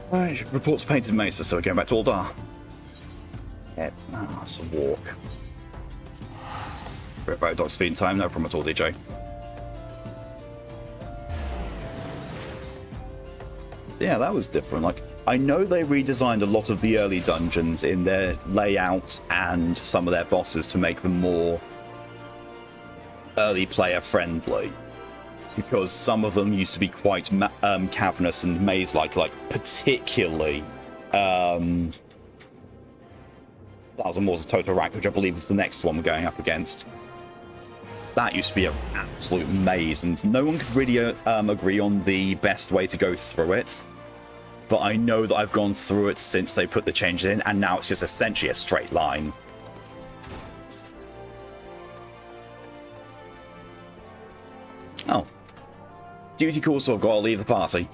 Right, reports painted Mesa, so we're going back to Aldar. Yeah, oh, it's a walk. We're about dog's feeding time, no problem at all, DJ. So yeah, that was different. Like, I know they redesigned a lot of the early dungeons in their layout and some of their bosses to make them more early player friendly, because some of them used to be quite cavernous and maze-like, particularly Thousand Wars of Total Rack, which I believe is the next one we're going up against. That used to be an absolute maze, and no one could really agree on the best way to go through it. but I know that I've gone through it since they put the changes in, and now it's just essentially a straight line. Oh. Duty calls, so I've got to leave the party.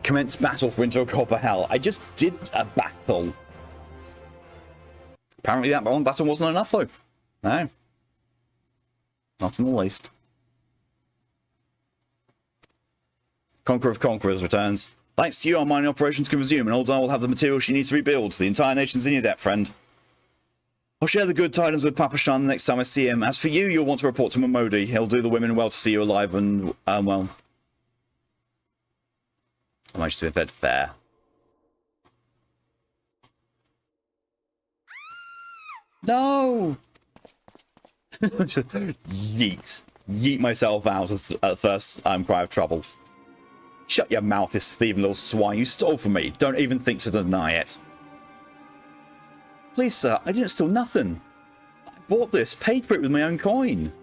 Commence battle for Into a Copper Hell. I just did a battle. Apparently that one battle wasn't enough, though. No. Not in the least. Conqueror of Conquerors returns. Thanks to you, our mining operations can resume, and Oldar will have the material she needs to rebuild. The entire nation's in your debt, friend. I'll share the good tidings with Papa Shan the next time I see him. As for you, you'll want to report to Momodi. He'll do the women well to see you alive and, well... I managed to be fed fair. No! Yeet. Yeet myself out at first cry of trouble. Shut your mouth, this thieving little swine. You stole from me. Don't even think to deny it. Please, sir, I didn't steal nothing. I bought this, paid for it with my own coin.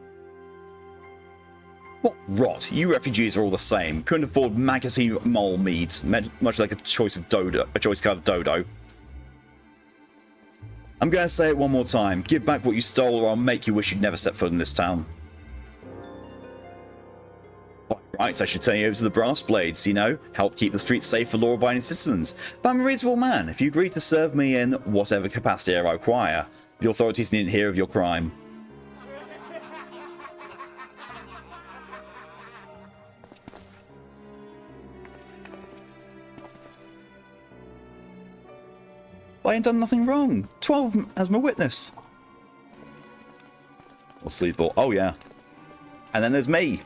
What rot? You refugees are all the same. Couldn't afford magazine mole meat, much like a choice card of dodo. I'm going to say it one more time. Give back what you stole, or I'll make you wish you'd never set foot in this town. By rights, I should turn you over to the brass blades, you know, help keep the streets safe for law-abiding citizens. But I'm a reasonable man. If you agree to serve me in whatever capacity I require, the authorities needn't hear of your crime. I ain't done nothing wrong. 12 as my witness. Or sleepball. Oh, yeah. And then there's me.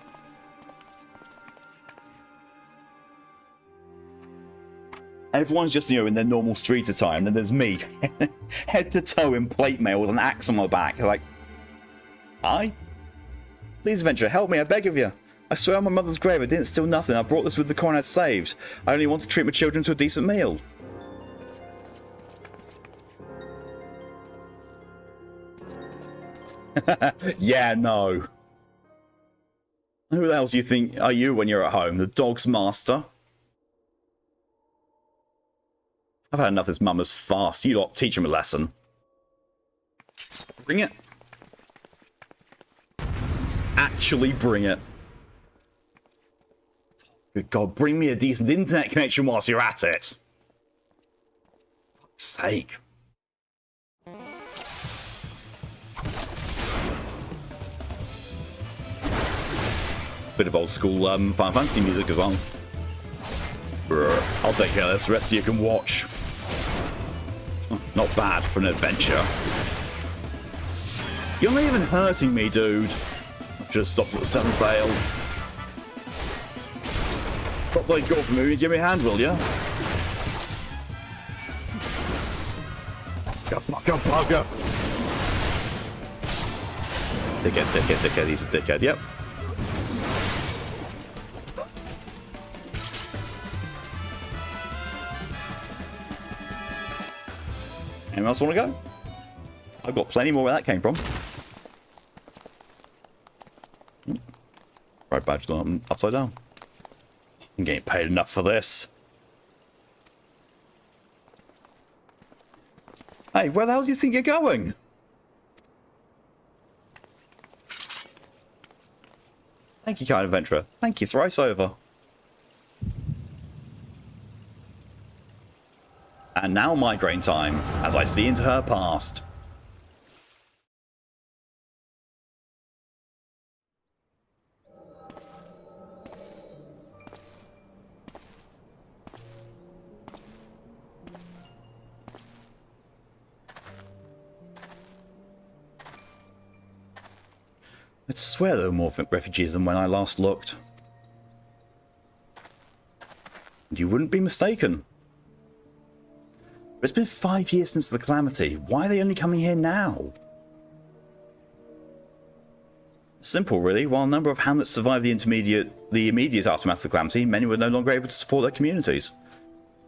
Everyone's just, you know, in their normal street attire, and then there's me. Head to toe in plate mail with an axe on my back. Like, hi? Please, adventurer, help me, I beg of you. I swear on my mother's grave I didn't steal nothing. I brought this with the coin I'd saved. I only want to treat my children to a decent meal. Yeah, no. Who else do you think are you when you're at home? The dog's master? I've had enough of this mama's farce. You lot teach him a lesson. Bring it. Actually bring it. Good God, bring me a decent internet connection whilst you're at it. For fuck's sake. Bit of old school Final Fantasy music as well. Brr, I'll take care of this. The rest of you can watch. Not bad for an adventure. You're not even hurting me, dude. Should have stopped at the seventh ale. Stop playing golf for me and give me a hand, will ya? Bugger, bugger. Dickhead. He's a dickhead, yep. Anyone else want to go? I've got plenty more where that came from. Right badge gone upside down. I'm getting paid enough for this. Hey, where the hell do you think you're going? Thank you, kind adventurer. Thank you thrice over. And now migraine time, as I see into her past. I'd swear there were more refugees than when I last looked. And you wouldn't be mistaken. But it's been 5 years since the calamity. Why are they only coming here now? It's simple, really. While a number of hamlets survived the immediate aftermath of the calamity, many were no longer able to support their communities.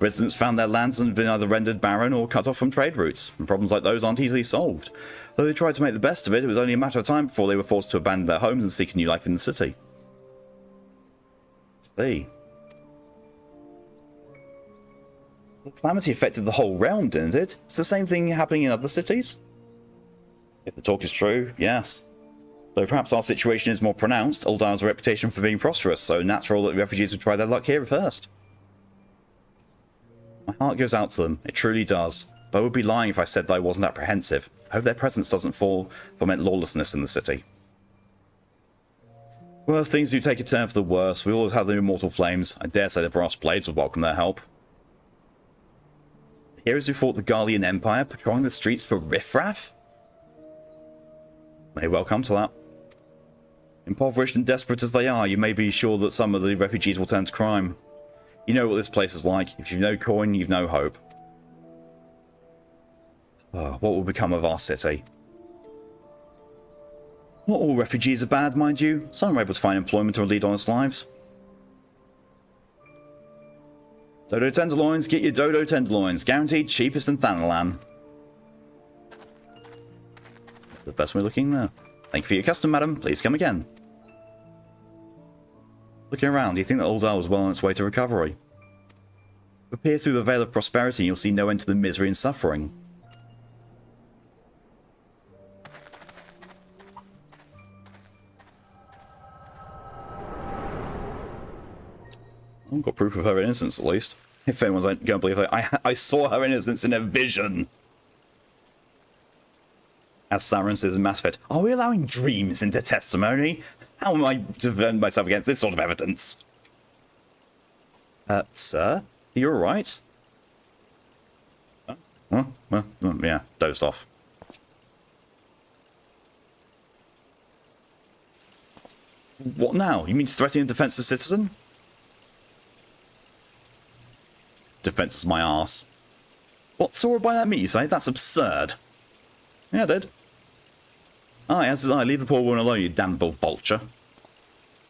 Residents found their lands had been either rendered barren or cut off from trade routes, and problems like those aren't easily solved. Though they tried to make the best of it, it was only a matter of time before they were forced to abandon their homes and seek a new life in the city. See. The calamity affected the whole realm, didn't it? It's the same thing happening in other cities. If the talk is true, yes. Though perhaps our situation is more pronounced, Ul'dah has a reputation for being prosperous, so natural that refugees would try their luck here first. My heart goes out to them, it truly does. But I would be lying if I said that I wasn't apprehensive. I hope their presence doesn't foment lawlessness in the city. Well, things do take a turn for the worse. We always have the immortal flames. I dare say the brass blades would welcome their help. The heroes who fought the Garlean Empire, patrolling the streets for riffraff? May well come to that. Impoverished and desperate as they are, you may be sure that some of the refugees will turn to crime. You know what this place is like. If you've no coin, you've no hope. Oh, what will become of our city? Not all refugees are bad, mind you. Some are able to find employment or lead honest lives. Dodo tenderloins, get your Dodo tenderloins. Guaranteed cheapest in Thanalan. The best way looking there. Thank you for your custom, madam. Please come again. Looking around, do you think that Ul'dah was well on its way to recovery? Peer through the veil of prosperity and you'll see no end to the misery and suffering. I've got proof of her innocence, at least. If anyone's going to believe her. I saw her innocence in a vision. As Saren says in Mass Effect, are we allowing dreams into testimony? How am I to defend myself against this sort of evidence? Sir? You're alright? Yeah, dozed off. What now? You mean threatening a defenseless citizen? Defense is my arse. What, saw her by that meat, you say? That's absurd. Yeah, I did. Aye, as did I. Leave the poor woman alone, you damnable vulture.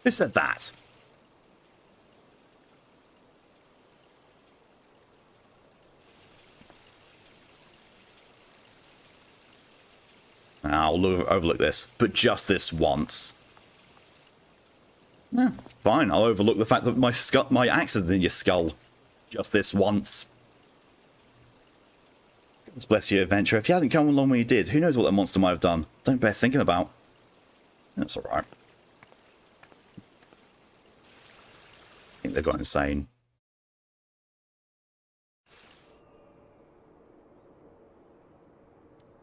Who said that? I'll overlook this, but just this once. Yeah, fine, I'll overlook the fact that my axe is in your skull. Just this once. God bless you, adventurer. If you hadn't come along when you did, who knows what that monster might have done. Don't bear thinking about. That's alright. I think they've gone insane.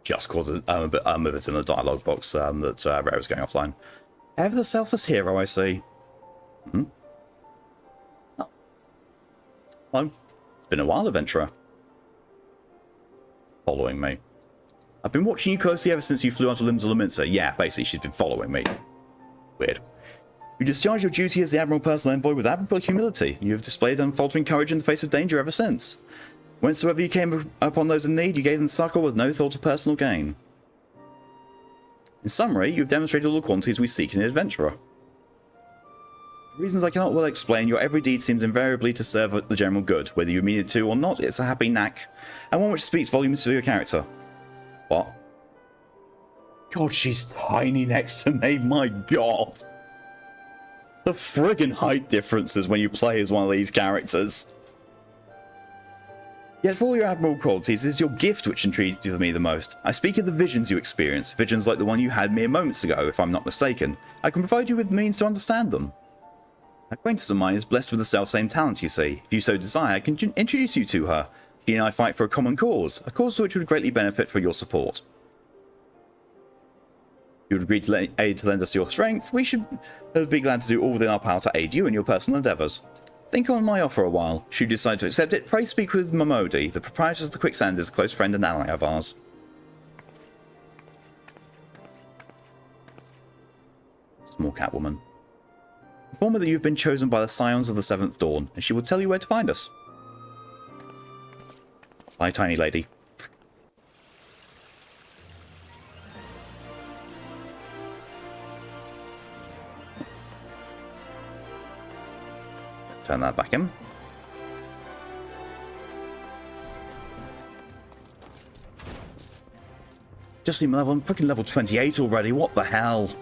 Just caught a bit in the dialogue box that Rare was going offline. Ever the selfless hero, I see. Oh. Hello. It's been a while, adventurer. Following me. I've been watching you closely ever since you flew onto Limbs of Laminsa. Yeah, basically she's been following me. Weird. You discharge your duty as the Admiral Personal Envoy with admirable humility. You have displayed unfaltering courage in the face of danger ever since. Whensoever you came upon those in need, you gave them succor with no thought of personal gain. In summary, you have demonstrated all the qualities we seek in an adventurer. For reasons I cannot well explain, your every deed seems invariably to serve the general good. Whether you mean it to or not, it's a happy knack, and one which speaks volumes to your character. What? God, she's tiny next to me, my god! The friggin' height differences when you play as one of these characters. Yet for all your admirable qualities, it is your gift which intrigues me the most. I speak of the visions you experience, visions like the one you had mere moments ago, if I'm not mistaken. I can provide you with means to understand them. An acquaintance of mine is blessed with the self-same talent, you see. If you so desire, I can introduce you to her. She and I fight for a common cause, a cause which would greatly benefit from your support. If you would agree to aid to lend us your strength, we should be glad to do all within our power to aid you in your personal endeavours. Think on my offer a while. Should you decide to accept it, pray speak with Momodi, the proprietor of the Quicksand, is a close friend and ally of ours. Small cat woman. Inform her that you've been chosen by the Scions of the Seventh Dawn, and she will tell you where to find us. Bye, tiny lady. Turn that back in. Just seen I'm freaking level 28 already. What the hell?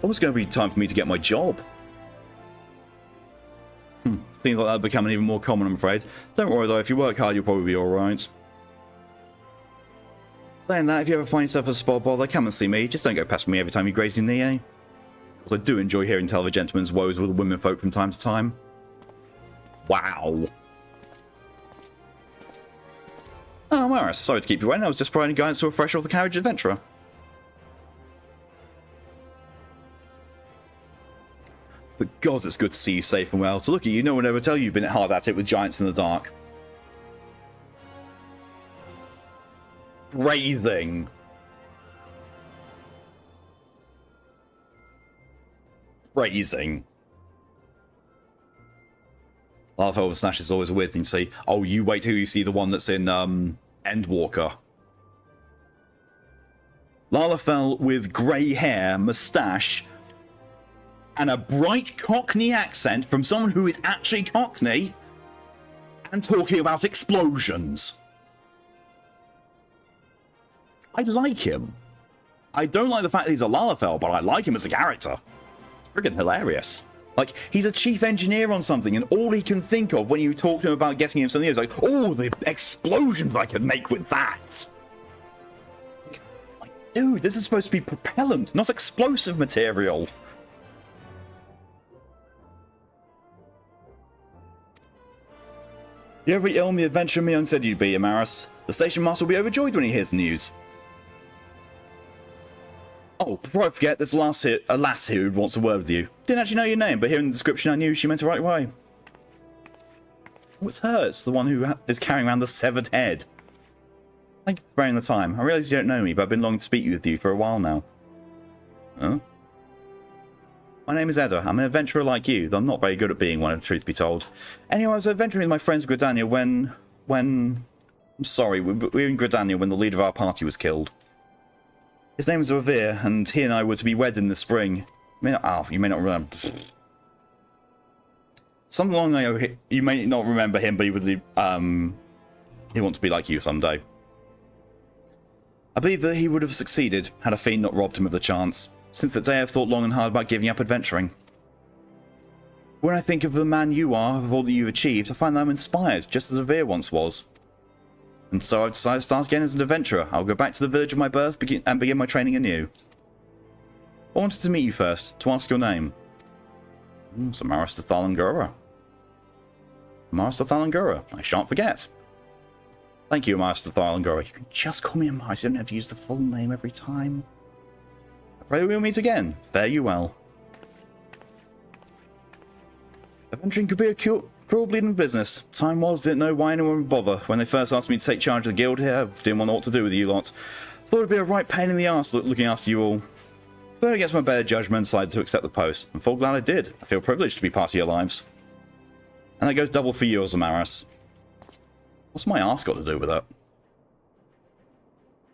It was going to be time for me to get my job. Things like that are becoming even more common, I'm afraid. Don't worry though, if you work hard, you'll probably be alright. Saying that, if you ever find yourself a spot bother, come and see me. Just don't go past me every time you graze your knee, eh? Because I do enjoy hearing tell of a gentleman's woes with the women folk from time to time. Wow. Oh, Maris, sorry to keep you waiting. I was just providing guidance to a fresh off the carriage adventurer. But gods, it's good to see you safe and well. To look at you, no one ever tell you you've been hard at it with giants in the dark. Phrasing. Phrasing. Laugh over Snash is always a weird thing to say. Oh, you wait till you see the one that's in Endwalker. Lalafell with grey hair, moustache, and a bright Cockney accent from someone who is actually Cockney, and talking about explosions. I like him. I don't like the fact that he's a Lalafell, but I like him as a character. It's friggin' hilarious. Like, he's a chief engineer on something, and all he can think of when you talk to him about getting him something is like, oh, the explosions I could make with that. Like, dude, this is supposed to be propellant, not explosive material. You're every ill in the adventure Mion said you'd be, Amaris. The station master will be overjoyed when he hears the news. Oh, before I forget, there's a lass here who wants a word with you. Didn't actually know your name, but hearing the description I knew she meant it right away. What's her? It's the one who is carrying around the severed head. Thank you for sparing the time. I realise you don't know me, but I've been longing to speak with you for a while now. Huh? My name is Edda. I'm an adventurer like you, though I'm not very good at being one, truth be told. Anyway, I was adventuring with my friends in Gridania when... I'm sorry, we were in Gridania when the leader of our party was killed. His name was Revere, and he and I were to be wed in the spring. You may not remember. Something along the way, you may not remember him, but he would he want to be like you someday. I believe that he would have succeeded, had a fiend not robbed him of the chance. Since that day I've thought long and hard about giving up adventuring. When I think of the man you are, of all that you've achieved, I find that I'm inspired, just as Revere once was. And so I've decided to start again as an adventurer. I'll go back to the village of my birth and begin my training anew. I wanted to meet you first, to ask your name. Samaras Thalangura. Samaras Thalangura. I shan't forget. Thank you, Master Thalangura. You can just call me Amaris. You don't have to use the full name every time. I pray we'll meet again. Fare you well. Adventuring could be a cruel bleeding business. Time was, didn't know why anyone would bother. When they first asked me to take charge of the guild here, I didn't want what to do with you lot. Thought it'd be a right pain in the arse looking after you all. But against my better judgment, decided to accept the post. I'm full glad I did. I feel privileged to be part of your lives. And that goes double for you, Amaris. What's my arse got to do with that?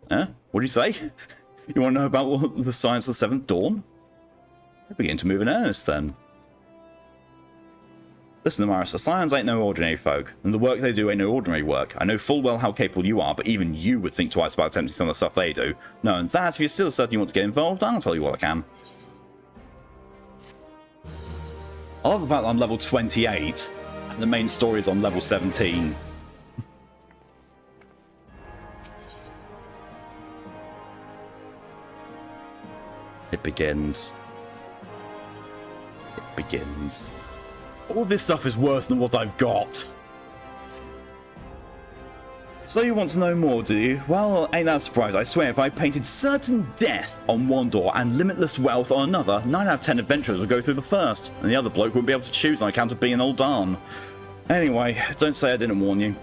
Huh? What do you say? You want to know about the science of the Seventh Dawn? I begin to move in earnest, then. Listen, Amaris, the Scions ain't no ordinary folk, and the work they do ain't no ordinary work. I know full well how capable you are, but even you would think twice about attempting some of the stuff they do. Knowing that, if you're still certain you want to get involved, I'll tell you what I can. I love the fact that I'm level 28, and the main story is on level 17. It begins. It begins. All this stuff is worse than what I've got. So you want to know more, do you? Well, ain't that a surprise. I swear, if I painted certain death on one door and limitless wealth on another, 9 out of 10 adventurers would go through the first, and the other bloke wouldn't be able to choose on account of being an old darn. Anyway, don't say I didn't warn you.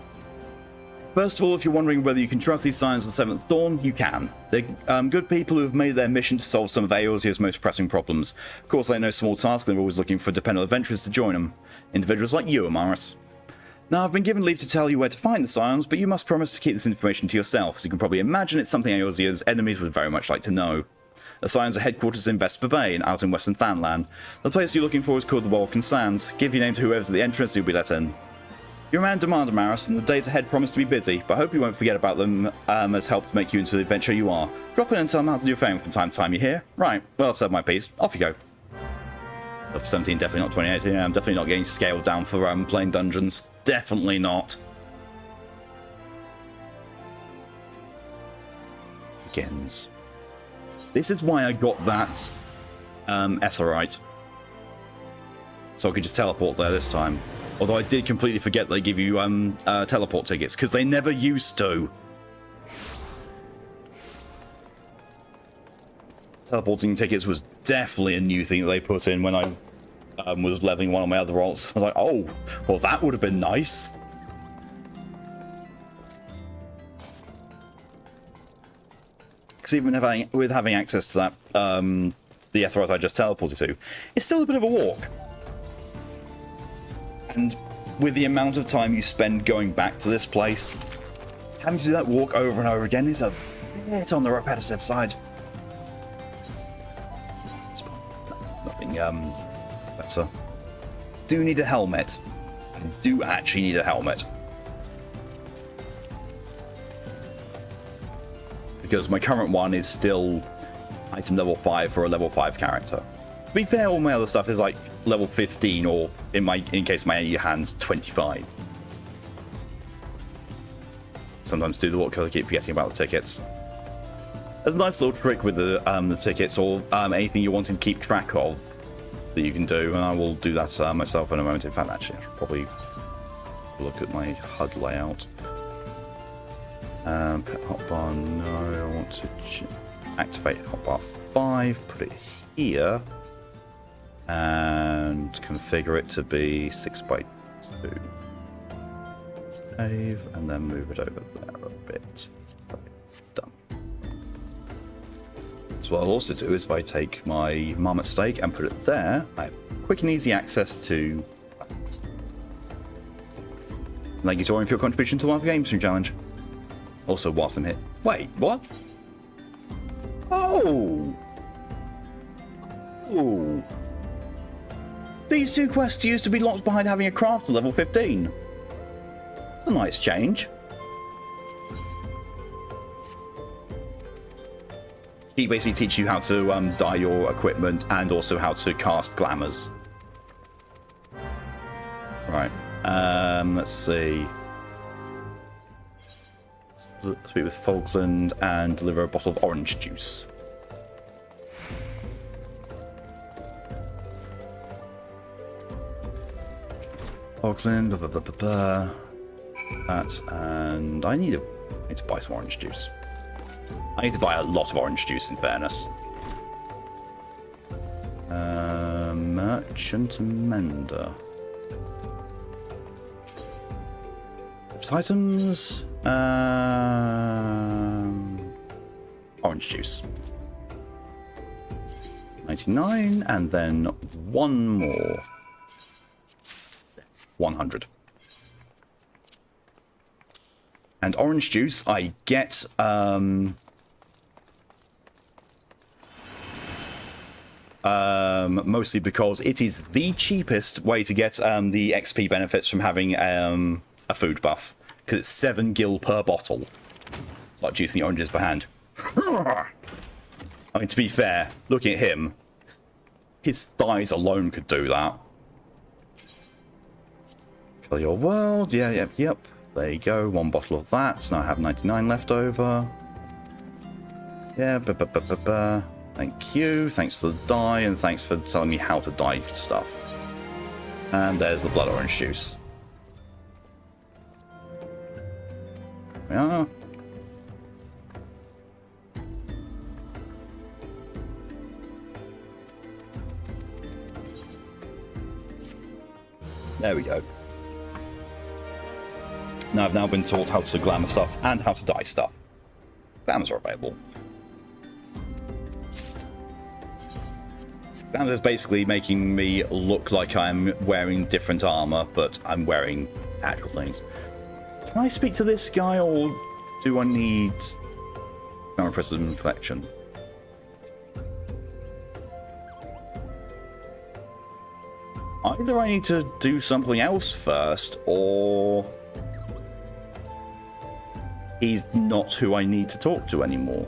First of all, if you're wondering whether you can trust these Scions of the Seventh Dawn, you can. They're good people who have made their mission to solve some of Eorzea's most pressing problems. Of course, they ain't no small task, they're always looking for dependable adventurers to join them. Individuals like you, Amaris. Now, I've been given leave to tell you where to find the Scions, but you must promise to keep this information to yourself, as you can probably imagine it's something Eorzea's enemies would very much like to know. The Scions are headquarters in Vesper Bay, and out in Western Thanlan. The place you're looking for is called the Walken Sands. Give your name to whoever's at the entrance, you'll be let in. You're a man in demand, Amaris, and the days ahead promise to be busy, but I hope you won't forget about them as help to make you into the adventurer you are. Drop in and tell them how to do your fame from time to time, you hear? Right, well, I've said my piece. Off you go. Of 17, definitely not 28. Yeah, I'm definitely not getting scaled down for playing dungeons. Definitely not. Begins. This is why I got that Etherite. So I could just teleport there this time. Although I did completely forget they give you teleport tickets, because they never used to. Teleporting tickets was definitely a new thing that they put in when I was leveling one of my other roles. I was like, oh, well, that would have been nice. Because even with having access to that, the Etherite I just teleported to, it's still a bit of a walk. And with the amount of time you spend going back to this place, having to do that walk over and over again is a bit on the repetitive side. Nothing better. Do need a helmet. I do actually need a helmet. Because my current one is still item level 5 for a level 5 character. To be fair, all my other stuff is like level 15 or in case my hands 25. Sometimes do the walk because I keep forgetting about the tickets. There's a nice little trick with the tickets or anything you're wanting to keep track of that you can do, and I will do that myself in a moment. In fact, actually, I should probably look at my HUD layout. Pet hotbar, no, I want to activate hotbar 5, put it here, and configure it to be 6x2. Save, and then move it over there a bit. Done. So what I'll also do is if I take my marmot steak and put it there, I have quick and easy access to that. Thank you, Torian, for your contribution to the Marvel Game Stream Challenge. Also, whilst I'm here... Wait, what? Oh! Oh! These two quests used to be locked behind having a craft to level 15. It's a nice change. He basically teaches you how to dye your equipment and also how to cast glamours. Right. Let's see. Speak with Falkland and deliver a bottle of orange juice. Falkland, that, and I need to buy some orange juice. I need to buy a lot of orange juice, in fairness. Merchant Mender. Items. Orange juice. 99, and then one more. 100. And orange juice, I get mostly because it is the cheapest way to get the XP benefits from having a food buff, because it's 7 gil per bottle. It's like juicing the oranges per hand. I mean, to be fair, looking at him, his thighs alone could do that. Kill your world, yep. There you go, 1 bottle of that. So now I have 99 left over. Yeah, thank you. Thanks for the dye, and thanks for telling me how to dye stuff. And there's the blood orange juice. There we are. There we go. Now I've now been taught how to glamour stuff and how to dye stuff. Glamours are available. Glamour is basically making me look like I'm wearing different armor, but I'm wearing actual things. Can I speak to this guy, or do I need Armor Prism Collection? Either I need to do something else first, or he's not who I need to talk to anymore.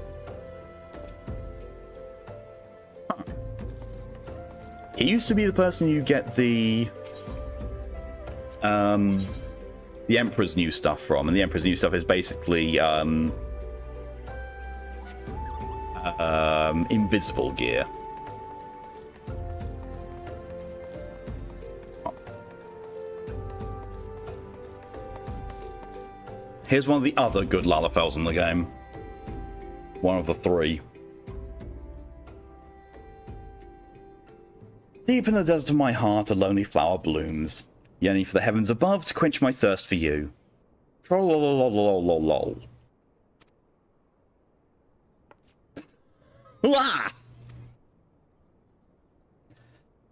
He used to be the person you get the Emperor's New Stuff from, and the Emperor's New Stuff is basically invisible gear. Here's one of the other good Lalafels in the game. One of the 3. Deep in the desert of my heart, a lonely flower blooms, yearning for the heavens above to quench my thirst for you. Trollolololololol. Ah!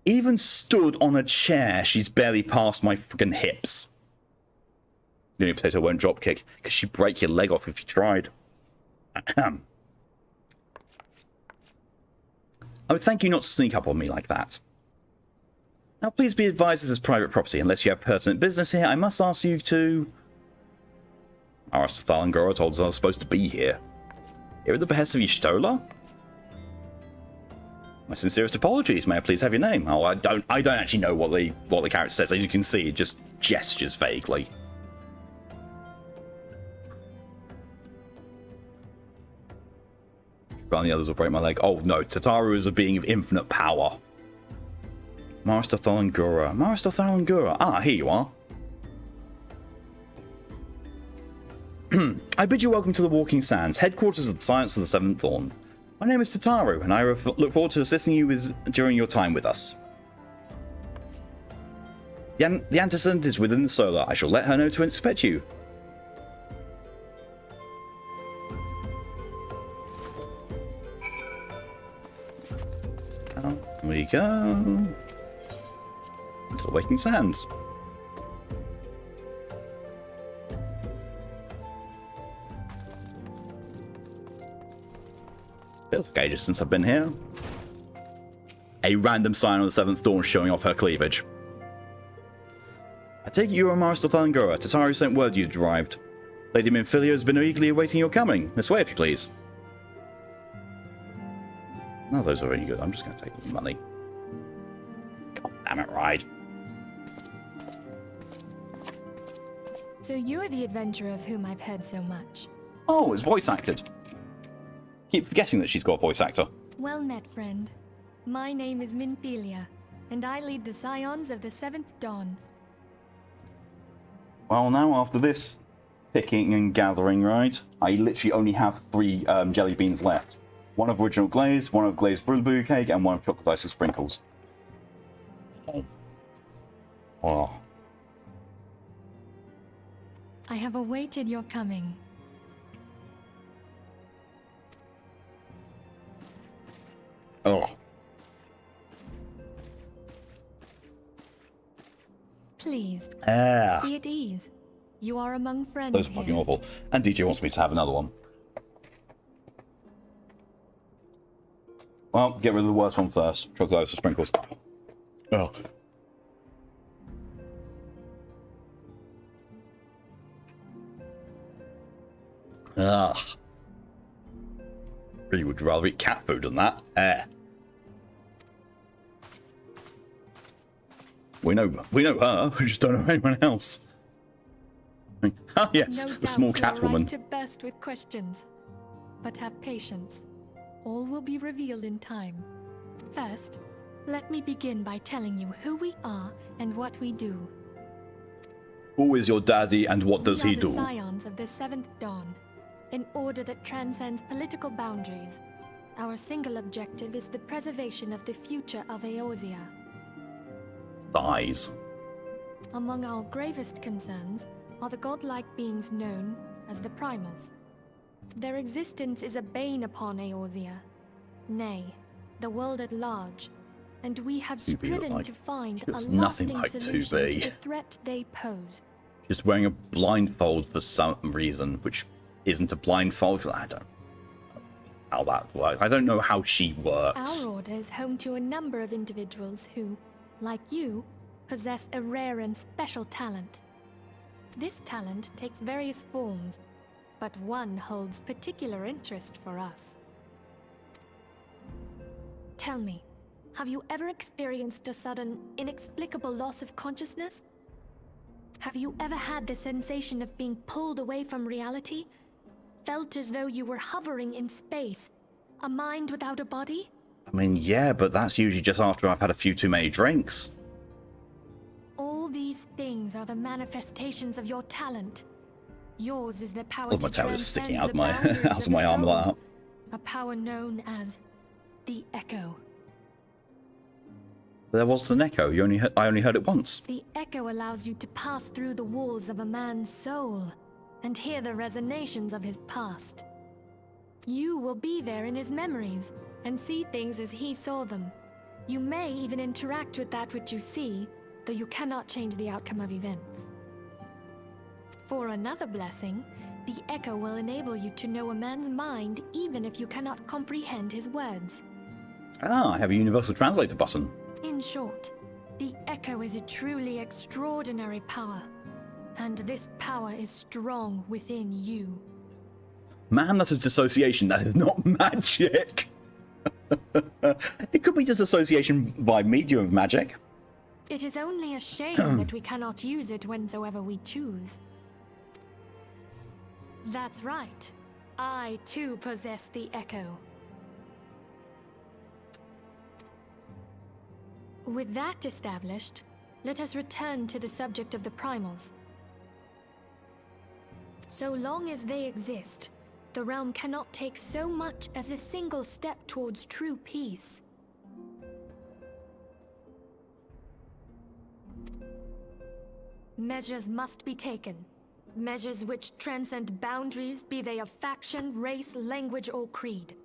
Even stood on a chair, she's barely past my friggin' hips. The only potato won't drop kick, because she'd break your leg off if you tried. I would thank you not to sneak up on me like that. Now please be advised this is private property. Unless you have pertinent business here, I must ask you to... Arastathal and Gora told us I was supposed to be here. Here at the behest of Y'shtola? My sincerest apologies. May I please have your name? Oh, I don't actually know what the character says. As you can see, it just gestures vaguely. But the others will break my leg. Oh no, Tataru is a being of infinite power. Maristathal and Gura. Maristathal and Gura. Ah, here you are. I bid you welcome to the Walking Sands, headquarters of the Science of the Seventh Dawn. My name is Tataru, and I look forward to assisting you during your time with us. The antecedent is within the Solar. I shall let her know to expect you. Here we go. To the Waking Sands. Feels like ages since I've been here. A random sign on the Seventh Dawn showing off her cleavage. I take it you are Maristathal and Gora. Tataru sent word you'd arrived. Lady Minfilia has been eagerly awaiting your coming. This way, if you please. No, those are really good. I'm just going to take the money. God damn it, Ride. So you're the adventurer of whom I've heard so much. Oh, it's voice acted. Keep forgetting that she's got a voice actor. Well met, friend. My name is Minfilia, and I lead the Scions of the Seventh Dawn. Well, now after this picking and gathering, right, I literally only have 3 jelly beans left. One of original glazed, one of glazed blueberry cake, and one of chocolate ice with sprinkles. Oh. I have awaited your coming. Oh. Please, Ah. be at ease. You are among friends Those are here. fucking awful. And DJ wants me to have another one. Well, get rid of the worst one first. Chocolate ice with sprinkles. Oh. Ugh. Really would rather eat cat food than that. We know her. We just don't know anyone else. Ah, yes, No the small doubt cat you are woman. right to burst with questions, but have patience. All will be revealed in time. First, let me begin by telling you who we are and what we do. Who is your daddy and what does he We are do? the Scions of the Seventh Dawn, an order that transcends political boundaries. Our single objective is the preservation of the future of Eorzea. Thighs. Among our gravest concerns are the godlike beings known as the Primals. Their existence is a bane upon Eorzea, nay, the world at large, and we have 2B look striven like- to find she a looks nothing lasting like solution 2B. to the threat they pose. Just wearing a blindfold for some reason, which isn't a blindfold. I don't know how that works. I don't know how she works. Our order is home to a number of individuals who, like you, possess a rare and special talent. This talent takes various forms, but one holds particular interest for us. Tell me, Have you ever experienced a sudden, inexplicable loss of consciousness? Have you ever had the sensation of being pulled away from reality? Felt as though you were hovering in space? A mind without a body? I mean, yeah, but that's usually just after I've had a few too many drinks. All these things are the manifestations of your talent. Yours is the power Oh, to my tail is sticking transcend out the my boundaries out of the my arm like soul. that. A power known as the Echo. There was an echo. I only heard it once. The Echo allows you to pass through the walls of a man's soul and hear the resonations of his past. You will be there in his memories and see things as he saw them. You may even interact with that which you see, though you cannot change the outcome of events. For another blessing, the Echo will enable you to know a man's mind even if you cannot comprehend his words. Ah, I have a universal translator button. In short, the Echo is a truly extraordinary power, and this power is strong within you. Man, that is dissociation. That is not magic. It could be disassociation by medium of magic. It is only a shame that we cannot use it whensoever we choose. That's right. I too possess the Echo. With that established, let us return to the subject of the primals. So long as they exist, the realm cannot take so much as a single step towards true peace. Measures must be taken. Measures which transcend boundaries, be they of faction, race, language, or creed.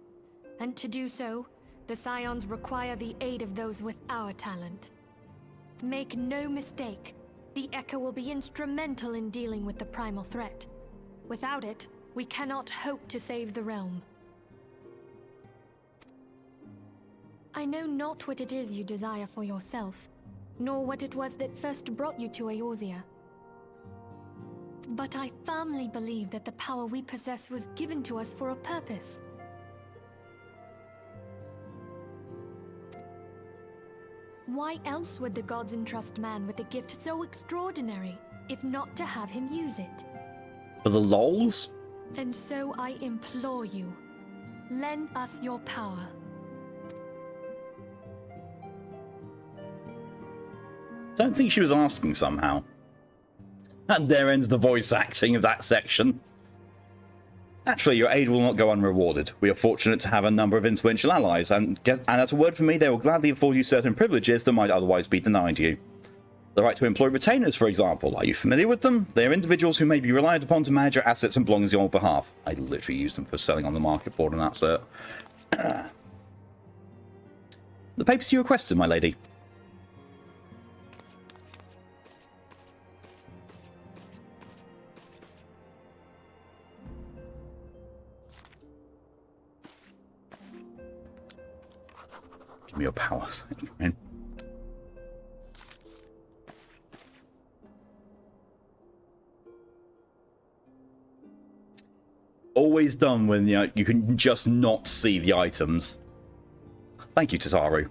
And to do so, the Scions require the aid of those with our talent. Make no mistake, the Echo will be instrumental in dealing with the primal threat. Without it, we cannot hope to save the realm. I know not what it is you desire for yourself, nor what it was that first brought you to Eorzea. But I firmly believe that the power we possess was given to us for a purpose. Why else would the gods entrust man with a gift so extraordinary, if not to have him use it? For the lols? And so I implore you, lend us your power. Don't think she was asking somehow. And there ends the voice acting of that section. Naturally, your aid will not go unrewarded. We are fortunate to have a number of influential allies, and as a word from me, they will gladly afford you certain privileges that might otherwise be denied you. The right to employ retainers, for example. Are you familiar with them? They are individuals who may be relied upon to manage your assets and belongings on your behalf. I literally use them for selling on the market board, and that's it. The papers you requested, my lady. Give me your power. Always done when you can just not see the items. Thank you, Tataru.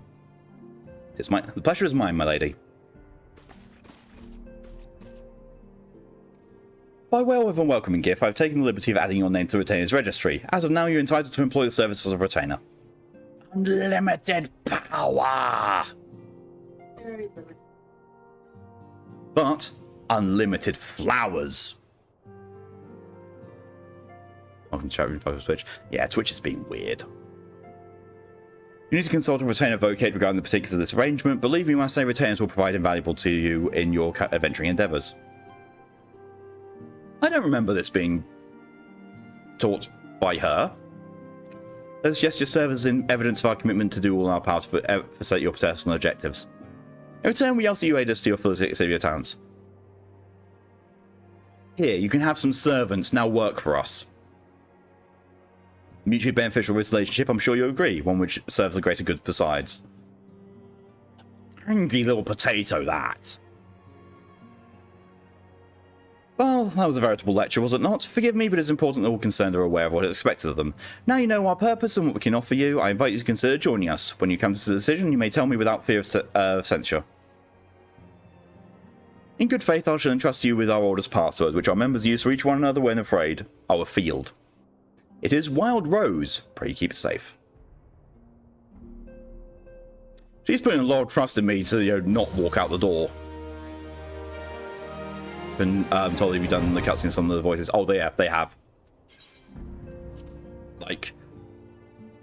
The pleasure is mine, my lady. By way of a welcoming gift, I've taken the liberty of adding your name to the retainer's registry. As of now, you're entitled to employ the services of a retainer. Unlimited power! Very limited. But unlimited flowers. Welcome to chat room for Twitch. Yeah, Twitch is being weird. You need to consult a retainer vocate regarding the particulars of this arrangement. Believe me when I say retainers will provide invaluable to you in your adventuring endeavours. I don't remember this being taught by her. Let's just serve as evidence of our commitment to do all our power to facilitate your personal objectives. In return, we ask that you aid us to your fullest extent of your talents. Here, you can have some servants now work for us. Mutually beneficial relationship, I'm sure you'll agree, one which serves the greater good besides. Angry little potato, that. Well, that was a veritable lecture, was it not? Forgive me, but it's important that all concerned are aware of what is expected of them. Now you know our purpose and what we can offer you. I invite you to consider joining us. When you come to this decision, you may tell me without fear of censure. In good faith, I shall entrust you with our order's password, which our members use for each one another when afraid. Our field. It is Wild Rose. Pray you keep it safe. She's putting a lot of trust in me to, not walk out the door. Been told you've done the cutscene, some of the voices. Oh, they have. Like,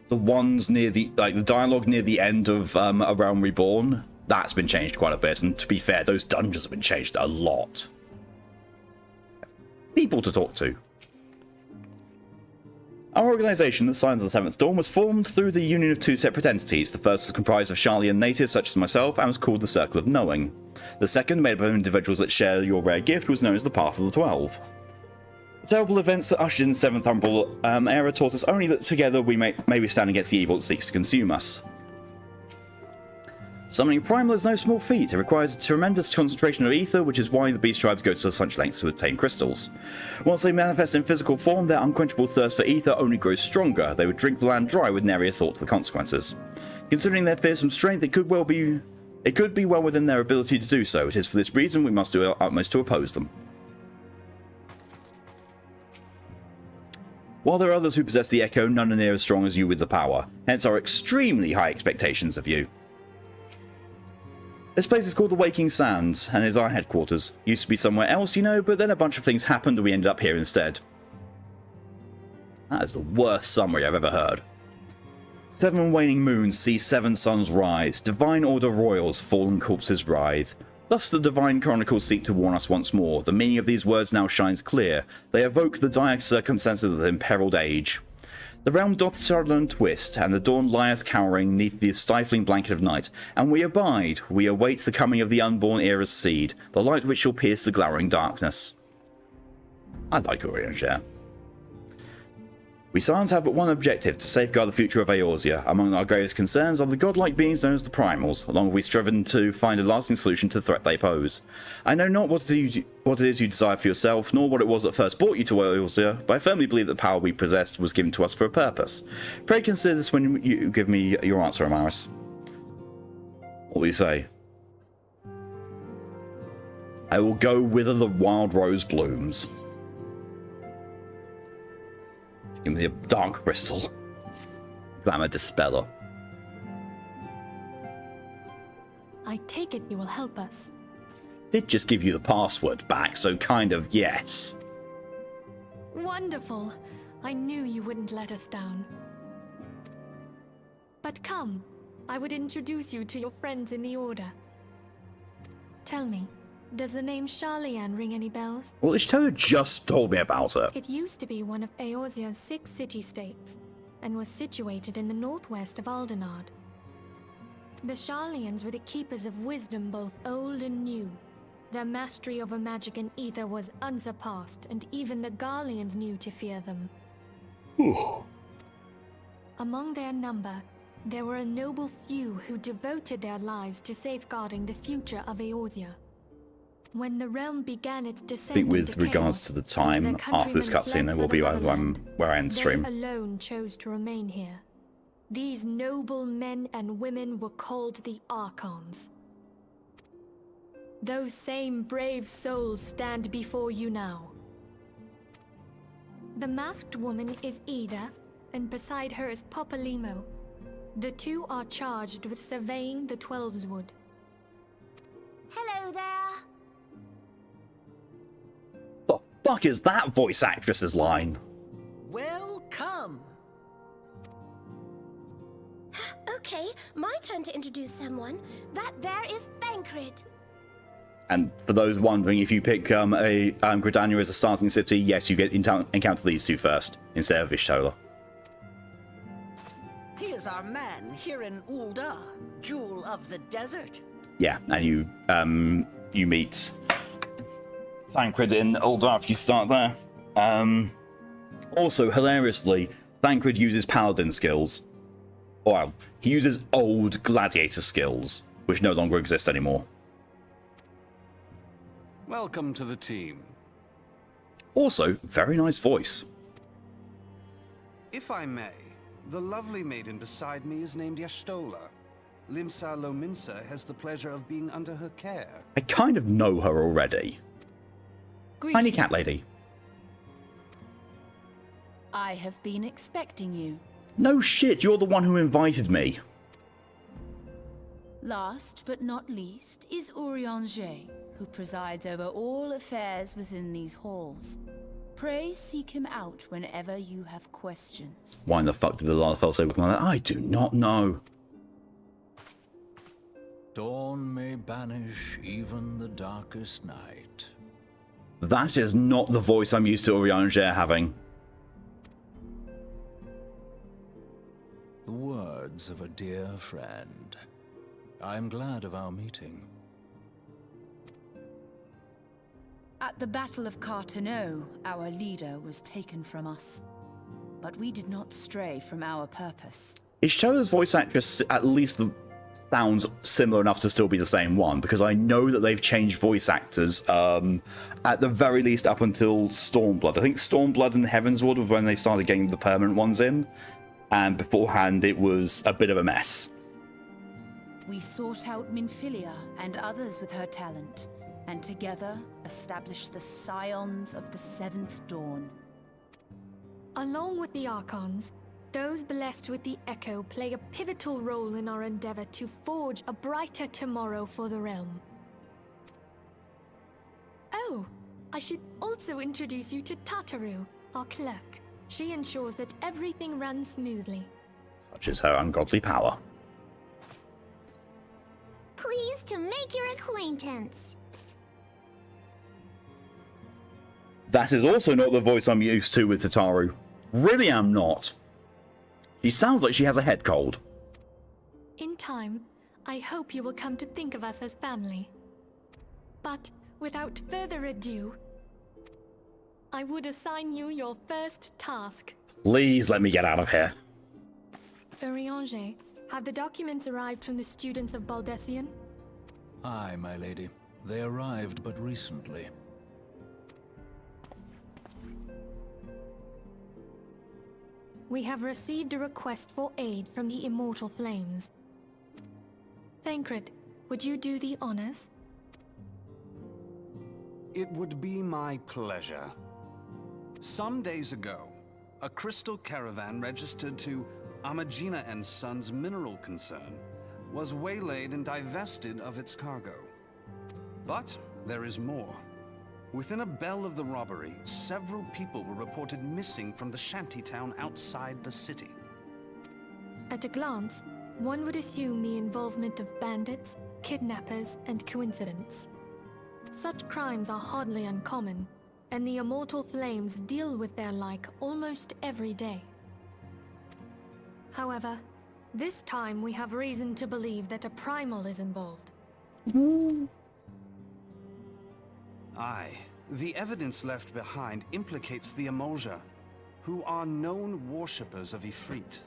the ones near the dialogue near the end of A Realm Reborn, that's been changed quite a bit. And to be fair, those dungeons have been changed a lot. People to talk to. Our organisation, the Signs of the Seventh Dawn, was formed through the union of two separate entities. The first was comprised of Sharlayan natives such as myself and was called the Circle of Knowing. The second, made up of individuals that share your rare gift, was known as the Path of the 12. The terrible events that ushered in the Seventh Umbral era taught us only that together we may withstand against the evil that seeks to consume us. Summoning a primal is no small feat. It requires a tremendous concentration of ether, which is why the beast tribes go to such lengths to obtain crystals. Once they manifest in physical form, their unquenchable thirst for ether only grows stronger. They would drink the land dry with nary a thought to the consequences. Considering their fearsome strength, it could be well within their ability to do so. It is for this reason we must do our utmost to oppose them. While there are others who possess the echo, none are near as strong as you with the power. Hence our extremely high expectations of you. This place is called the Waking Sands, and is our headquarters. Used to be somewhere else, but then a bunch of things happened and we ended up here instead. That is the worst summary I've ever heard. 7 waning moons see 7 suns rise. Divine order royals, fallen corpses writhe. Thus the Divine Chronicles seek to warn us once more. The meaning of these words now shines clear. They evoke the dire circumstances of the imperiled age. The realm doth shudder and twist, and the dawn lieth cowering neath the stifling blanket of night. And we abide, we await the coming of the unborn era's seed, the light which shall pierce the glowering darkness. I like Urianger. We Scions have but one objective, to safeguard the future of Eorzea. Among our greatest concerns are the godlike beings known as the Primals, along with we striven to find a lasting solution to the threat they pose. I know not what it is you desire for yourself, nor what it was that first brought you to Eorzea, but I firmly believe that the power we possessed was given to us for a purpose. Pray consider this when you give me your answer, Amaris. What will you say? I will go whither the wild rose blooms. Give me a dark crystal. Glamour Dispeller. I take it you will help us. Did just give you the password back, so kind of yes. Wonderful. I knew you wouldn't let us down. But come, I would introduce you to your friends in the Order. Tell me, does the name Sharlayan ring any bells? Well, Ishtoa just told me about it. It used to be one of Eorzea's 6 city-states, and was situated in the northwest of Aldenard. The Sharlayans were the keepers of wisdom both old and new. Their mastery over magic and ether was unsurpassed, and even the Garleans knew to fear them. Among their number, there were a noble few who devoted their lives to safeguarding the future of Eorzea. When the realm began its descent I think with into regards chaos, to the time and their after this countrymen cutscene, there fled will for be the where motherland, I end stream. they alone chose to remain here. These noble men and women were called the Archons. Those same brave souls stand before you now. The masked woman is Ida, and beside her is Popalimo. The two are charged with surveying the Twelveswood. Hello there. The fuck is that voice actress's line? Welcome. Okay, my turn to introduce someone. That there is Thancred. And for those wondering, if you pick Gridania as a starting city, yes, you get encounter these two first, instead of Ishtola. He is our man here in Ul'dah, Jewel of the Desert. Yeah, and you meet Thancred in Ul'dah if you start there. Also, hilariously, Thancred uses paladin skills. Well, he uses old gladiator skills, which no longer exist anymore. Welcome to the team. Also, very nice voice. If I may, the lovely maiden beside me is named Yastola. Limsa Lominsa has the pleasure of being under her care. I kind of know her already. Tiny cat lady. I have been expecting you. No shit, you're the one who invited me. Last but not least is Urianger, who presides over all affairs within these halls. Pray seek him out whenever you have questions. Why in the fuck did the last fella say like that? I do not know. Dawn may banish even the darkest night. That is not the voice I'm used to Urianger having. The words of a dear friend. I am glad of our meeting. At the Battle of Carteneau, our leader was taken from us. But we did not stray from our purpose. Is Shadow's voice actress at least sounds similar enough to still be the same one? Because I know that they've changed voice actors at the very least up until Stormblood. I think Stormblood and Heavensward was when they started getting the permanent ones in. And beforehand, it was a bit of a mess. We sought out Minfilia and others with her talent, and together established the Scions of the Seventh Dawn. Along with the Archons, those blessed with the Echo play a pivotal role in our endeavor to forge a brighter tomorrow for the realm. Oh, I should also introduce you to Tataru, our clerk. She ensures that everything runs smoothly. Such is her ungodly power. Pleased to make your acquaintance. That is also not the voice I'm used to with Tataru. Really am not. She sounds like she has a head cold. In time, I hope you will come to think of us as family. But without further ado, I would assign you your first task. Please let me get out of here. Urianger, have the documents arrived from the students of Baldessian? Aye, my lady. They arrived but recently. We have received a request for aid from the Immortal Flames. Thancred, would you do the honors? It would be my pleasure. Some days ago, a crystal caravan registered to Amagina and Sons Mineral Concern was waylaid and divested of its cargo. But there is more. Within a bell of the robbery, several people were reported missing from the shantytown outside the city. At a glance, one would assume the involvement of bandits, kidnappers, and coincidence. Such crimes are hardly uncommon, and the Immortal Flames deal with their like almost every day. However, this time we have reason to believe that a primal is involved. Aye, the evidence left behind implicates the Emolja, who are known worshippers of Ifrit.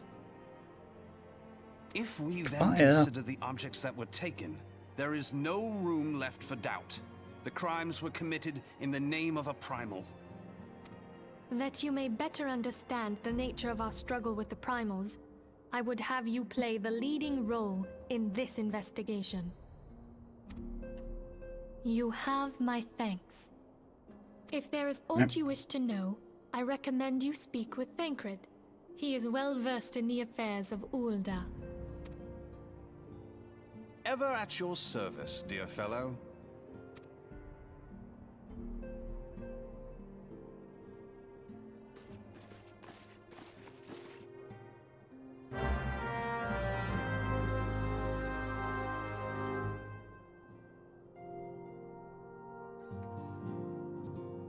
If we then consider the objects that were taken, there is no room left for doubt. The crimes were committed in the name of a primal. That you may better understand the nature of our struggle with the primals, I would have you play the leading role in this investigation. You have my thanks. If there is aught you wish to know, I recommend you speak with Thancred. He is well versed in the affairs of Ul'dah. Ever at your service, dear fellow.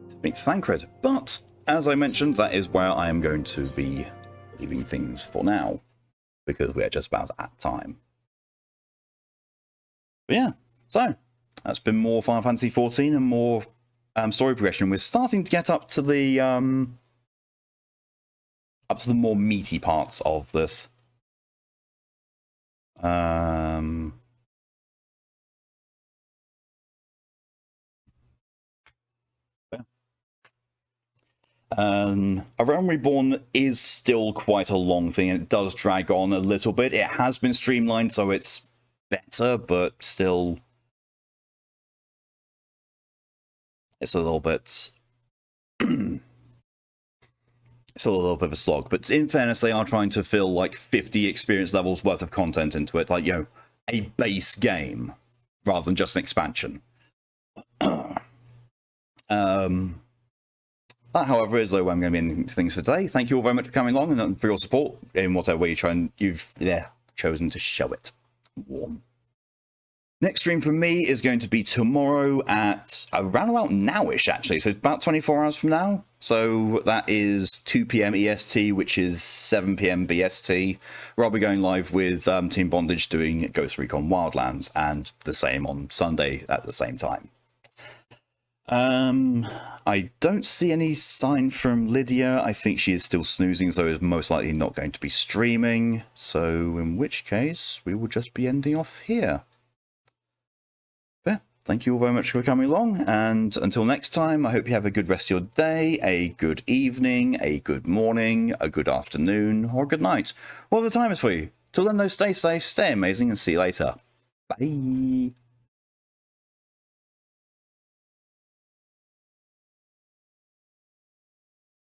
Speak to Thancred. But, as I mentioned, that is where I am going to be leaving things for now, because we are just about at time. But yeah, so that's been more Final Fantasy XIV and more story progression. We're starting to get up to the more meaty parts of this. A Realm Reborn is still quite a long thing, and it does drag on a little bit. It has been streamlined, so it's better, but still, it's a little bit... it's a little bit of a slog. But in fairness, they are trying to fill like 50 experience levels worth of content into it, like, you know, a base game, rather than just an expansion. That, however, is where I'm going to be ending things for today. Thank you all very much for coming along and for your support in whatever way you've chosen to show it. Warm. Next stream from me is going to be tomorrow at around about nowish, actually. So about 24 hours from now. So that is 2 p.m. EST, which is 7 p.m. BST, where I'll be going live with Team Bondage doing Ghost Recon Wildlands, and the same on Sunday at the same time. I don't see any sign from Lydia. I think she is still snoozing, so is most likely not going to be streaming. So in which case, we will just be ending off here. Yeah, thank you all very much for coming along, and until next time, I hope you have a good rest of your day, a good evening, a good morning, a good afternoon, or a good night. Whatever the time is for you. Till then, though, stay safe, stay amazing, and see you later. Bye.